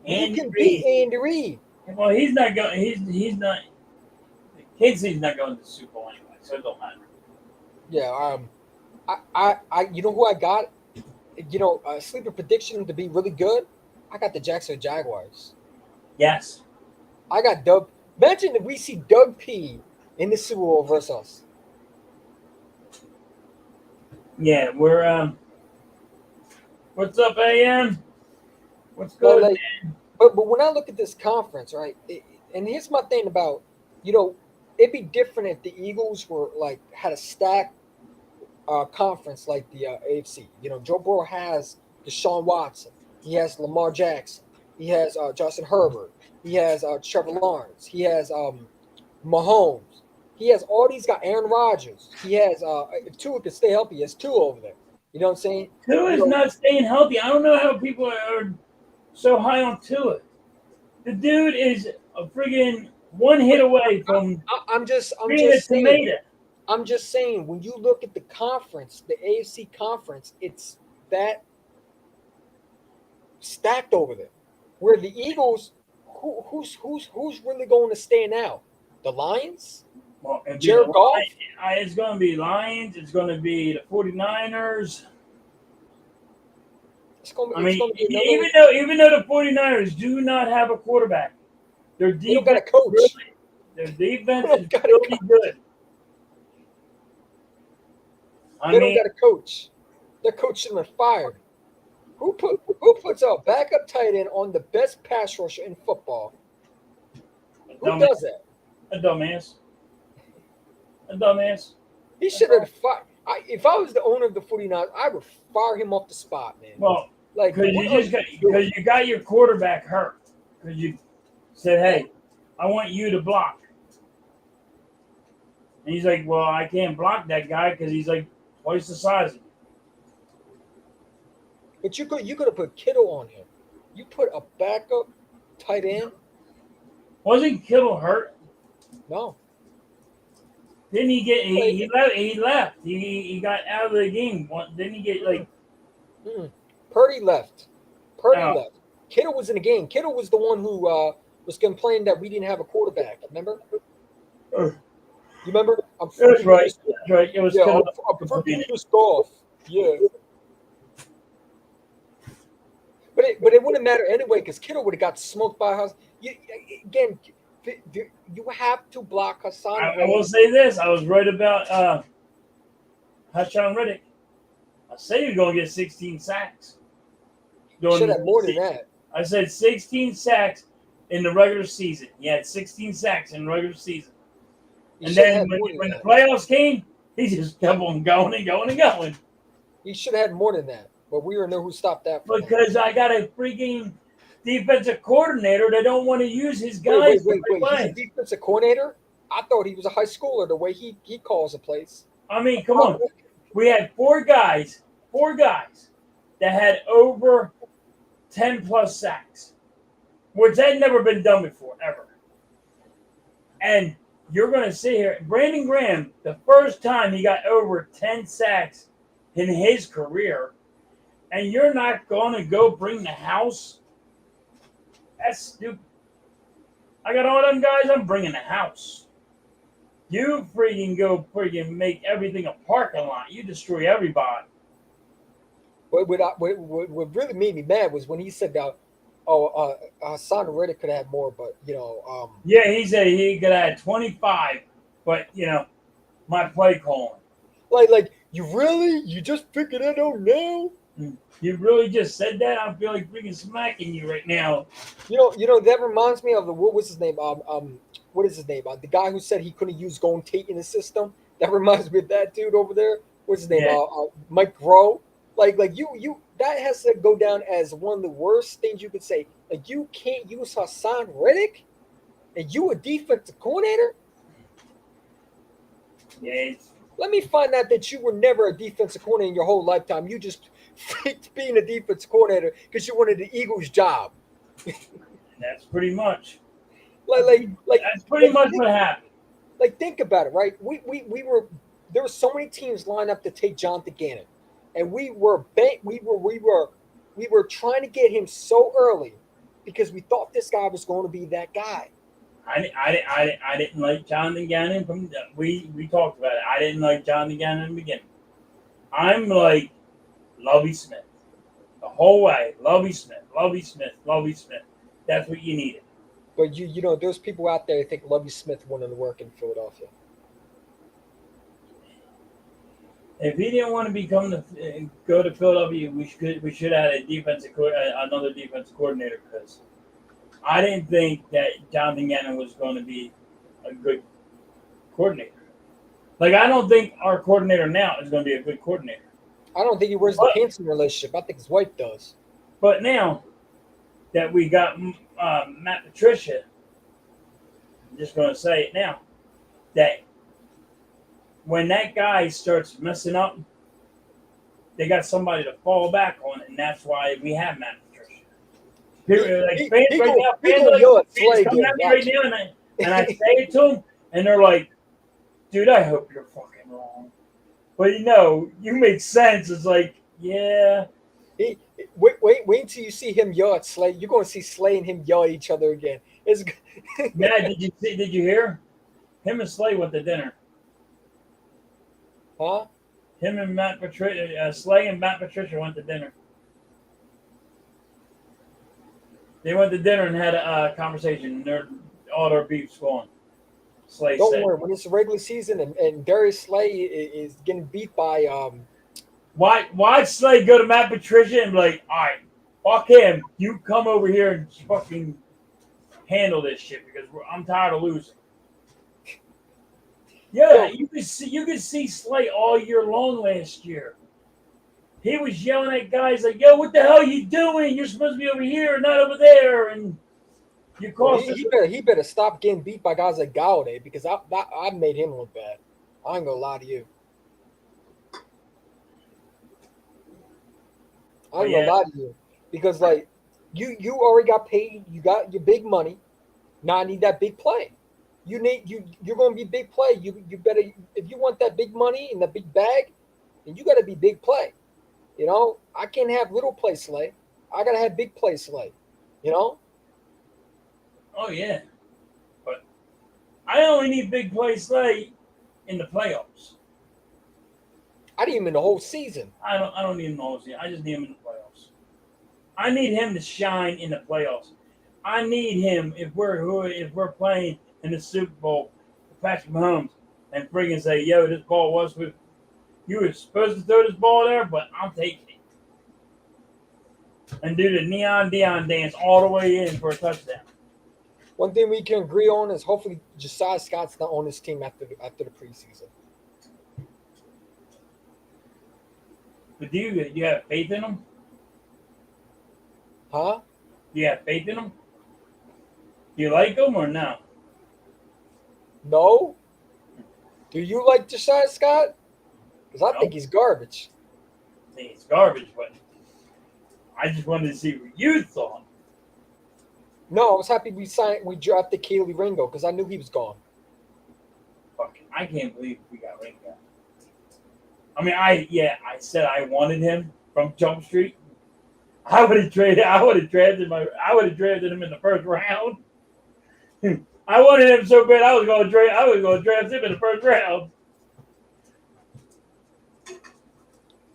He can beat Andy Reid. Well, he's not going. He's not. Kingsley's not going to the Super Bowl anyway, so it don't matter. Yeah. I you know who I got? You know, a sleeper prediction to be really good. I got the Jacksonville Jaguars. Yes. I got Doug. Imagine if we see Doug P in the Super Bowl versus us. Yeah, we're what's up, AM? What's good? But when I look at this conference, right? And here's my thing about, it'd be different if the Eagles were had a stacked conference like the AFC. Joe Burrow has Deshaun Watson. He has Lamar Jackson. He has Justin Herbert. He has Trevor Lawrence. He has Mahomes. He has all these guys. Aaron Rodgers. He has if Tua could stay healthy, he has Tua over there. You know what I'm saying? Tua is not staying healthy. I don't know how people are so high on Tua. The dude is a friggin' one hit away from I'm just saying. I'm just saying, when you look at the conference, the AFC conference, it's that stacked over there. Where the Eagles, who's really going to stand out? The Lions? Well, Jared Goff? It's going to be Lions. It's going to be the 49ers. Even though the 49ers do not have a quarterback, their defense, got a coach. Their defense is really good. They don't got a coach. Their coach should have been fired. Who puts a backup tight end on the best pass rusher in football? Who does that? A dumbass. A dumbass. He should have fired. If I was the owner of the 49ers, I would fire him off the spot, man. Well, because you got your quarterback hurt. Because you said, hey, I want you to block. And he's like, well, I can't block that guy because he's like twice the size of me. But you could have put Kittle on him. You put a backup tight end. Wasn't Kittle hurt? No. Didn't he get? He left. He got out of the game. Didn't he get like? Purdy left. Left. Kittle was in the game. Kittle was the one who was complaining that we didn't have a quarterback. Remember? You remember? That's right. That's right. It was Kittle. I'm freaking pissed off. Yeah. But it wouldn't matter anyway because Kittle would have got smoked by Hassan. You have to block Hassan. I will say this. I was right about Hassan Reddick. I say you're going to get 16 sacks. You should have more than that. I said 16 sacks in the regular season. He had 16 sacks in the regular season. And then when the playoffs came, he just kept on going and going and going. He should have had more than that. But we don't know who stopped that. Because I got a freaking defensive coordinator that don't want to use his guys. Wait. He's a defensive coordinator? I thought he was a high schooler the way he calls a place. I mean, come on. We had four guys that had over 10 plus sacks, which had never been done before, ever. And you're going to sit here. Brandon Graham, the first time he got over 10 sacks in his career, and you're not going to go bring the house? That's stupid. I got all them guys, I'm bringing the house. You freaking go make everything a parking lot. You destroy everybody. What really made me mad was when he said that, Hassan Reddick could have had more, but, Yeah, he said he could have had 25, but, my play calling. Like, you just figured that out now? You really just said that? I feel like freaking smacking you right now. That reminds me of what was his name? What is his name? The guy who said he couldn't use Golden Tate in the system. That reminds me of that dude over there. What's his name? Yeah. Mike Groh. Like you that has to go down as one of the worst things you could say. Like you can't use Hassan Reddick, and you a defensive coordinator. Yeah, it's, Let me find out that you were never a defensive coordinator in your whole lifetime. You just faked being a defensive coordinator because you wanted the Eagles' job. that's pretty much. Like That's pretty much what happened. like think about it, right? We were there were so many teams lined up to take Jonathan Gannon, and we were trying to get him so early because we thought this guy was going to be that guy. I didn't like Jonathan Gannon from we talked about it. I didn't like Jonathan Gannon in the beginning. I'm like Lovie Smith the whole way. Lovie Smith, Lovie Smith, Lovie Smith. That's what you needed. But there's people out there that think Lovie Smith wanted to work in Philadelphia. If he didn't want to go to Philadelphia, we should have had another defensive coordinator because I didn't think that Jonathan Gannon was going to be a good coordinator. Like I don't think our coordinator now is going to be a good coordinator. I don't think he wears the pants in the relationship. I think his wife does. But now that we got Matt Patricia, I'm just going to say it now, that when that guy starts messing up, they got somebody to fall back on, and that's why we have Matt Patricia. Fans coming at me right now, and I say it to them, and they're like, dude, I hope you're fucking wrong. But you make sense. It's like, yeah. Wait until you see him yell at Slay. You're going to see Slay and him yell at each other again. Yeah, did you hear? Him and Slay went to dinner. Huh? Him and Matt Patricia, Slay and Matt Patricia went to dinner. They went to dinner and had a conversation. All their beef's gone. Slay Don't said. worry. When it's a regular season and Darius Slay is getting beat by Why'd Slay go to Matt Patricia and be like, all right, fuck him. You come over here and fucking handle this shit because I'm tired of losing. Yeah, you could see Slay all year long last year. He was yelling at guys like, "Yo, what the hell are you doing? You're supposed to be over here, not over there." And you cost. He better stop getting beat by guys like Galladay because I made him look bad. I ain't gonna lie to you. I ain't gonna lie to you because like you already got paid. You got your big money. Now I need that big play. You're going to be big play. You better, if you want that big money and the big bag, then you got to be big play. I can't have little play Slay. I got to have big play Slay. Oh yeah, but I only need big play Slay in the playoffs. I need him in the whole season. I don't need him in the whole season. I just need him in the playoffs. I need him to shine in the playoffs. I need him if we're playing in the Super Bowl, Patrick Mahomes, and friggin' say, yo, this ball was with you were supposed to throw this ball there, but I'm taking it. And do the Neon Dion dance all the way in for a touchdown. One thing we can agree on is hopefully Josiah Scott's not on this team after the preseason. But do you have faith in him? Huh? Do you have faith in him? Do you like him or no? No. Do you like Josiah Scott? Because I think he's garbage. I think he's garbage, but I just wanted to see what you thought. No, I was happy we drafted Keely Ringo because I knew he was gone. Fucking, I can't believe we got Ringo. I mean, I said I wanted him from Jump Street. I would have drafted him in the first round. I wanted him so bad I was going to draft him in the first round.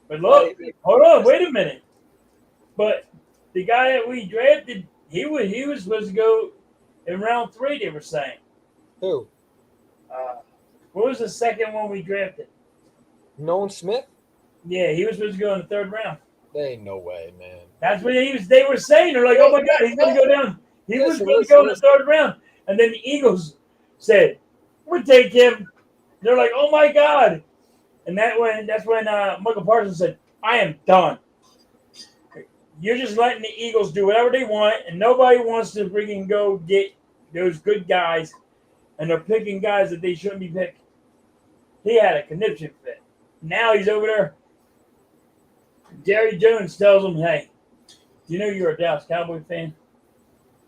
But look, hold on, wait a minute. But the guy that we drafted, he was supposed to go in round 3. They were saying. Who? What was the second one we drafted? Nolan Smith? Yeah, he was supposed to go in the 3rd round. There ain't no way, man. That's what they were saying. They're like, oh my God, he's going to go down. He was going to go in the third round. And then the Eagles said, we'll take him. They're like, oh my God. And that's when Michael Parsons said, I am done. You're just letting the Eagles do whatever they want, and nobody wants to freaking go get those good guys, and they're picking guys that they shouldn't be picking. He had a conniption fit. Now he's over there. Jerry Jones tells him, hey, you know you're a Dallas Cowboy fan?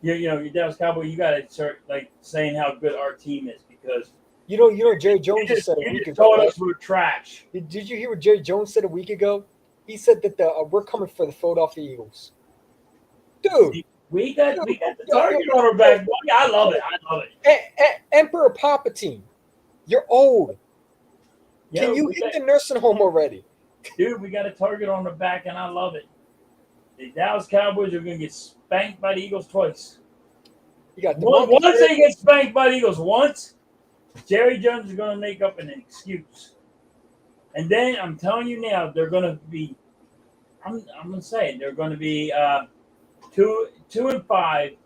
You're Dallas Cowboy, you got to start like saying how good our team is because You know, Jerry Jones just said a week ago. told right? us we're trash. Did you hear what Jerry Jones said a week ago? He said that we're coming for the Philadelphia Eagles. Dude, We got the target on our back. I love it. Emperor Palpatine, you're old. Can you hit the nursing home already? Dude, we got a target on the back, and I love it. The Dallas Cowboys are going to get spanked by the Eagles twice. You got Once they get spanked by the Eagles once, Jerry Jones is going to make up an excuse. And then I'm telling you now, they're going to be. I'm going to say it, they're going to be 2-5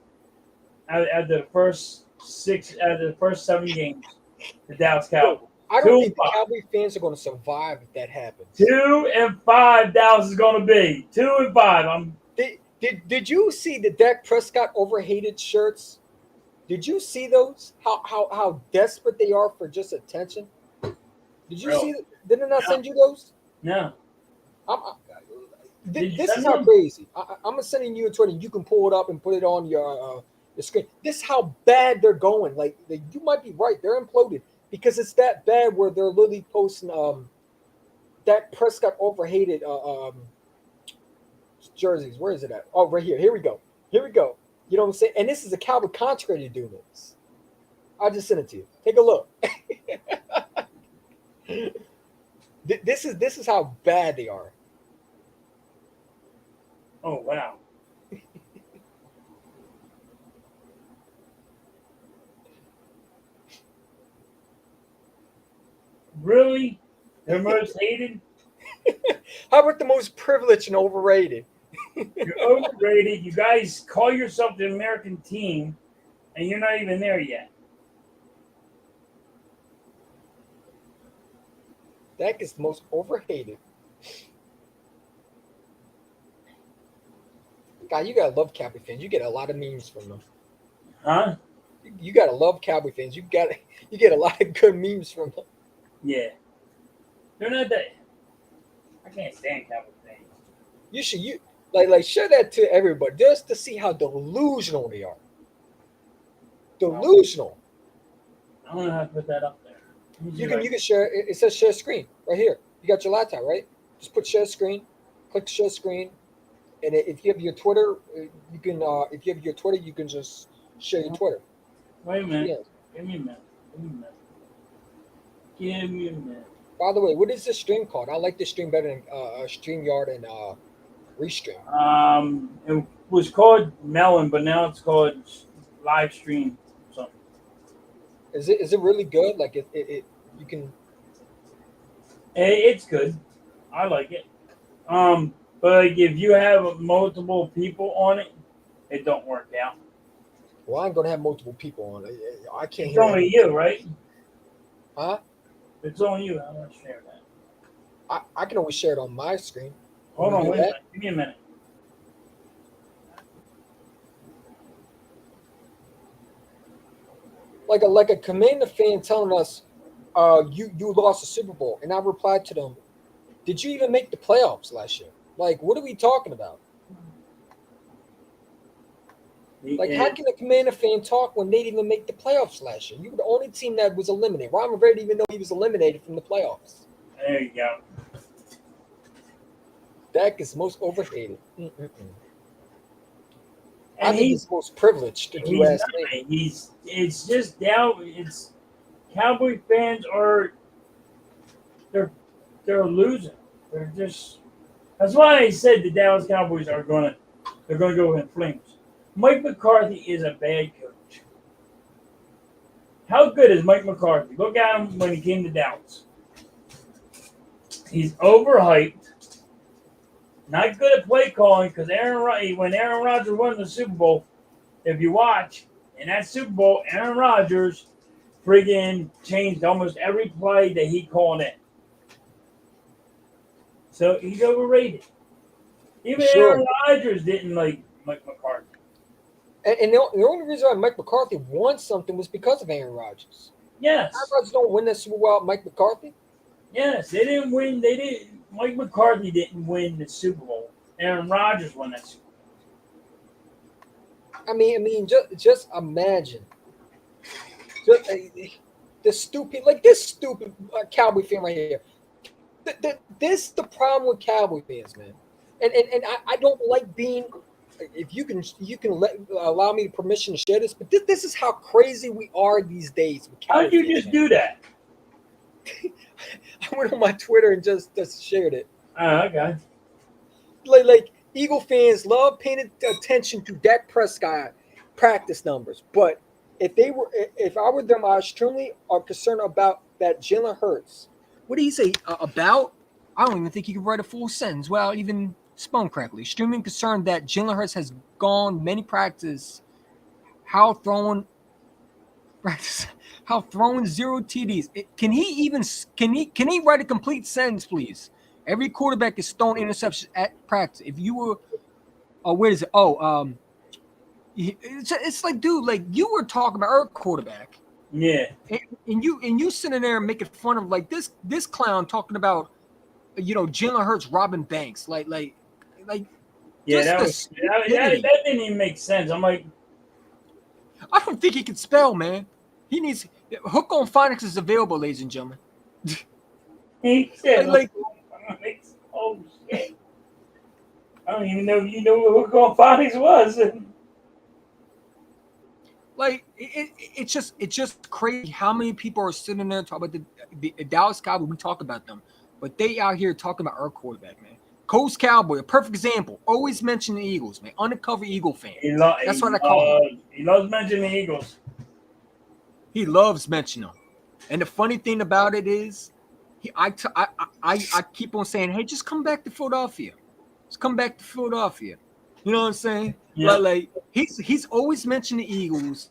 out of the first 7 games. The Dallas Cowboys. I don't think the Cowboy fans are going to survive if that happens. 2-5, Dallas is going to be 2-5. Did you see the Dak Prescott overhated shirts? Did you see those? How desperate they are for just attention? Did you see? Did I not send you those? No. This is how crazy. I'm sending you a Twitter. You can pull it up and put it on your screen. This is how bad they're going. Like you might be right. They're imploded because it's that bad where they're literally posting Dak Prescott overhated jerseys. Where is it at? Oh, right here. Here we go. You know what I'm saying? And this is a Cowboy contrary doing this. I'll just send it to you. Take a look. This is how bad they are. Oh, wow. Really? They're most hated? How about the most privileged and overrated? You're overrated. You guys call yourself the American team, and you're not even there yet. Dak is the most overhated. God, you gotta love Cowboy fans. You get a lot of memes from them. Huh? You gotta love Cowboy fans. You get a lot of good memes from them. Yeah. They're not that. I can't stand Cowboy fans. You should share that to everybody just to see how delusional they are. Delusional. I don't know how to put that up there. You can share. It says share screen right here. You got your laptop, right? Just put share screen. Click share screen. And if you have your Twitter, you can. If you have your Twitter, you can just share your Twitter. Wait a minute. Yeah. Give me a minute. By the way, what is this stream called? I like this stream better than StreamYard and Restream. It was called Melon, but now it's called Live Stream something. Is it really good? Like it you can. It's good. I like it. But like if you have multiple people on it, it don't work out. Well, I'm gonna have multiple people on it. I can't. It's only you, right? Huh? It's only you. I'm gonna share that. I can always share it on my screen. Hold on, wait a minute. Give me a minute. Like a Commander fan telling us, you lost the Super Bowl, and I replied to them, did you even make the playoffs last year? Like, what are we talking about? Like, how can a Commander fan talk when they didn't even make the playoffs last year? You were the only team that was eliminated. Ron Rivera didn't even know he was eliminated from the playoffs. There you go. Dak is most overhated. I And think he's most privileged, if you ask me. It's just now. It's Cowboy fans are they're losing. They're just. That's why I said the Dallas Cowboys they're gonna go in flames. Mike McCarthy is a bad coach. How good is Mike McCarthy? Look at him when he came to Dallas. He's overhyped. Not good at play calling because when Aaron Rodgers won the Super Bowl, if you watch in that Super Bowl, Aaron Rodgers friggin' changed almost every play that he called in. So he's overrated. Even Sure. Aaron Rodgers didn't like Mike McCarthy. And the only reason why Mike McCarthy won something was because of Aaron Rodgers. Yes. Aaron Rodgers don't win that Super Bowl without Mike McCarthy. Yes, they didn't win. They didn't. Mike McCarthy didn't win the Super Bowl. Aaron Rodgers won that Super Bowl. I mean, just imagine, just, this stupid Cowboy fan right here. This the problem with Cowboy fans, man. And I don't like being. If you can allow me permission to share this, but this is how crazy we are these days. With Cowboy How'd you fans, just man. do that? I went on my Twitter and just shared it. Okay. Like Eagle fans love paying attention to Dak Prescott practice numbers, but if I were them, I extremely are concerned about that Jalen Hurts. What did he say about? I don't even think he could write a full sentence without even spelling correctly. Extremely concerned that Jalen Hurts has gone many practices, how throwing 0 TDs. Can he write a complete sentence, please? Every quarterback is throwing interceptions at practice. If you were, where is it? It's like, dude, like you were talking about our quarterback, Yeah. and you sitting there making fun of like this clown talking about, Jalen Hurts robbing banks, like Yeah, just that didn't even make sense. I'm like, I don't think he can spell, man. He needs Hook on Phonics is available, ladies and gentlemen. he said, Like- oh shit. I don't even know if you know what Hook on Phonics was. Like it's just crazy how many people are sitting there talking about the Dallas Cowboys. We talk about them, but they out here talking about our quarterback, man. Coast Cowboy, a perfect example. Always mention the Eagles, man. Undercover Eagle fan. That's what I call him. He loves mentioning the Eagles. He loves mentioning them. And the funny thing about it is, I keep on saying, hey, just come back to Philadelphia. Just come back to Philadelphia. You know what I'm saying? Yeah. Like he's always mentioning the Eagles.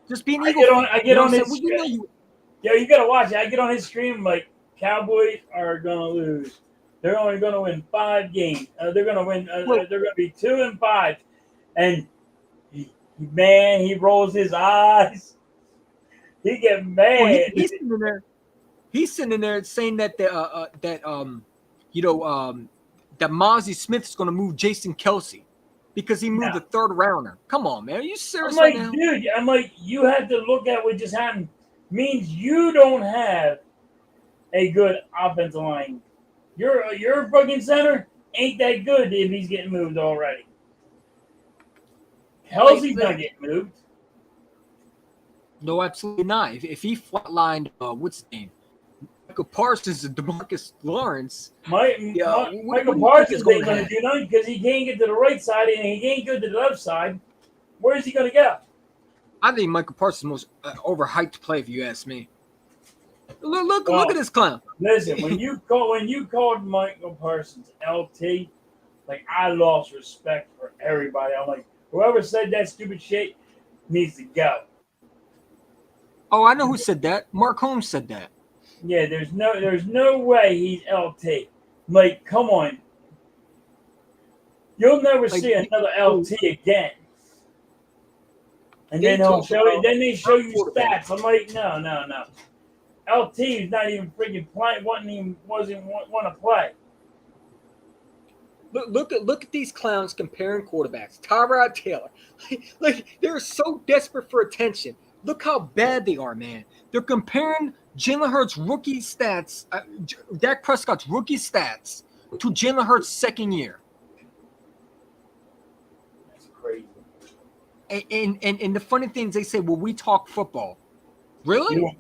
Just being I Eagle. get on his Well, stream. Yo, you gotta watch it. I get on his stream like Cowboys are gonna lose. They're only gonna win 5 games. They're gonna win. They're gonna be 2-5, and he rolls his eyes. He get mad. Well, he's sitting there. He's sitting there saying that that Mozzie Smith is going to move Jason Kelsey because he moved the 3rd rounder. Come on, man. Are you serious I'm like, right now? dude, I'm like, you have to look at what just happened. Means you don't have a good offensive line. Your fucking center ain't that good if he's getting moved already. Kelsey's not getting moved. No, absolutely not. If he flatlined, what's his name? Michael Parsons and DeMarcus Lawrence. Michael Parsons ain't going to do nothing because he can't get to the right side and he can't go to the left side. Where is he going to go? I think Michael Parsons is the most overhyped play, if you ask me. Look at this clown. Listen, when you called Michael Parsons LT, like I lost respect for everybody. I'm like, whoever said that stupid shit needs to go. Oh, I know who said that. Mark Holmes said that. Yeah, there's no way he's LT. Like, come on. You'll never see another LT again. And then they'll show you. Then they show you stats. I'm like, no. LT is not even freaking playing. Wasn't want to play. Look at these clowns comparing quarterbacks. Tyrod Taylor, like they're so desperate for attention. Look how bad they are, man. They're comparing Jalen Hurts' rookie stats, Dak Prescott's rookie stats, to Jalen Hurts' 2nd year. That's crazy. And the funny thing is, they say, "Well, we talk football." Really?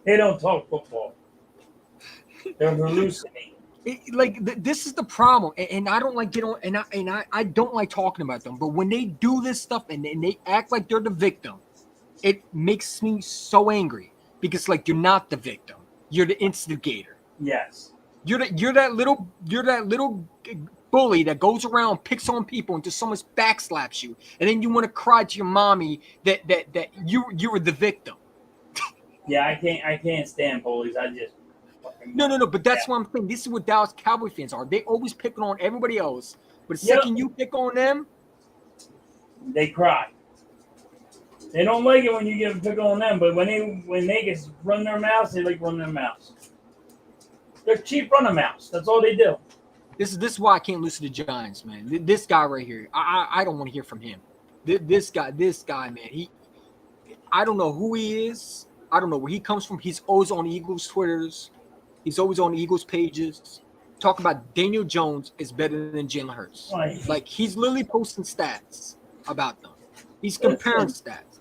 They don't talk football. They're hallucinating. This is the problem, and I don't like I don't like talking about them. But when they do this stuff and they act like they're the victim, it makes me so angry because like you're not the victim, you're the instigator. Yes. You're that little bully that goes around, picks on people until someone backslaps you, and then you want to cry to your mommy that you were the victim. Yeah, I can't stand bullies. I just fucking No. But that's what I'm saying. This is what Dallas Cowboy fans are. They always picking on everybody else, but the Yep. second you pick on them, they cry. They don't like it when you get pick on them, but when they get run their mouths, they like run their mouths. They're cheap running mouths. That's all they do. this is why I can't lose to the Giants, man. This guy right here, I don't want to hear from him. This guy, man. I don't know who he is. I don't know where he comes from. He's always on the Eagles Twitters. He's always on the Eagles pages. Talk about Daniel Jones is better than Jalen Hurts. Right. Like he's literally posting stats about them. He's comparing stats.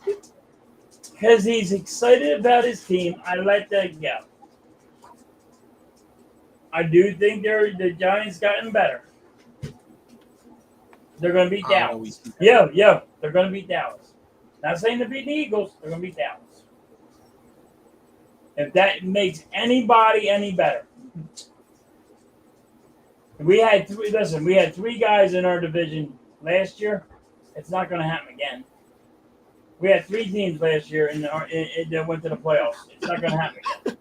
Because he's excited about his team. I let that go. I do think the Giants gotten better. They're going to beat Dallas. Yeah, they're going to beat Dallas. Not saying to beat the Eagles. They're going to beat Dallas. If that makes anybody any better. We had three guys in our division last year. It's not going to happen again. We had 3 teams last year that went to the playoffs. It's not going to happen again.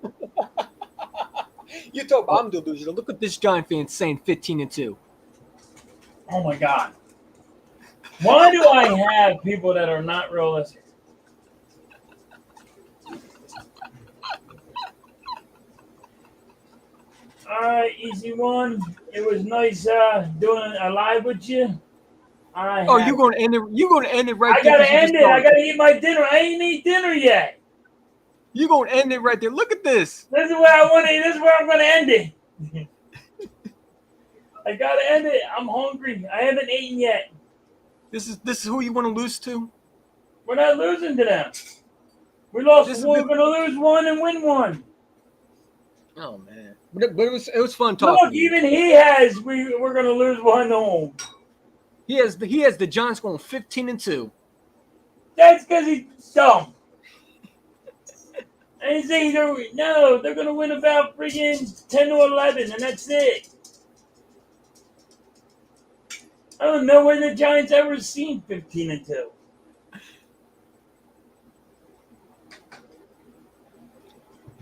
You talk about I'm delusional. Look at this Giant fan saying 15-2. Oh my God! Why do I have people that are not realistic? All right, EC1. It was nice doing a live with you. You're gonna end it. You're gonna end it right I there. gotta end it. I gotta eat my dinner. I ain't eat dinner yet. You're gonna end it right there. Look at this. This is where I want to. This is where I'm gonna end it. I gotta end it. I'm hungry. I haven't eaten yet. This is who you want to lose to. We're not losing to them. We lost This is one. good. We're gonna lose one and win one. Oh man, but it was fun talking. Look, even he has. We're gonna lose one home. He has the Giants going 15-2. That's because he's dumb. I didn't say they're gonna win about friggin' 10 or 11, and that's it. I don't know when the Giants ever seen 15-2.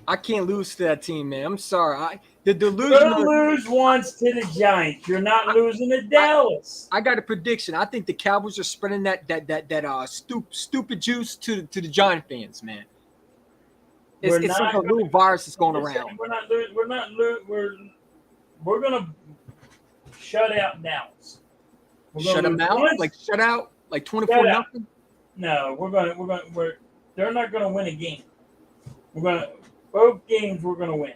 I can't lose to that team, man. I'm sorry. The You're delusion. gonna lose once to the Giants. You're not losing to Dallas. I got a prediction. I think the Cowboys are spreading that stupid juice to the Giant fans, man. It's like a little virus that's going around. We're gonna shut out Dallas. Shut them out? Like shut out? Like 24-0? No, they're not gonna win a game. Both games we're gonna win.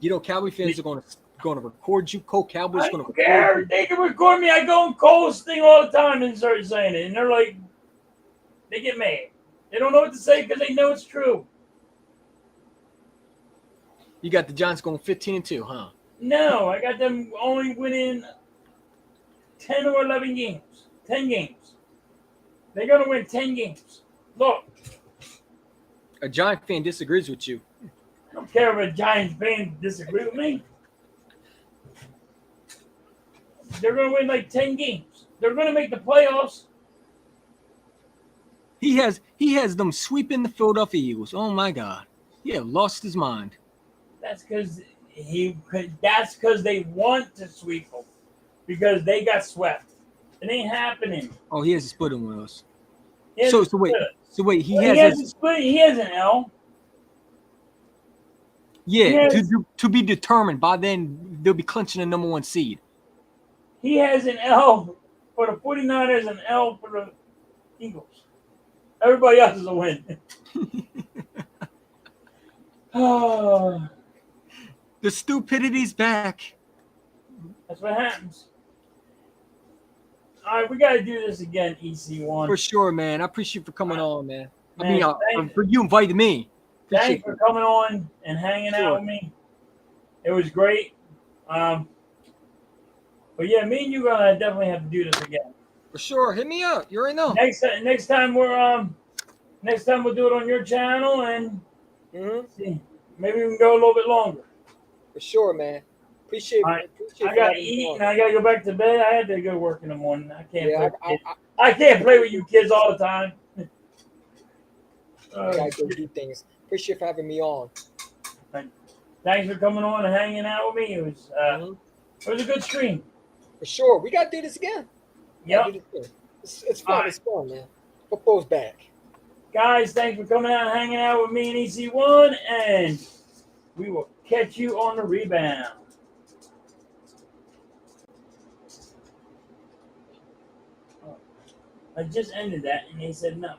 You know, Cowboy fans are going to record you. Cowboys I going to don't care. They can record me. I go on Cole's thing all the time and start saying it, and they're like, they get mad. They don't know what to say because they know it's true. You got the Giants going 15-2, huh? No, I got them only winning 10 or 11 games. 10 games. They're gonna win 10 games. Look. A Giant fan disagrees with you. I don't care if a Giants fan disagree with me. They're going to win like 10 games. They're going to make the playoffs. He has them sweeping the Philadelphia Eagles. Oh my God, he have lost his mind. That's because they want to sweep them because they got swept. It ain't happening. Oh, he has a split with us. He So wait, he has a split. He has an L. Yeah, to be determined. By then, they'll be clinching the number 1 seed. He has an L for the 49ers, an L for the Eagles. Everybody else is a win. Oh, The stupidity's back. that's what happens. All right, we got to do this again, EC1. For sure, man. I appreciate you for coming on, man. Man, For you inviting me. Thanks for coming on and hanging out with me. It was great. But yeah, me and you gonna definitely have to do this again. For sure. Hit me up. You already know. Next time we'll do it on your channel and see, maybe we can go a little bit longer. For sure, man. Appreciate All right. appreciate I gotta having me eat on. and I gotta go back to bed. I had to go work in the morning. I can't Yeah, play. I, With I, kids. I can't play with you kids all the time. I gotta go do things. Appreciate for having me on. Thanks for coming on and hanging out with me. Mhm. It was a good stream. For sure. We gotta do this again. Gotta do Yep. this again. It's All fun. right. It's fun, man. Football's back. Guys, thanks for coming out and hanging out with me and EC1, and we will catch you on the rebound. I just ended that, and they said no.